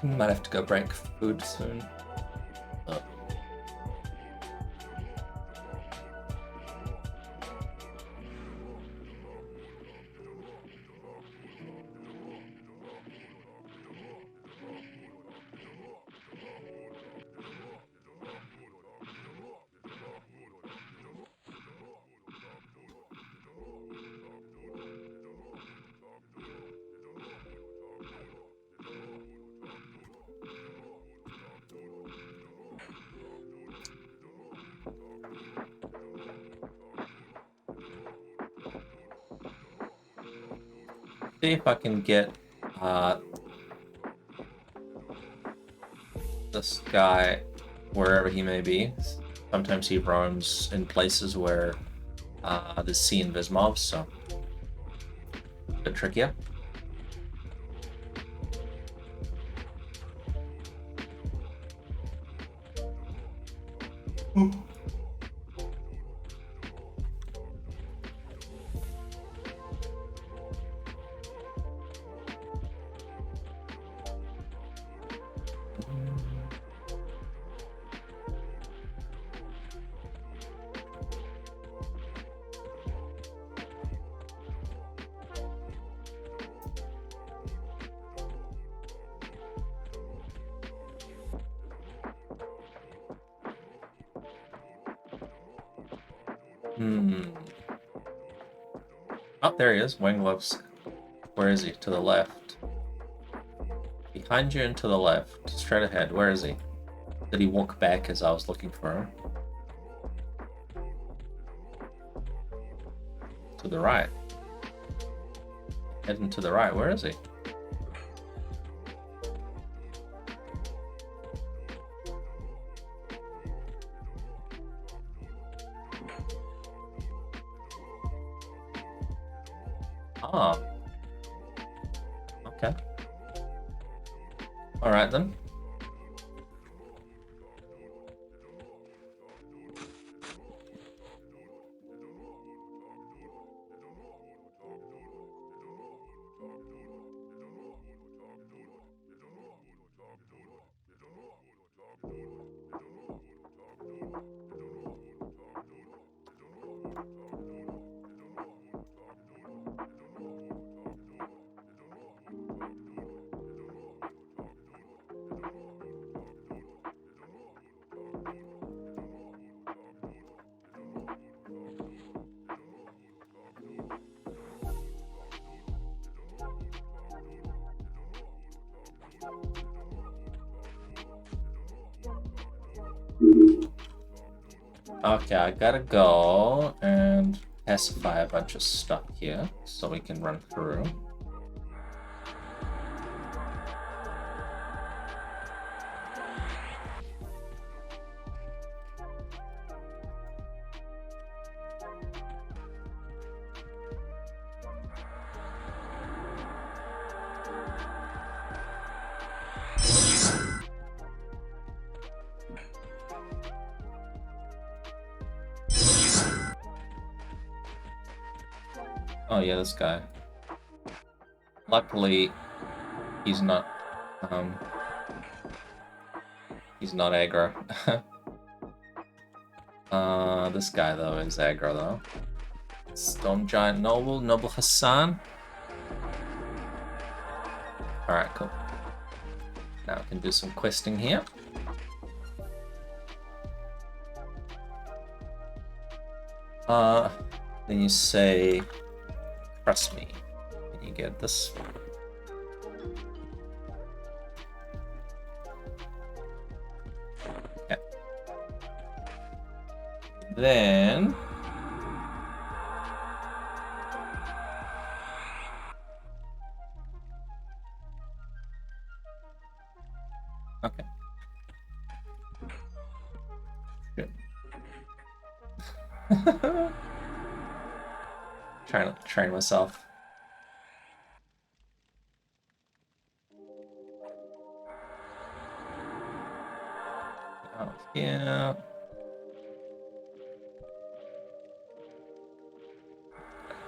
Might have to go break food soon. Oh. See if I can get this guy wherever he may be. Sometimes he roams in places where there's sea and vis mobs, so a bit trickier. Oh, there he is, Wenglawks. Where is he? To the left. Behind you and to the left. Straight ahead. Where is he? Did he walk back as I was looking for him? To the right. Heading to the right. Where is he? Okay. Alright then. Okay, I gotta go and pacify a bunch of stuff here so we can run through. Oh yeah, this guy. Luckily, he's not aggro. This guy though is aggro though. Stone Giant Noble Hassan. Alright, cool. Now we can do some questing here. Then you say, trust me. Can you get this? Okay. Then okay. Good. Trying to train myself. Oh, yeah.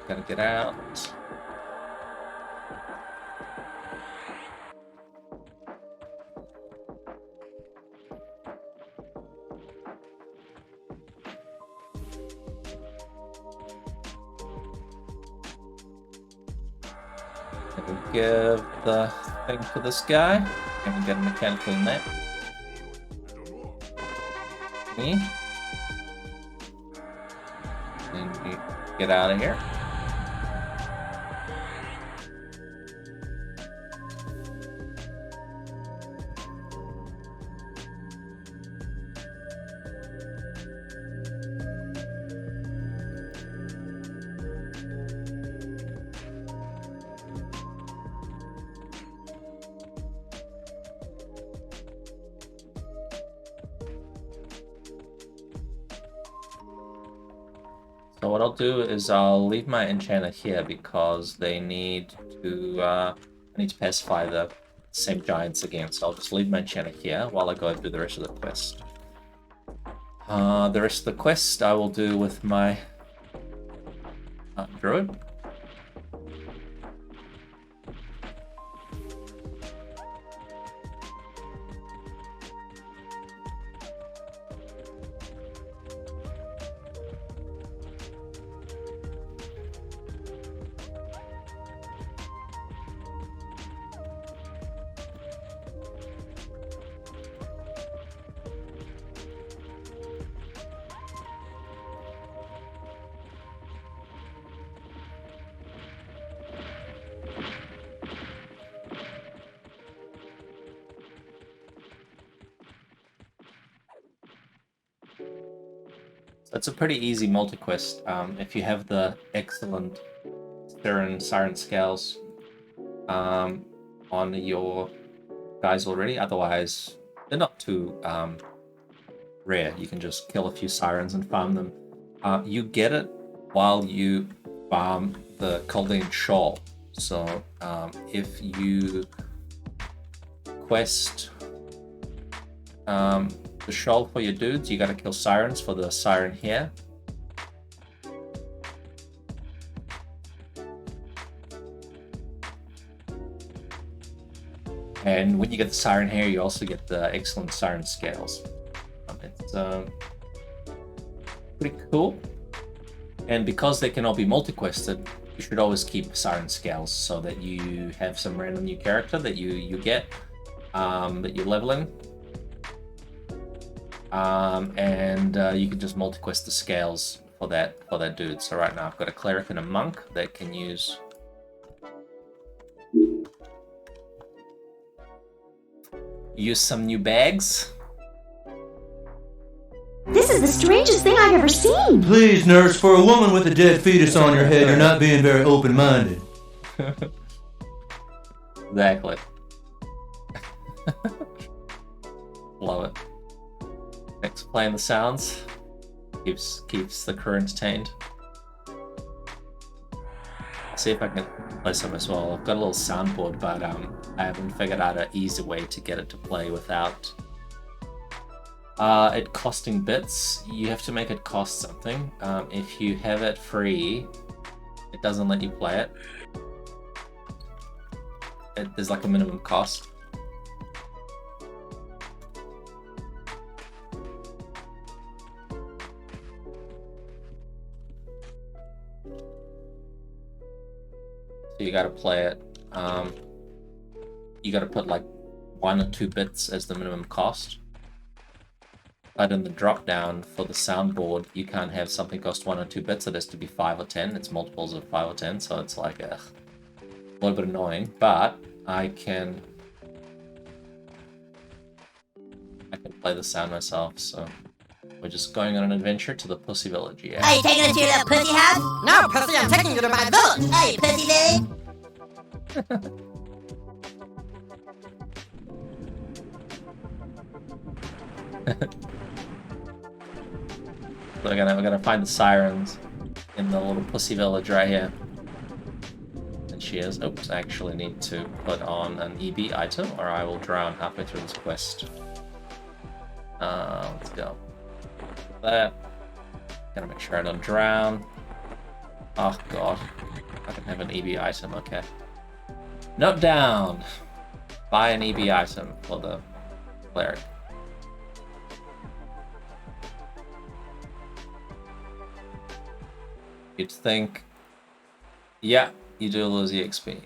Gotta get out. Give the thing to this guy. Gonna get a mechanical in there. Me. And you get out of here. So what I'll do is I'll leave my enchanter here because they need to I need to pacify the same giants again. So I'll just leave my enchanter here while I go and do the rest of the quest. The rest of the quest I will do with my druid. It's a pretty easy multi-quest if you have the excellent Siren scales on your guys already. Otherwise, they're not too rare. You can just kill a few Sirens and farm them. You get it while you farm the Chaldean Shawl. So if you quest the shoal for your dudes, you gotta kill sirens for the siren here. And when you get the siren here, you also get the excellent siren scales. It's pretty cool. And because they can all be multi-quested, you should always keep siren scales so that you have some random new character that you get that you're leveling. And you can just multi-quest the scales for that dude. So right now I've got a cleric and a monk that can use some new bags. This is the strangest thing I've ever seen. Please, nurse, for a woman with a dead fetus on your head, you're not being very open-minded. Exactly. Love it. Thanks for playing the sounds. Keeps the crew entertained. See if I can play some as well. I've got a little soundboard, but I haven't figured out an easy way to get it to play without it costing bits. You have to make it cost something. If you have it free, it doesn't let you play it. There's like a minimum cost. So you gotta play it. You gotta put like 1 or 2 bits as the minimum cost. But in the drop down for the soundboard, you can't have something cost 1 or 2 bits. It has to be 5 or 10. It's multiples of 5 or 10, so it's like a little bit annoying. But I can play the sound myself. So we're just going on an adventure to the Pussy Village. Yeah. Are you taking us to your little pussy house? No, pussy, I'm taking you to my village. Hey, pussy baby. So we're gonna find the sirens in the little pussy village right here. And she is. Oops, I actually need to put on an EB item or I will drown halfway through this quest. Let's go. That. Gotta make sure I don't drown. Oh god. I can have an EB item, okay. Note down. Buy an EB item for the cleric. You'd think, yeah, you do lose EXP.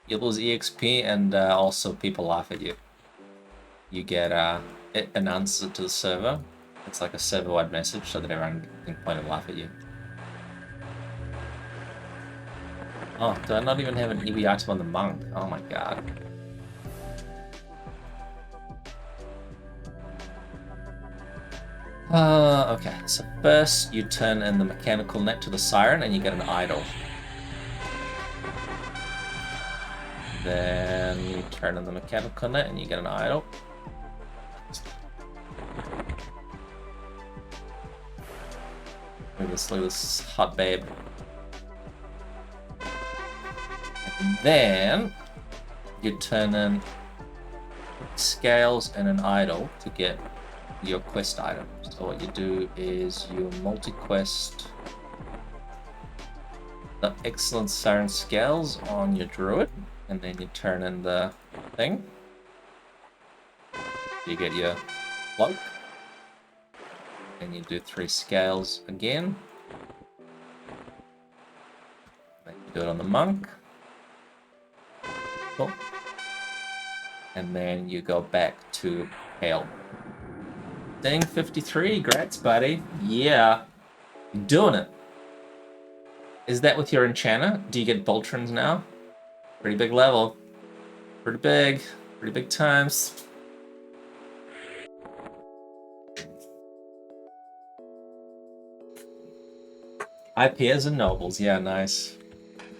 You lose EXP and also people laugh at you. You get, it announces it to the server. It's like a server-wide message so that everyone can point and laugh at you. Oh, do I not even have an EB item on the monk? Oh my god. Okay, so first you turn in the mechanical net to the siren and you get an idol. Then you turn in the mechanical net and you get an idol. Look at this hot babe. And then you turn in scales and an idol to get your quest item. So what you do is you multi-quest the excellent siren scales on your druid, and then you turn in the thing. You get your cloak, and you do 3 scales again. Then you do it on the monk. Cool. And then you go back to Kael. Dang, 53, grats, buddy. Yeah, you're doing it. Is that with your enchanter? Do you get Boltrons now? Pretty big level. Pretty big times. IPs and nobles, yeah, nice.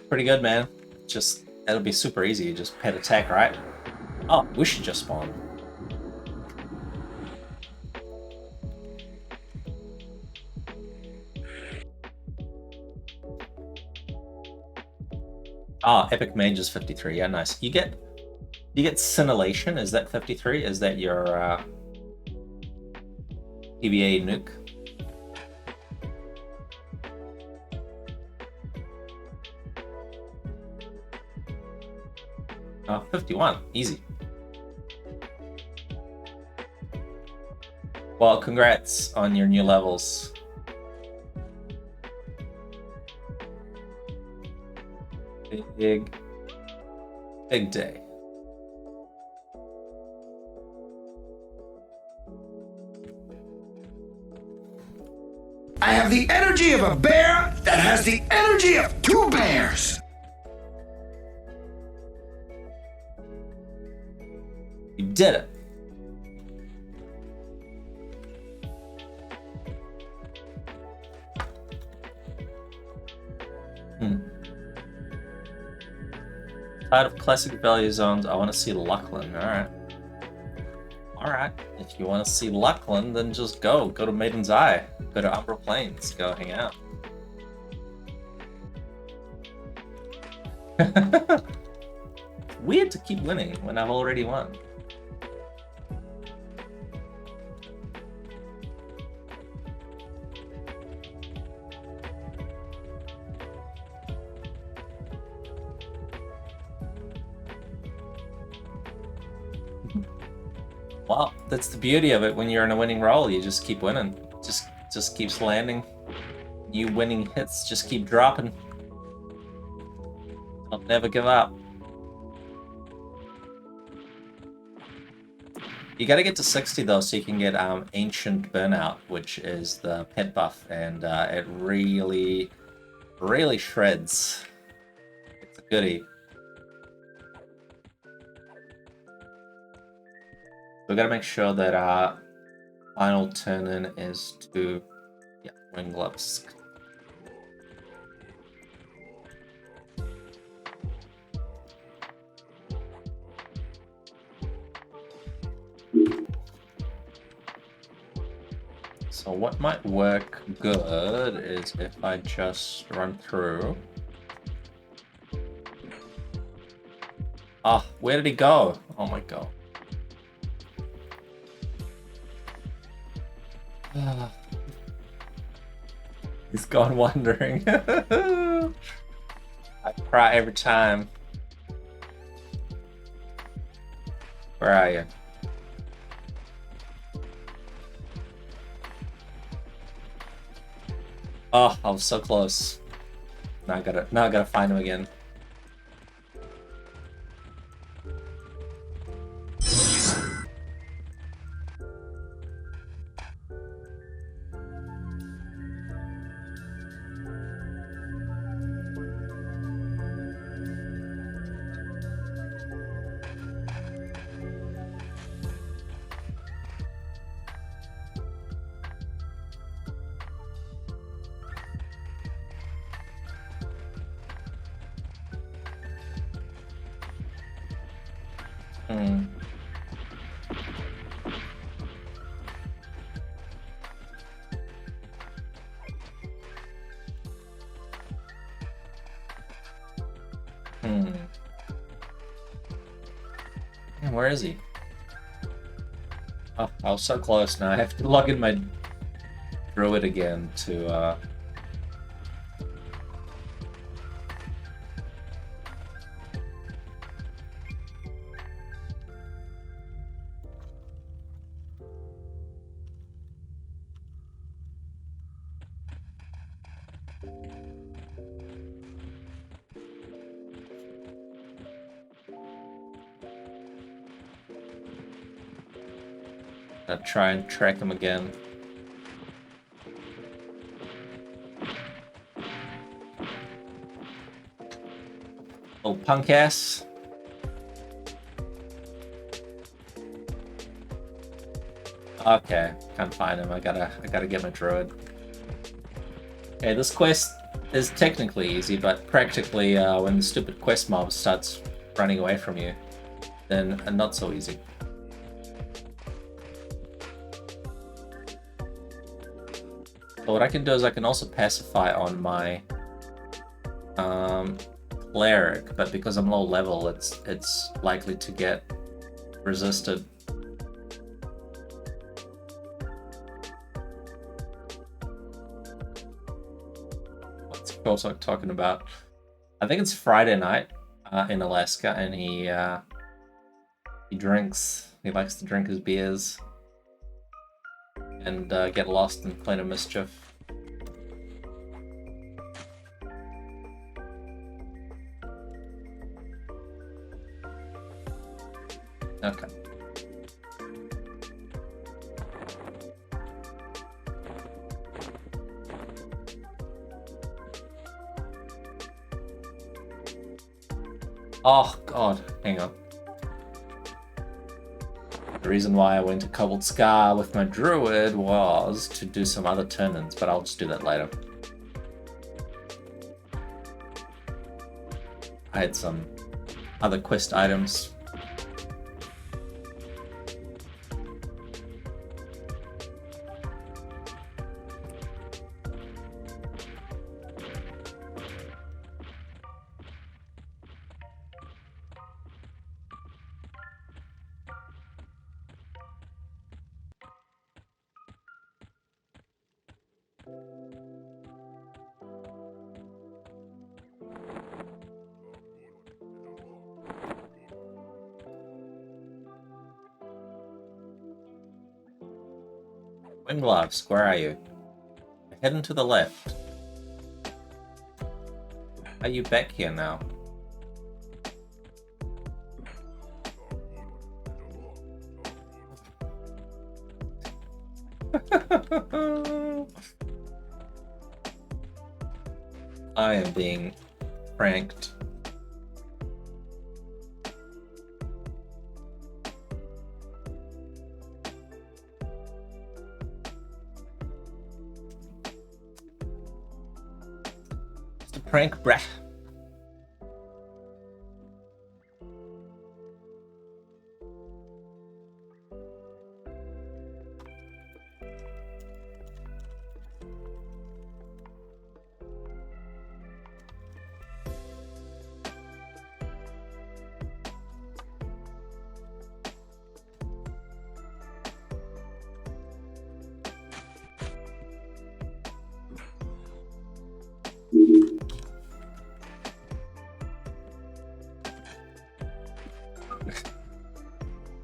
Pretty good, man. Just, that'll be super easy. You just pet attack, right? Oh, we should just spawn. Oh, Epic Mage is 53. Yeah, nice. You get Scintillation. Is that 53? Is that your PBA nuke? 51. Easy. Well, congrats on your new levels. Big day. I have the energy of a bear that has the energy of 2 bears. You did it. Tired of classic value zones. I want to see Luckland. Alright. If you want to see Luckland, then just go. Go to Maiden's Eye. Go to Umbral Plains. Go hang out. Weird to keep winning when I've already won. Well, that's the beauty of it. When you're in a winning role, you just keep winning. Just keeps landing. New winning hits just keep dropping. I'll never give up. You gotta get to 60 though, so you can get Ancient Burnout, which is the pet buff, and it really shreds. It's a goodie. We gotta make sure that our final turn in is to Wenglawks. So what might work good is if I just run through. Ah, where did he go? Oh my god. He's gone wandering. I cry every time. Where are you? Oh, I was so close. Now I gotta find him again. Where is he? Oh, I was so close. Now I have to log in my druid again to try and track him again. Oh, punk ass. Okay, can't find him. I gotta get my druid. Okay, this quest is technically easy, but practically when the stupid quest mob starts running away from you, then not so easy. So what I can do is I can also pacify on my cleric, but because I'm low level, it's likely to get resisted. What's Chardok talking about? I think it's Friday night in Alaska, and he drinks. He likes to drink his beers and get lost in Plane of Mischief. Okay. Oh god, hang on. The reason why I went to Cobalt Scar with my druid was to do some other turn-ins, but I'll just do that later. I had some other quest items. Wenglawks, where are you? Heading to the left. Are you back here now? I am being pranked. It's a prank, bruh.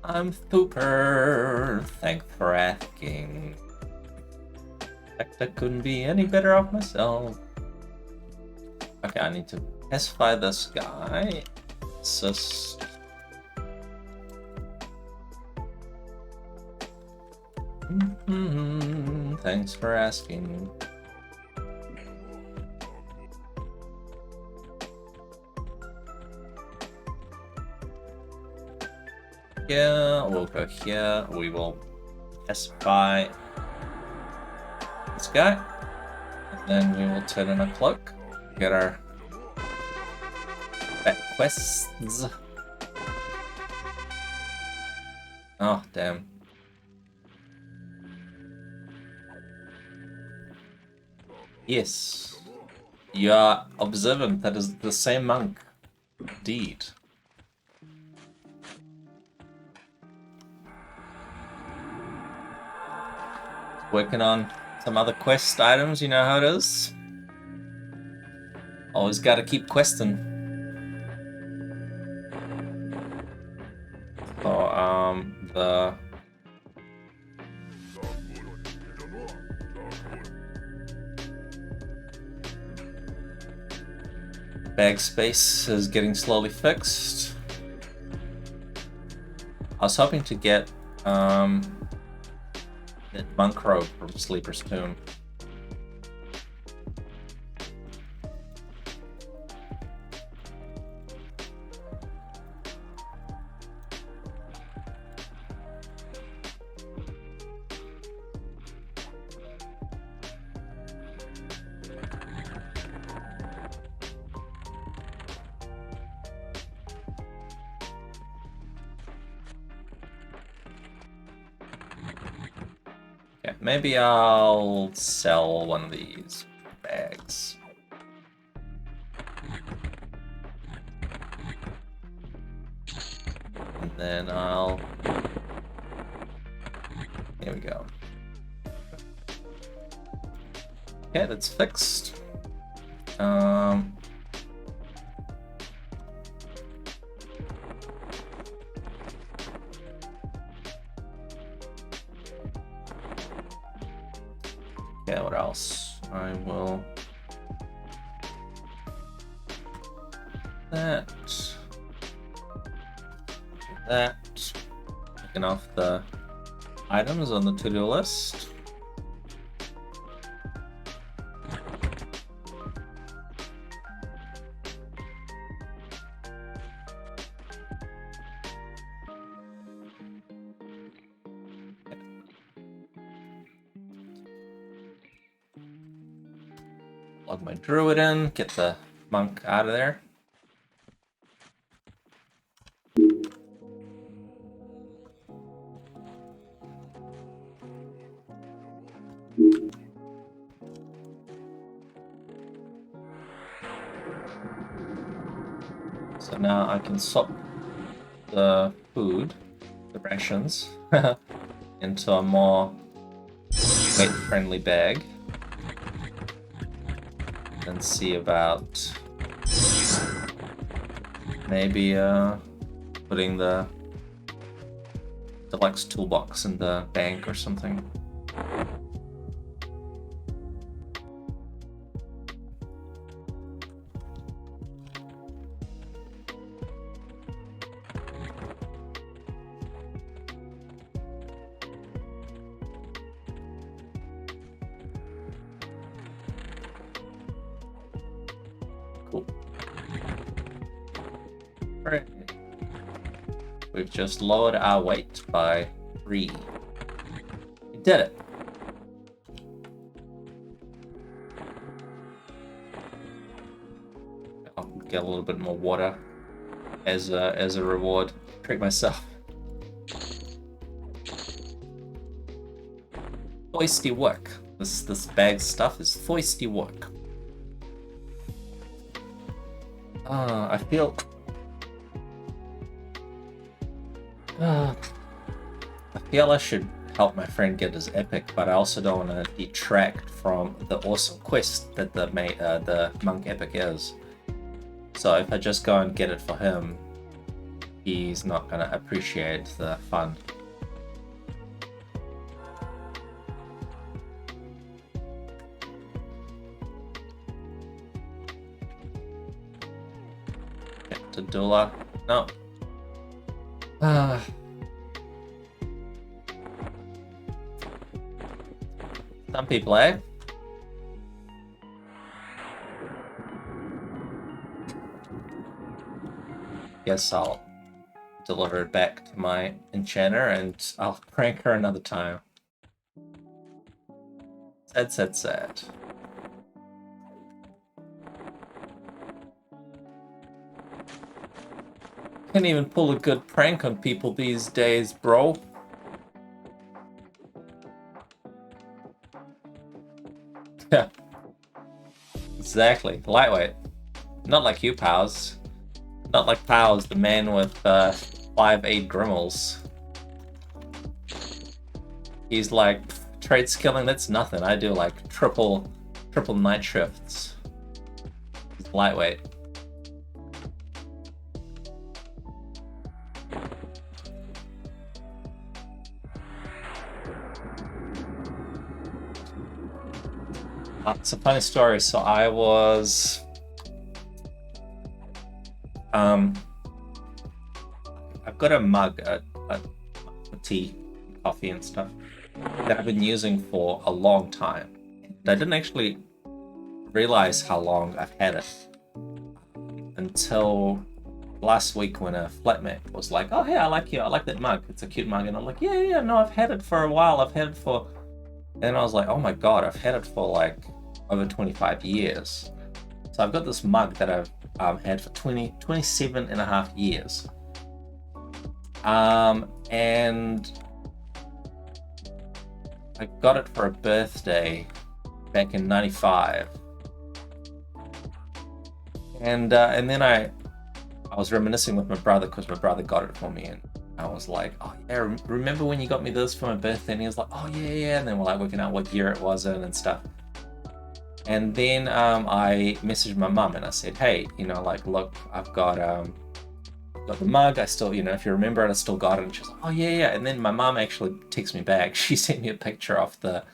I'm super. Thanks for asking. I couldn't be any better off myself. Okay, I need to pacify this guy. Assist. Thanks for asking. Here, we'll go here. We will pacify this guy. And then we will turn in a cloak. Get our back quests. Oh, damn. Yes. You are observant. That is the same monk. Indeed. Working on some other quest items, you know how it is. Always gotta keep questing. So, the bag space is getting slowly fixed. I was hoping to get, monk robe from Sleeper's Tomb. Maybe I'll sell one of these bags. then I'll... There we go. Okay, that's fixed. Okay, what else? I will... That. Taking off the items on the to-do list. Plug my druid in, get the monk out of there. So now I can swap the food, the rations, into a more weight-friendly bag. And see about maybe putting the deluxe toolbox in the bank or something. Cool. Alright. We've just lowered our weight by 3. We did it. I'll get a little bit more water as a reward. Treat myself. Foisty work. This bag stuff is foisty work. I feel... I feel I should help my friend get his epic, but I also don't want to detract from the awesome quest that the monk epic is. So if I just go and get it for him, he's not going to appreciate the fun. To Dula. No. Some people, eh? Guess I'll deliver it back to my enchanter and I'll prank her another time. Sad. Can't even pull a good prank on people these days, bro. Yeah. Exactly. Lightweight. Not like you, Powers. Not like Powers, the man with 5-8 Grimmels. He's like, trade skilling, that's nothing. I do like triple night shifts. He's lightweight. It's a funny story. So I was I've got a mug, a tea, coffee and stuff that I've been using for a long time. I didn't actually realize how long I've had it until last week when a flatmate was like, "Oh, hey, I like that mug. It's a cute mug." And I'm like, yeah, no, I've had it for a while. And I was like, oh my god, I've had it for like over 25 years. So I've got this mug that I've had for 27 and a half years. And I got it for a birthday back in '95. And then I was reminiscing with my brother because my brother got it for me, and I was like, oh yeah, remember when you got me this for my birthday? And he was like, oh yeah. And then we're like working out what year it was in and stuff. And then I messaged my mum and I said, hey, like, look, I've got the mug. I still, if you remember it, I still got it. And she was like, oh yeah. And then my mum actually texted me back. She sent me a picture of the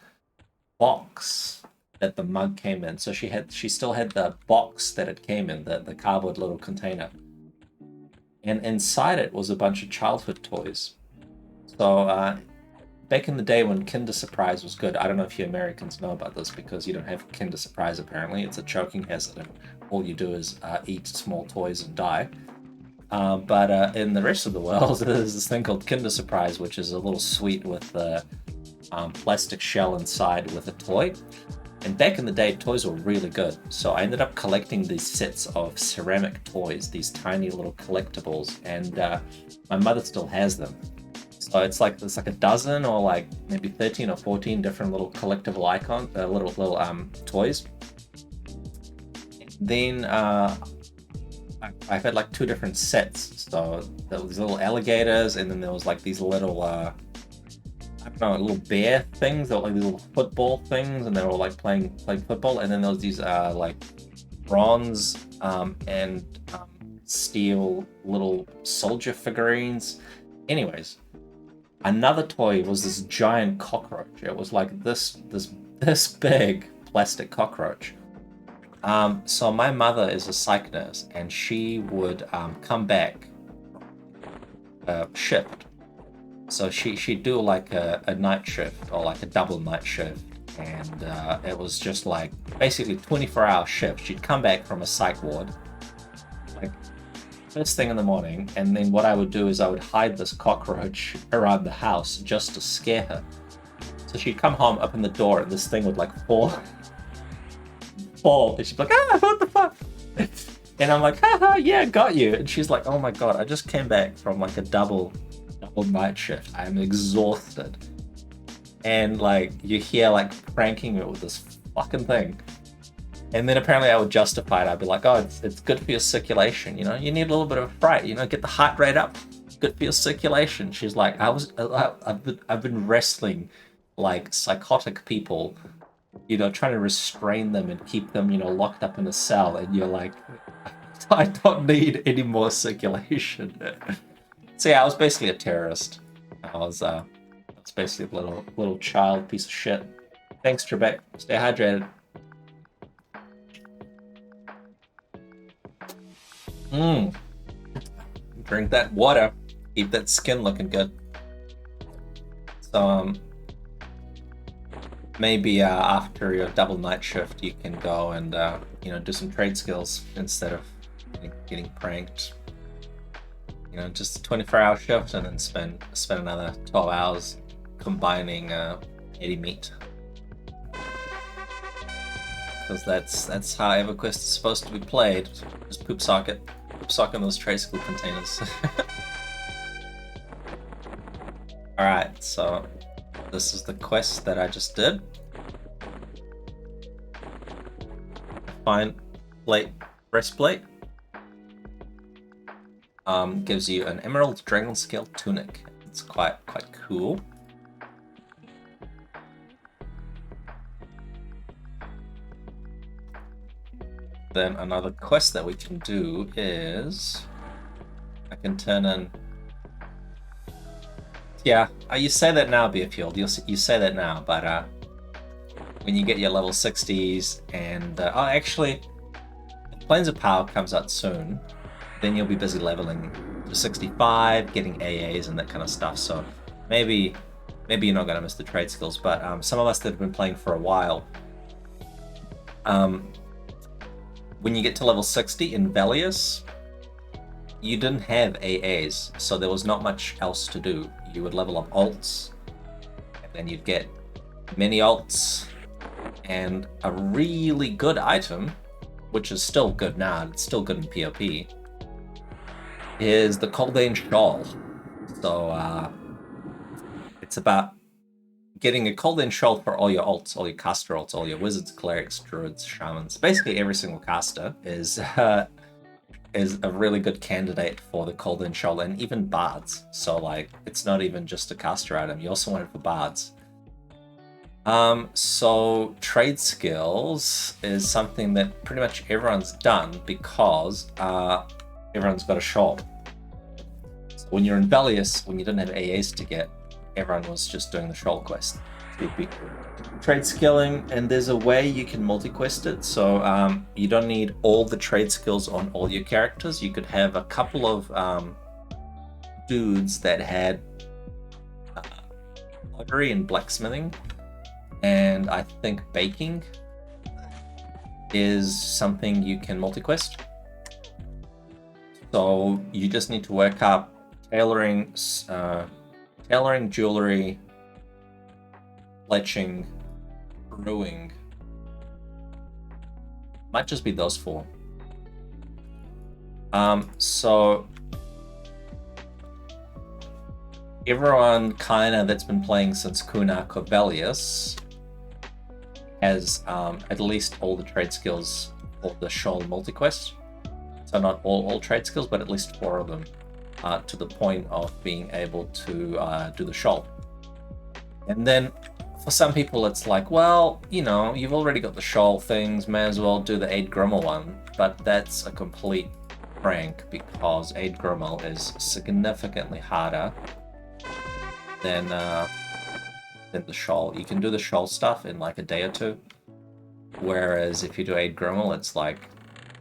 box that the mug came in. So she still had the box that it came in, the cardboard little container. And inside it was a bunch of childhood toys. So back in the day when Kinder Surprise was good, I don't know if you Americans know about this because you don't have Kinder Surprise apparently. It's a choking hazard and all you do is eat small toys and die. But in the rest of the world, there's this thing called Kinder Surprise, which is a little sweet with a plastic shell inside with a toy. And back in the day, toys were really good. So I ended up collecting these sets of ceramic toys, these tiny little collectibles, and my mother still has them. So it's like there's like a dozen or like maybe 13 or 14 different little collectible little toys. Then I've had like 2 different sets. So there was little alligators, and then there was like these little little bear things. They were like these little football things, and they were like playing football. And then there was these like bronze and steel little soldier figurines. Anyways, another toy was this giant cockroach. It was like this big plastic cockroach. So my mother is a psych nurse, and she would come back shift. So she'd do like a night shift or like a double night shift, and it was just like basically 24-hour shift. She'd come back from a psych ward like first thing in the morning, and then what I would do is I would hide this cockroach around the house just to scare her. So she'd come home, open the door, and this thing would like fall, and she'd be like, what the fuck? And I'm like, haha, yeah, got you. And she's like, oh my god, I just came back from like a double night shift. I'm exhausted. And like you hear like pranking me with this fucking thing. And then apparently I would justify it. I'd be like, oh, it's good for your circulation, you need a little bit of a fright, get the heart rate up, good for your circulation. She's like, I've been wrestling like psychotic people, trying to restrain them and keep them, locked up in a cell, and you're like, I don't need any more circulation. So yeah, I was basically a terrorist. I was basically a little child piece of shit. Thanks, Trebek. Stay hydrated. Drink that water. Keep that skin looking good. So maybe after your double night shift, you can go and do some trade skills instead of getting pranked. Just a 24-hour shift, and then spend another 12 hours combining 80 meat. Because that's how EverQuest is supposed to be played. Just poop sock in those trade skill containers. Alright, so this is the quest that I just did. Find breastplate. Gives you an emerald dragon scale tunic. It's quite cool. Then another quest that we can do is I can turn in. Yeah, you say that now, Beerfield. You say that now, but when you get your level 60s and actually, Plains of Power comes out soon. Then you'll be busy leveling to 65, getting AAs and that kind of stuff. So maybe you're not going to miss the trade skills, but some of us that have been playing for a while, when you get to level 60 in Velius, you didn't have AAs, so there was not much else to do. You would level up alts, and then you'd get many alts, and a really good item, which is still good now, it's still good in PvP, is the Coldane Shawl. So it's about getting a Coldane Shawl for all your alts, all your caster alts, all your wizards, clerics, druids, shamans. Basically every single caster is is a really good candidate for the Cold and Shoal, and even bards. So like, it's not even just a caster item. You also want it for bards. So trade skills is something that pretty much everyone's done because everyone's got a shoal. So when you're in Velius, when you didn't have AAs to get, everyone was just doing the shoal quest. Trade skilling, and there's a way you can multi-quest it. So you don't need all the trade skills on all your characters. You could have a couple of dudes that had pottery and blacksmithing, and I think baking is something you can multi-quest. So you just need to work up tailoring, jewelry, fletching, brewing. Might just be those 4. So everyone kinda that's been playing since Kunak or Velius has at least all the trade skills for the shoal multi-quest. So not all trade skills, but at least 4 of them, to the point of being able to do the shoal. And then for some people it's like, well, you know, you've already got the shoal things, may as well do the Aid Grimmel one. But that's a complete prank, because Aid Grimmel is significantly harder than the shoal. You can do the shoal stuff in like a day or 2, whereas if you do Aid Grimmel, it's like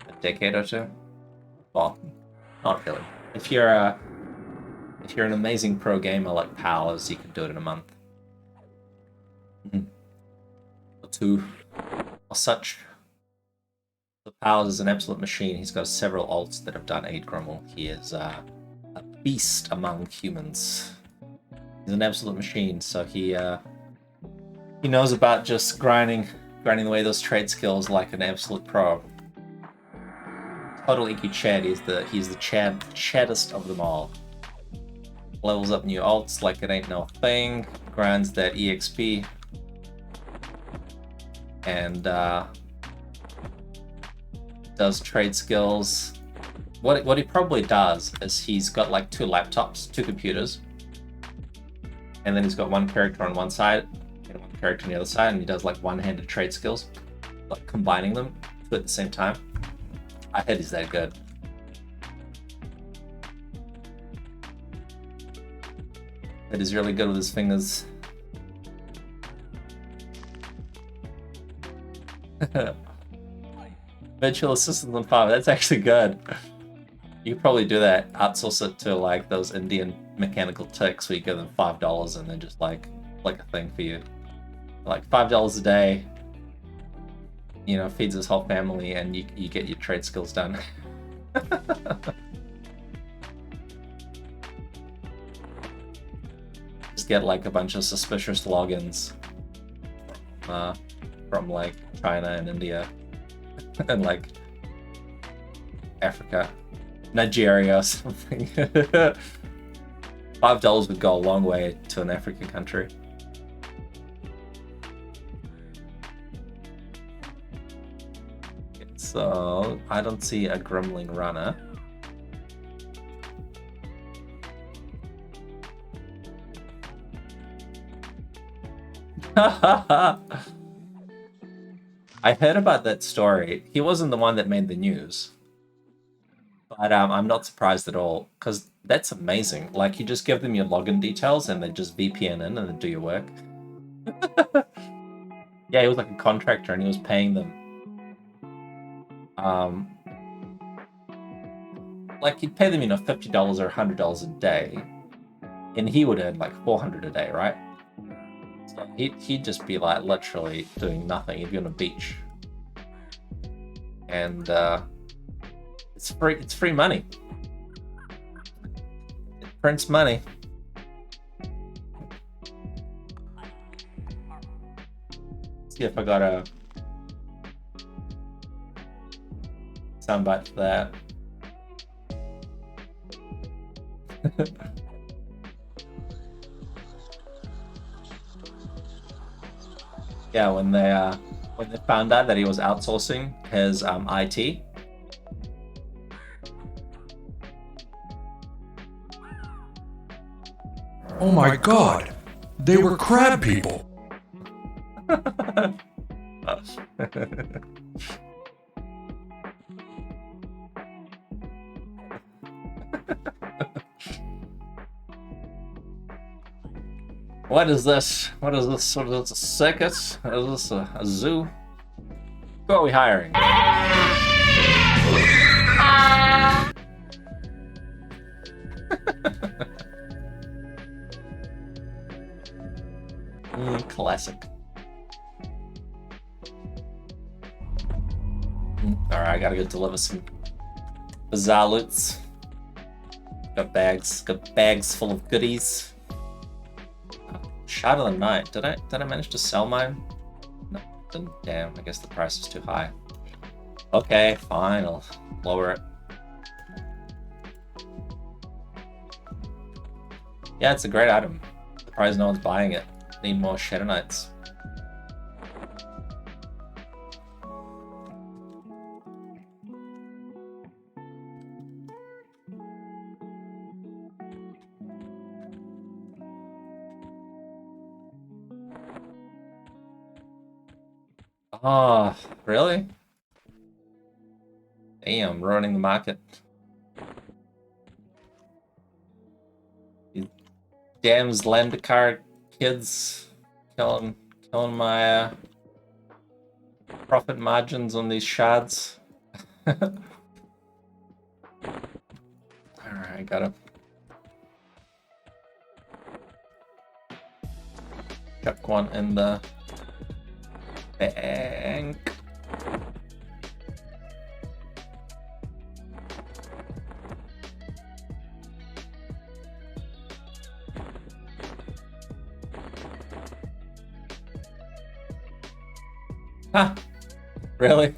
a decade or 2. Well, not really. If you're an amazing pro gamer like Powers, you can do it in a month. Or 2 or such. The Powers is an absolute machine. He's got several alts that have done Aid Grimmel. He is a beast among humans. He's an absolute machine, so he knows about just grinding away those trade skills like an absolute pro. Total EQ Chad. He's the chaddest of them all. Levels up new alts like it ain't no thing. Grinds that EXP. And does trade skills. What he probably does is he's got like 2 laptops, 2 computers, and then he's got 1 character on one side and 1 character on the other side, and he does like one-handed trade skills, like combining them at the same time. I heard he's that good. But he's really good with his fingers. Virtual assistants on 5, that's actually good. You could probably do that, outsource it to like those Indian mechanical ticks where you give them $5 and then just like a thing for you. Like $5 a day, you know, feeds his whole family, and you get your trade skills done. Just get like a bunch of suspicious logins from like China and India and like Africa, Nigeria or something. $5 would go a long way to an African country. So I don't see a grumbling runner. I heard about that story. He wasn't the one that made the news. But I'm not surprised at all, because that's amazing. Like, you just give them your login details and they just VPN in and then do your work. Yeah, he was like a contractor and he was paying them. Like, he'd pay them, you know, $50 or $100 a day, and he would earn like $400 a day, right? So he'd just be like literally doing nothing. He'd be on a beach, and it's free. It's free money. It prints money. Let's see if I got a soundbite for that. Yeah, when they found out that he was outsourcing his IT, Oh my god! They were crab people! What is this? What is this? What is this? A circus? What is this? A zoo? Who are we hiring? Classic. Alright, I gotta go deliver some bizarre loots. Got bags full of goodies. Shroud of the Night. Did I manage to sell mine? No, didn't. Damn, I guess the price is too high. Okay, fine, I'll lower it. Yeah, it's a great item. Surprised no one's buying it. Need more Shadow Knights. Oh, really? Damn, ruining the market. You damn Zlandakar kids killing my profit margins on these shards. Alright, gotta chuck one in the bank. Huh. Really?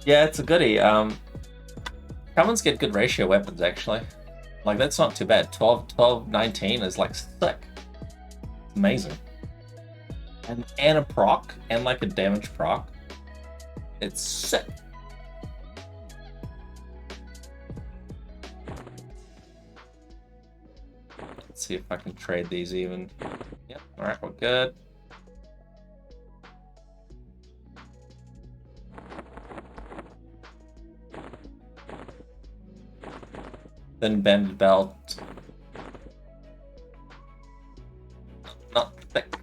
Yeah, it's a goodie. Commons get good ratio weapons, actually. Like, that's not too bad. 12, 19 is, like, sick. Amazing. And a proc, and, like, a damage proc. It's sick. Let's see if I can trade these even. Yep, alright, we're good. Then bend belt. Not thick.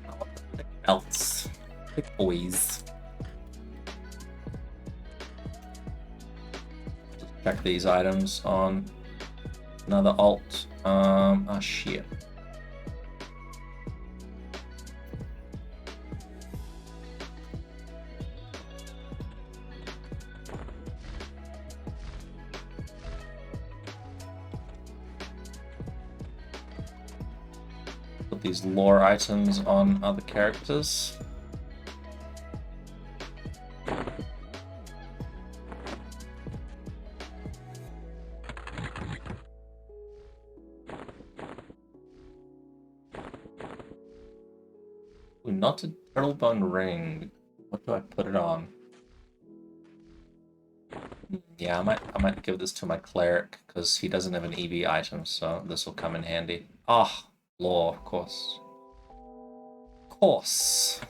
Oh, thick belts. Thick boys. Just check these items on another alt. Oh shit. These lore items on other characters. Ooh, knotted turtlebone ring. What do I put it on? Yeah, I might give this to my cleric because he doesn't have an EV item, so this will come in handy. Ah. Law, of course. Of course.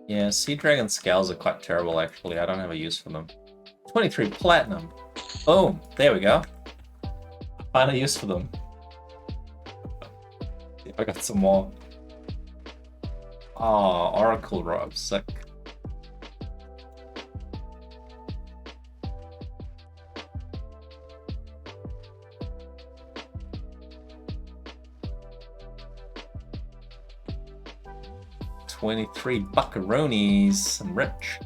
Yeah, Sea Dragon scales are quite terrible, actually. I don't have a use for them. 23 platinum. Boom. There we go. Find a use for them. I got some more. Oh, Oracle Robe, sick. $23 buckaroonies. I'm rich.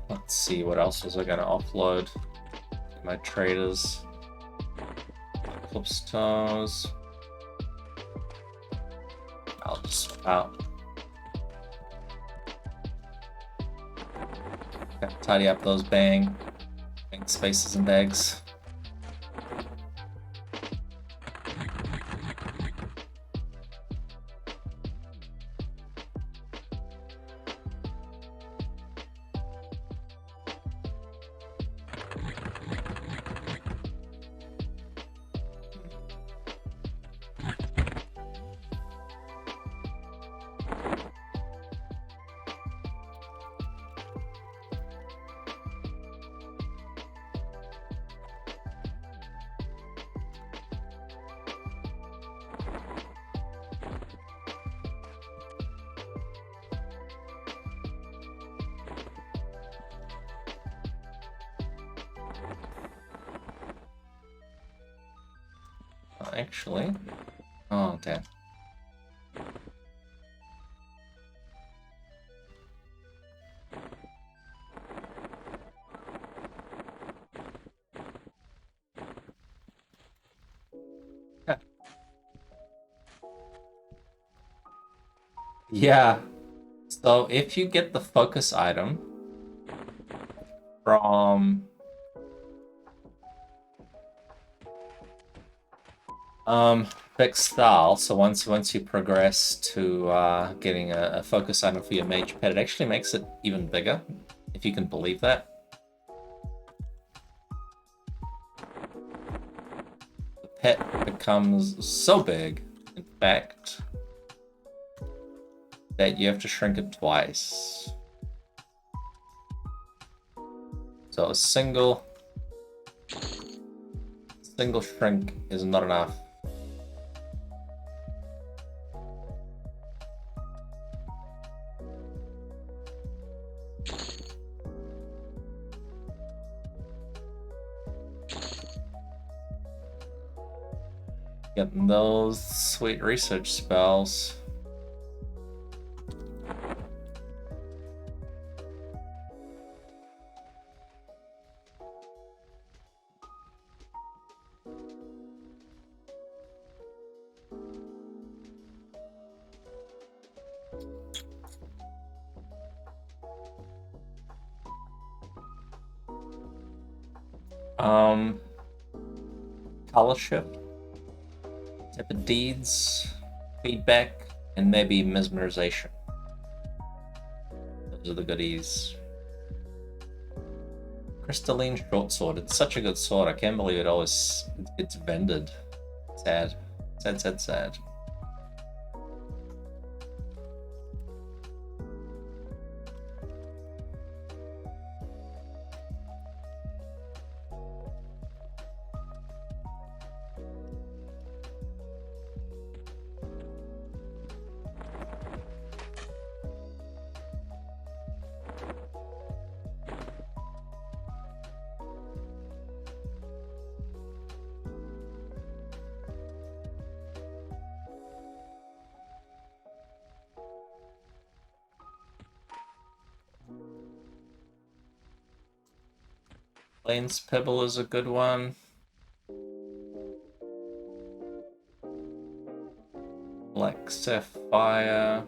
Let's see, what else was I gonna offload? My traders. Clipstones. I'll just swap out. Okay, tidy up those bang spaces and bags. Actually, oh damn. Yeah. So if you get the focus item from fixed style, so once you progress to getting a focus item for your mage pet, it actually makes it even bigger, if you can believe that. The pet becomes so big, in fact, that you have to shrink it twice. So a single shrink is not enough. Getting those sweet research spells. Scholarship, type of deeds, feedback, and maybe mesmerization. Those are the goodies. Crystalline short sword. It's such a good sword. I can't believe it always gets vended. Sad. Sad, sad, sad. Lane's Pebble is a good one. Black Sapphire.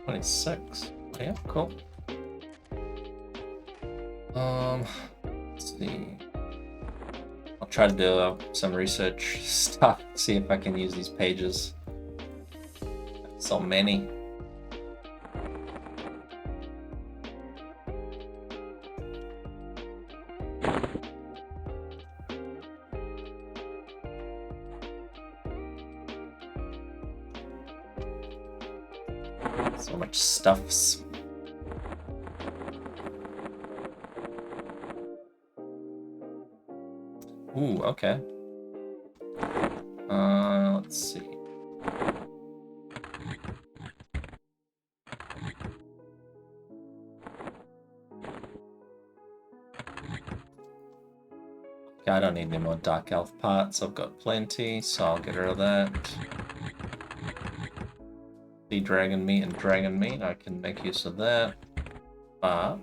26. Yeah, cool. Let's see. I'll try to do some research stuff, see if I can use these pages. So many. So much stuffs. Ooh, okay. Let's see. Okay, I don't need any more Dark Elf parts. I've got plenty, so I'll get rid of that. The dragon meat and dragon meat, I can make use of that. But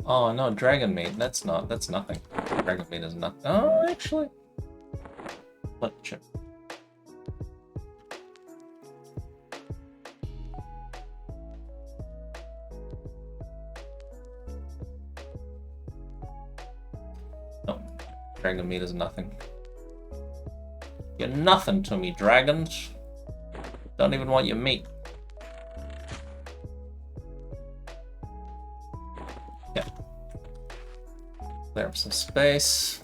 oh no, dragon meat. That's nothing. Dragon meat is nothing. Oh, actually, let's check. No, dragon meat is nothing. You're nothing to me, dragons. Don't even want your meat. Clear up some space.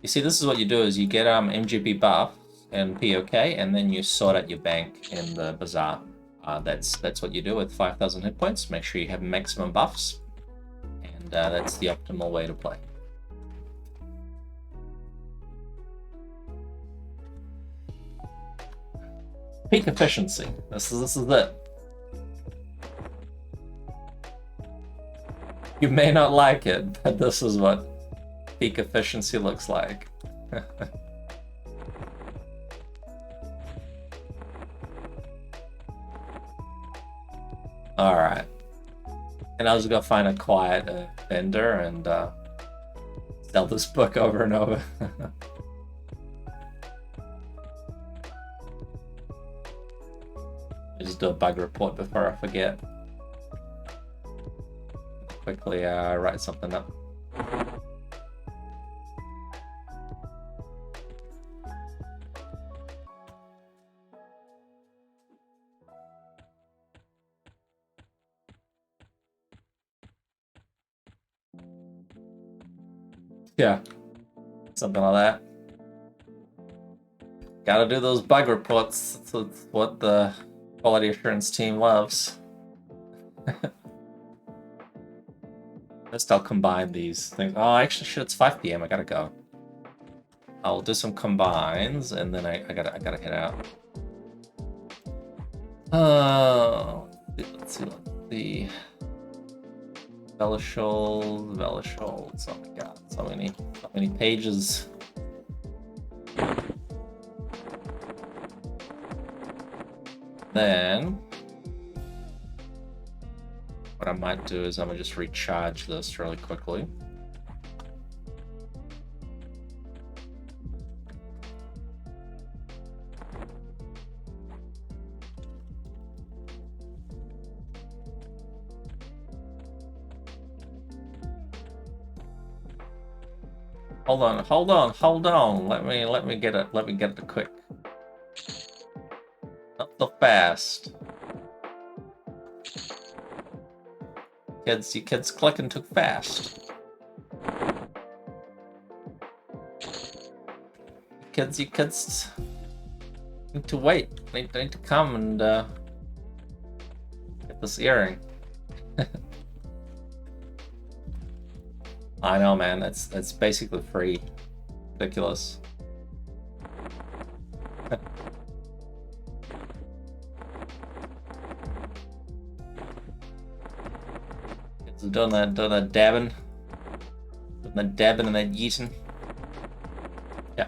You see, this is what you do: is you get MGB buff and POK, and then you sort out your bank in the bazaar. That's what you do with 5,000 hit points. Make sure you have maximum buffs, and that's the optimal way to play. Peak efficiency. This is it. You may not like it, but this is what peak efficiency looks like. Alright. And I was gonna find a quiet vendor and sell this book over and over. Just do a bug report before I forget. Quickly write something up. Yeah, something like that. Gotta do those bug reports. That's what the quality assurance team loves. First, I'll combine these things. Oh, actually, shit, it's 5 PM. I gotta go. I'll do some combines, and then I gotta head out. Let's see. Velishol. Oh my god, so many pages. Then what I might do is I'm gonna just recharge this really quickly. Hold on. Let me get it quick. Not so fast. You kids clicking too fast. You kids need to wait. Need to come and get this earring. I know, man. That's basically free. Ridiculous. Doing that dabbing and that yeeting. Yeah.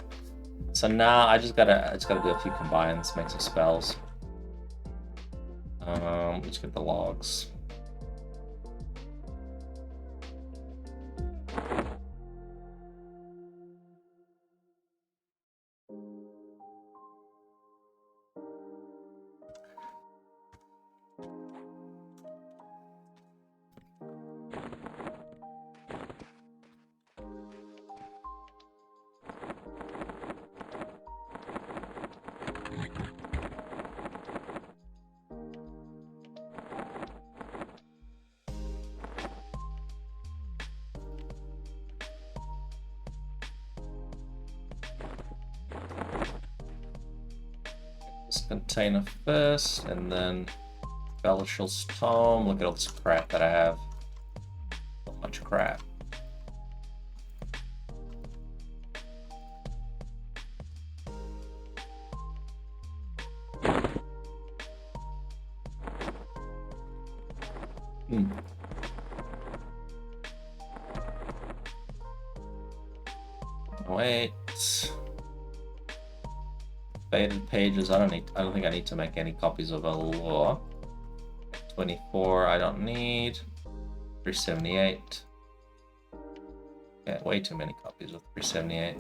So now I just gotta do a few combines, make some spells. Let's get the logs. This container first, and then Fellowship's Tome. Look at all this crap that I have. So much crap. Wait. Faded pages. I don't think I need to make any copies of Allure. 24. I don't need. 378. Yeah, way too many copies of 378.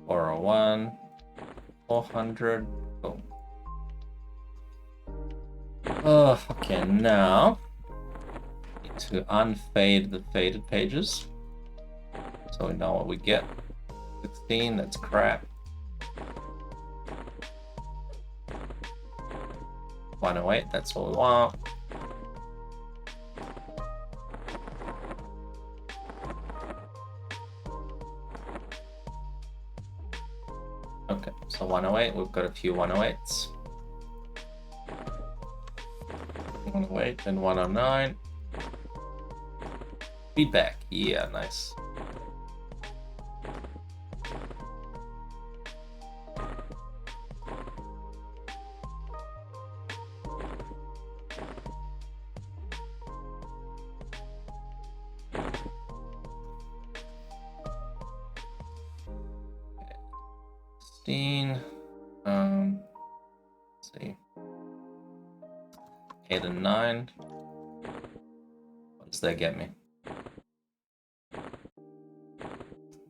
401. 400. Oh. Okay, now need to unfade the faded pages so we know what we get. 16, that's crap. 108, that's what we want. Okay, so 108, we've got a few 108s. 108 and 109. Feedback, yeah, nice. Let's see. 8 and 9. What does that get me?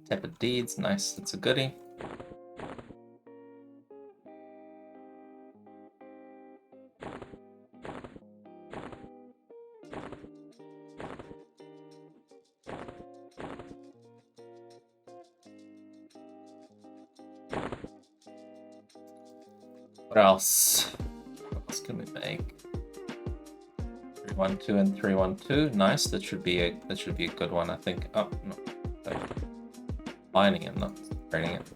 Tepid Deeds, nice, that's a goodie. What else? What else can we make? 312 and 312. Nice. That should be a good one, I think. Oh no. Okay. Binding it, not training it.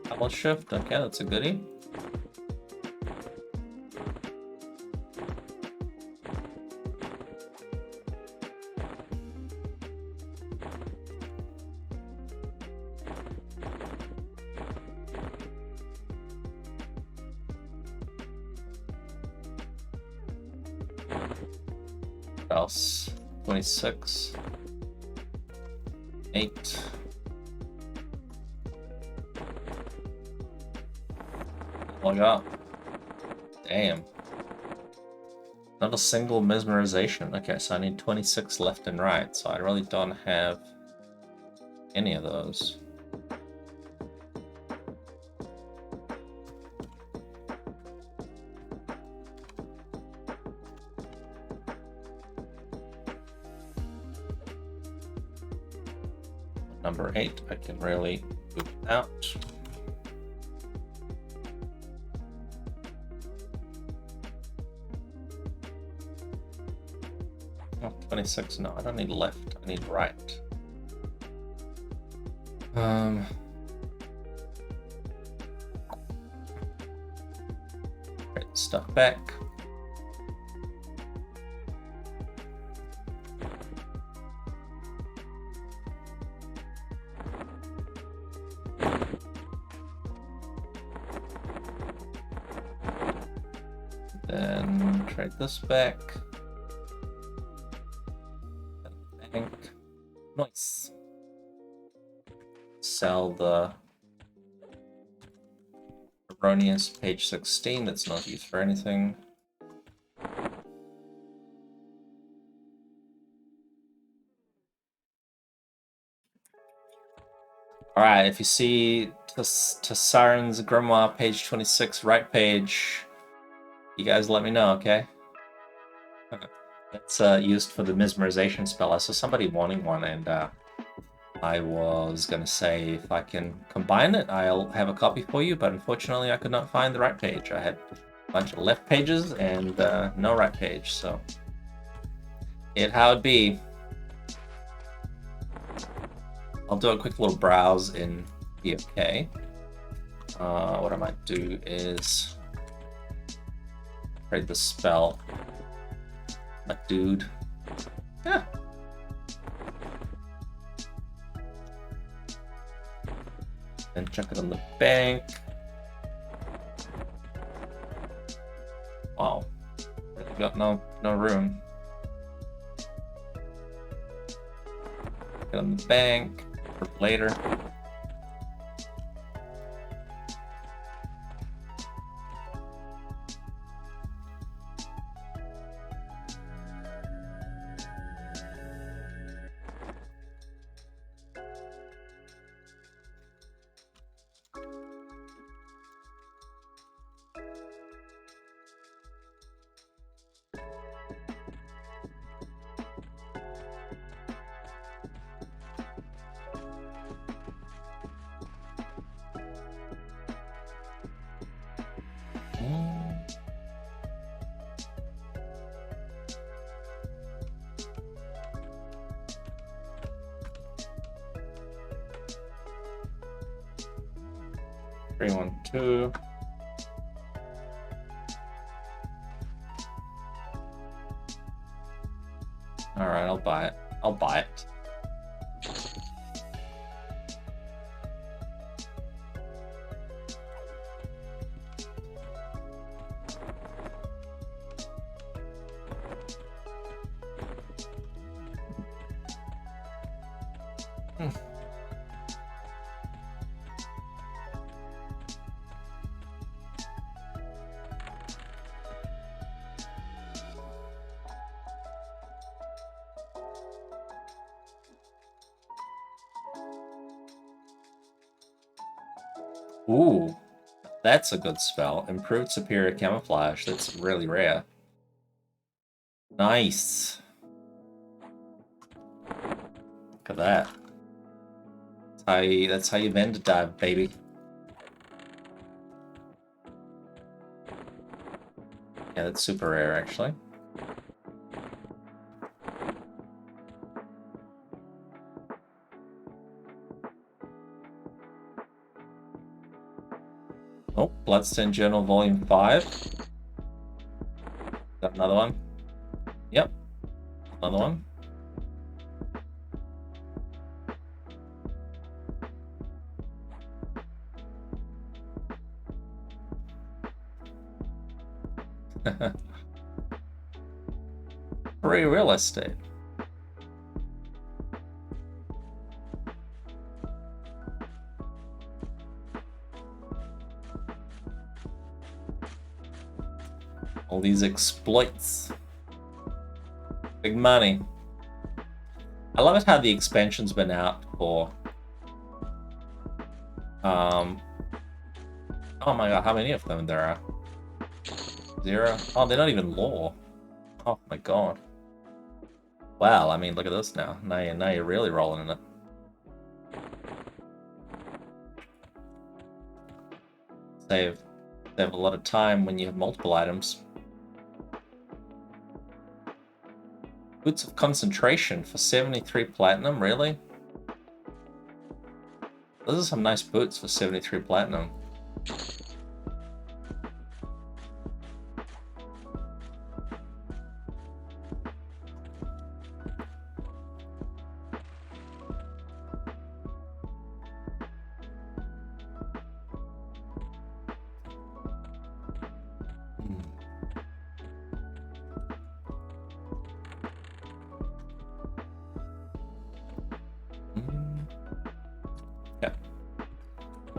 Double shift, okay, that's a goodie. Else 26 8 log up. Damn, not a single mesmerization. Okay, so I need 26 left and right, so I really don't have any of those. Number 8, I can really move it out. Oh, 26, no, I don't need left, I need right. Get stuff back. Then trade this back. Bank. Nice. sell the erroneous page 16 that's not used for anything. Alright, if you see Siren's Grimoire, page 26, right page, you guys let me know, okay? It's used for the mesmerization spell. I saw somebody wanting one, and I was gonna say if I can combine it, I'll have a copy for you, but unfortunately I could not find the right page. I had a bunch of left pages and no right page, so how it be. I'll do a quick little browse in BFK. What I might do is create the spell. My dude. Yeah. And chuck it on the bank. Wow. Really got no room. Get on the bank for later. Three, 1, 2. All right, I'll buy it. I'll buy it. Ooh, that's a good spell. Improved Superior Camouflage. That's really rare. Nice. Look at that. That's how you Vendor dive, baby. Yeah, that's super rare, actually. Oh, Bloodstained Journal Volume 5. Got another one. Yep. Another one. Free real estate. All these exploits. Big money. I love it how the expansion's been out for... Oh my god, how many of them there are? 0? Oh, they're not even lore. Oh my god. Wow, I mean, look at this now. Now you're really rolling in it. Save a lot of time when you have multiple items. Boots of Concentration for 73 platinum, really? Those are some nice boots for 73 platinum. Yeah.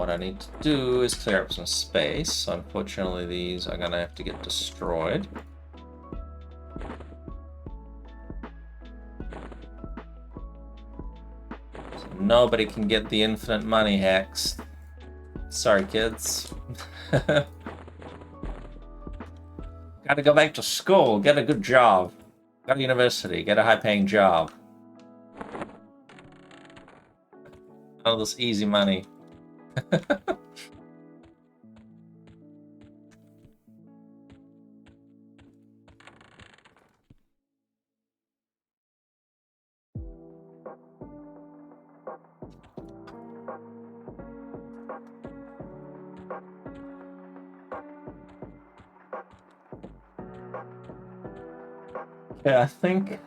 what I need to do is clear up some space. So unfortunately, these are gonna have to get destroyed. So nobody can get the infinite money hacks. Sorry, kids. Gotta go back to school, get a good job. Go to university, get a high-paying job. All this easy money. Yeah, I think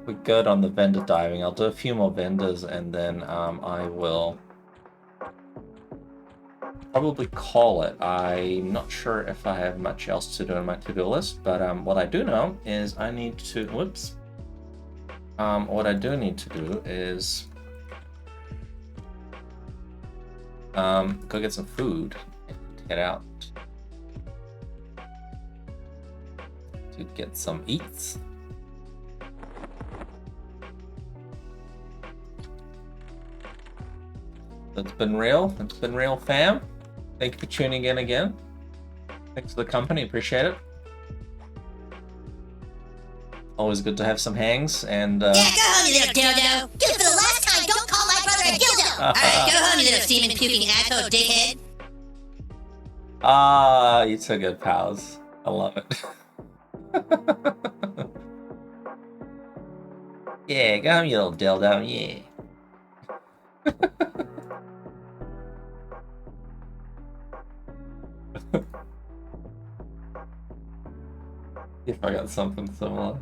we're good on the vendor diving. I'll do a few more vendors and then I will probably call it. I'm not sure if I have much else to do on my to-do list, but what I do know is I need to, whoops. What I do need to do is go get some food and head out to get some eats. It's been real. It's been real, fam. Thank you for tuning in again. Thanks for the company. Appreciate it. Always good to have some hangs and. Yeah, go home, you little dildo. Do it for the last time. Don't call my brother a dildo. All right, go home, you little semen puking asshole dickhead. Ah, you took it, pals. I love it. Yeah, go home, you little dildo. Yeah. If I got something similar.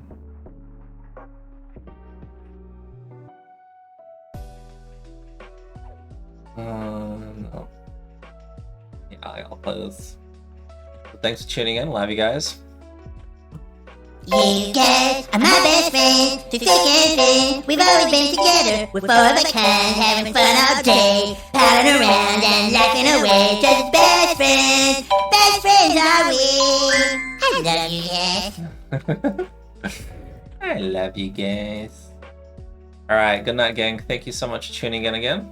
No. Yeah, I'll play this. But thanks for tuning in. Love you guys. You guys are my best friends, through thick and thin. We've always been together, we're four of a kind, having fun all day, powdering around and laughing away. Just best friends are we. I love you guys. I love you guys. Alright, good night, gang. Thank you so much for tuning in again.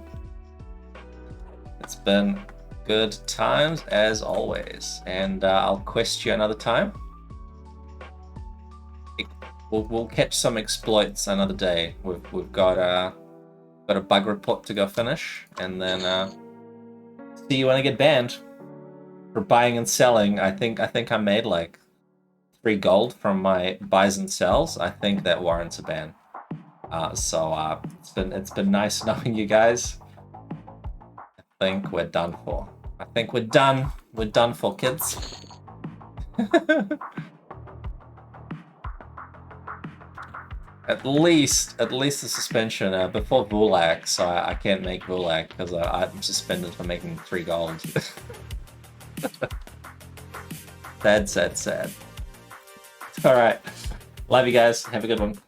It's been good times as always, and I'll quest you another time. We'll catch some exploits another day. We've got a bug report to go finish, and then see you when I get banned for buying and selling. I think I made like 3 gold from my buys and sells. I think that warrants a ban. So it's been nice knowing you guys. I think we're done for. I think we're done. We're done for, kids. At least the suspension before Vulak, so I can't make Vulak because I'm suspended for making 3 gold. Sad. Alright. Love you guys. Have a good one.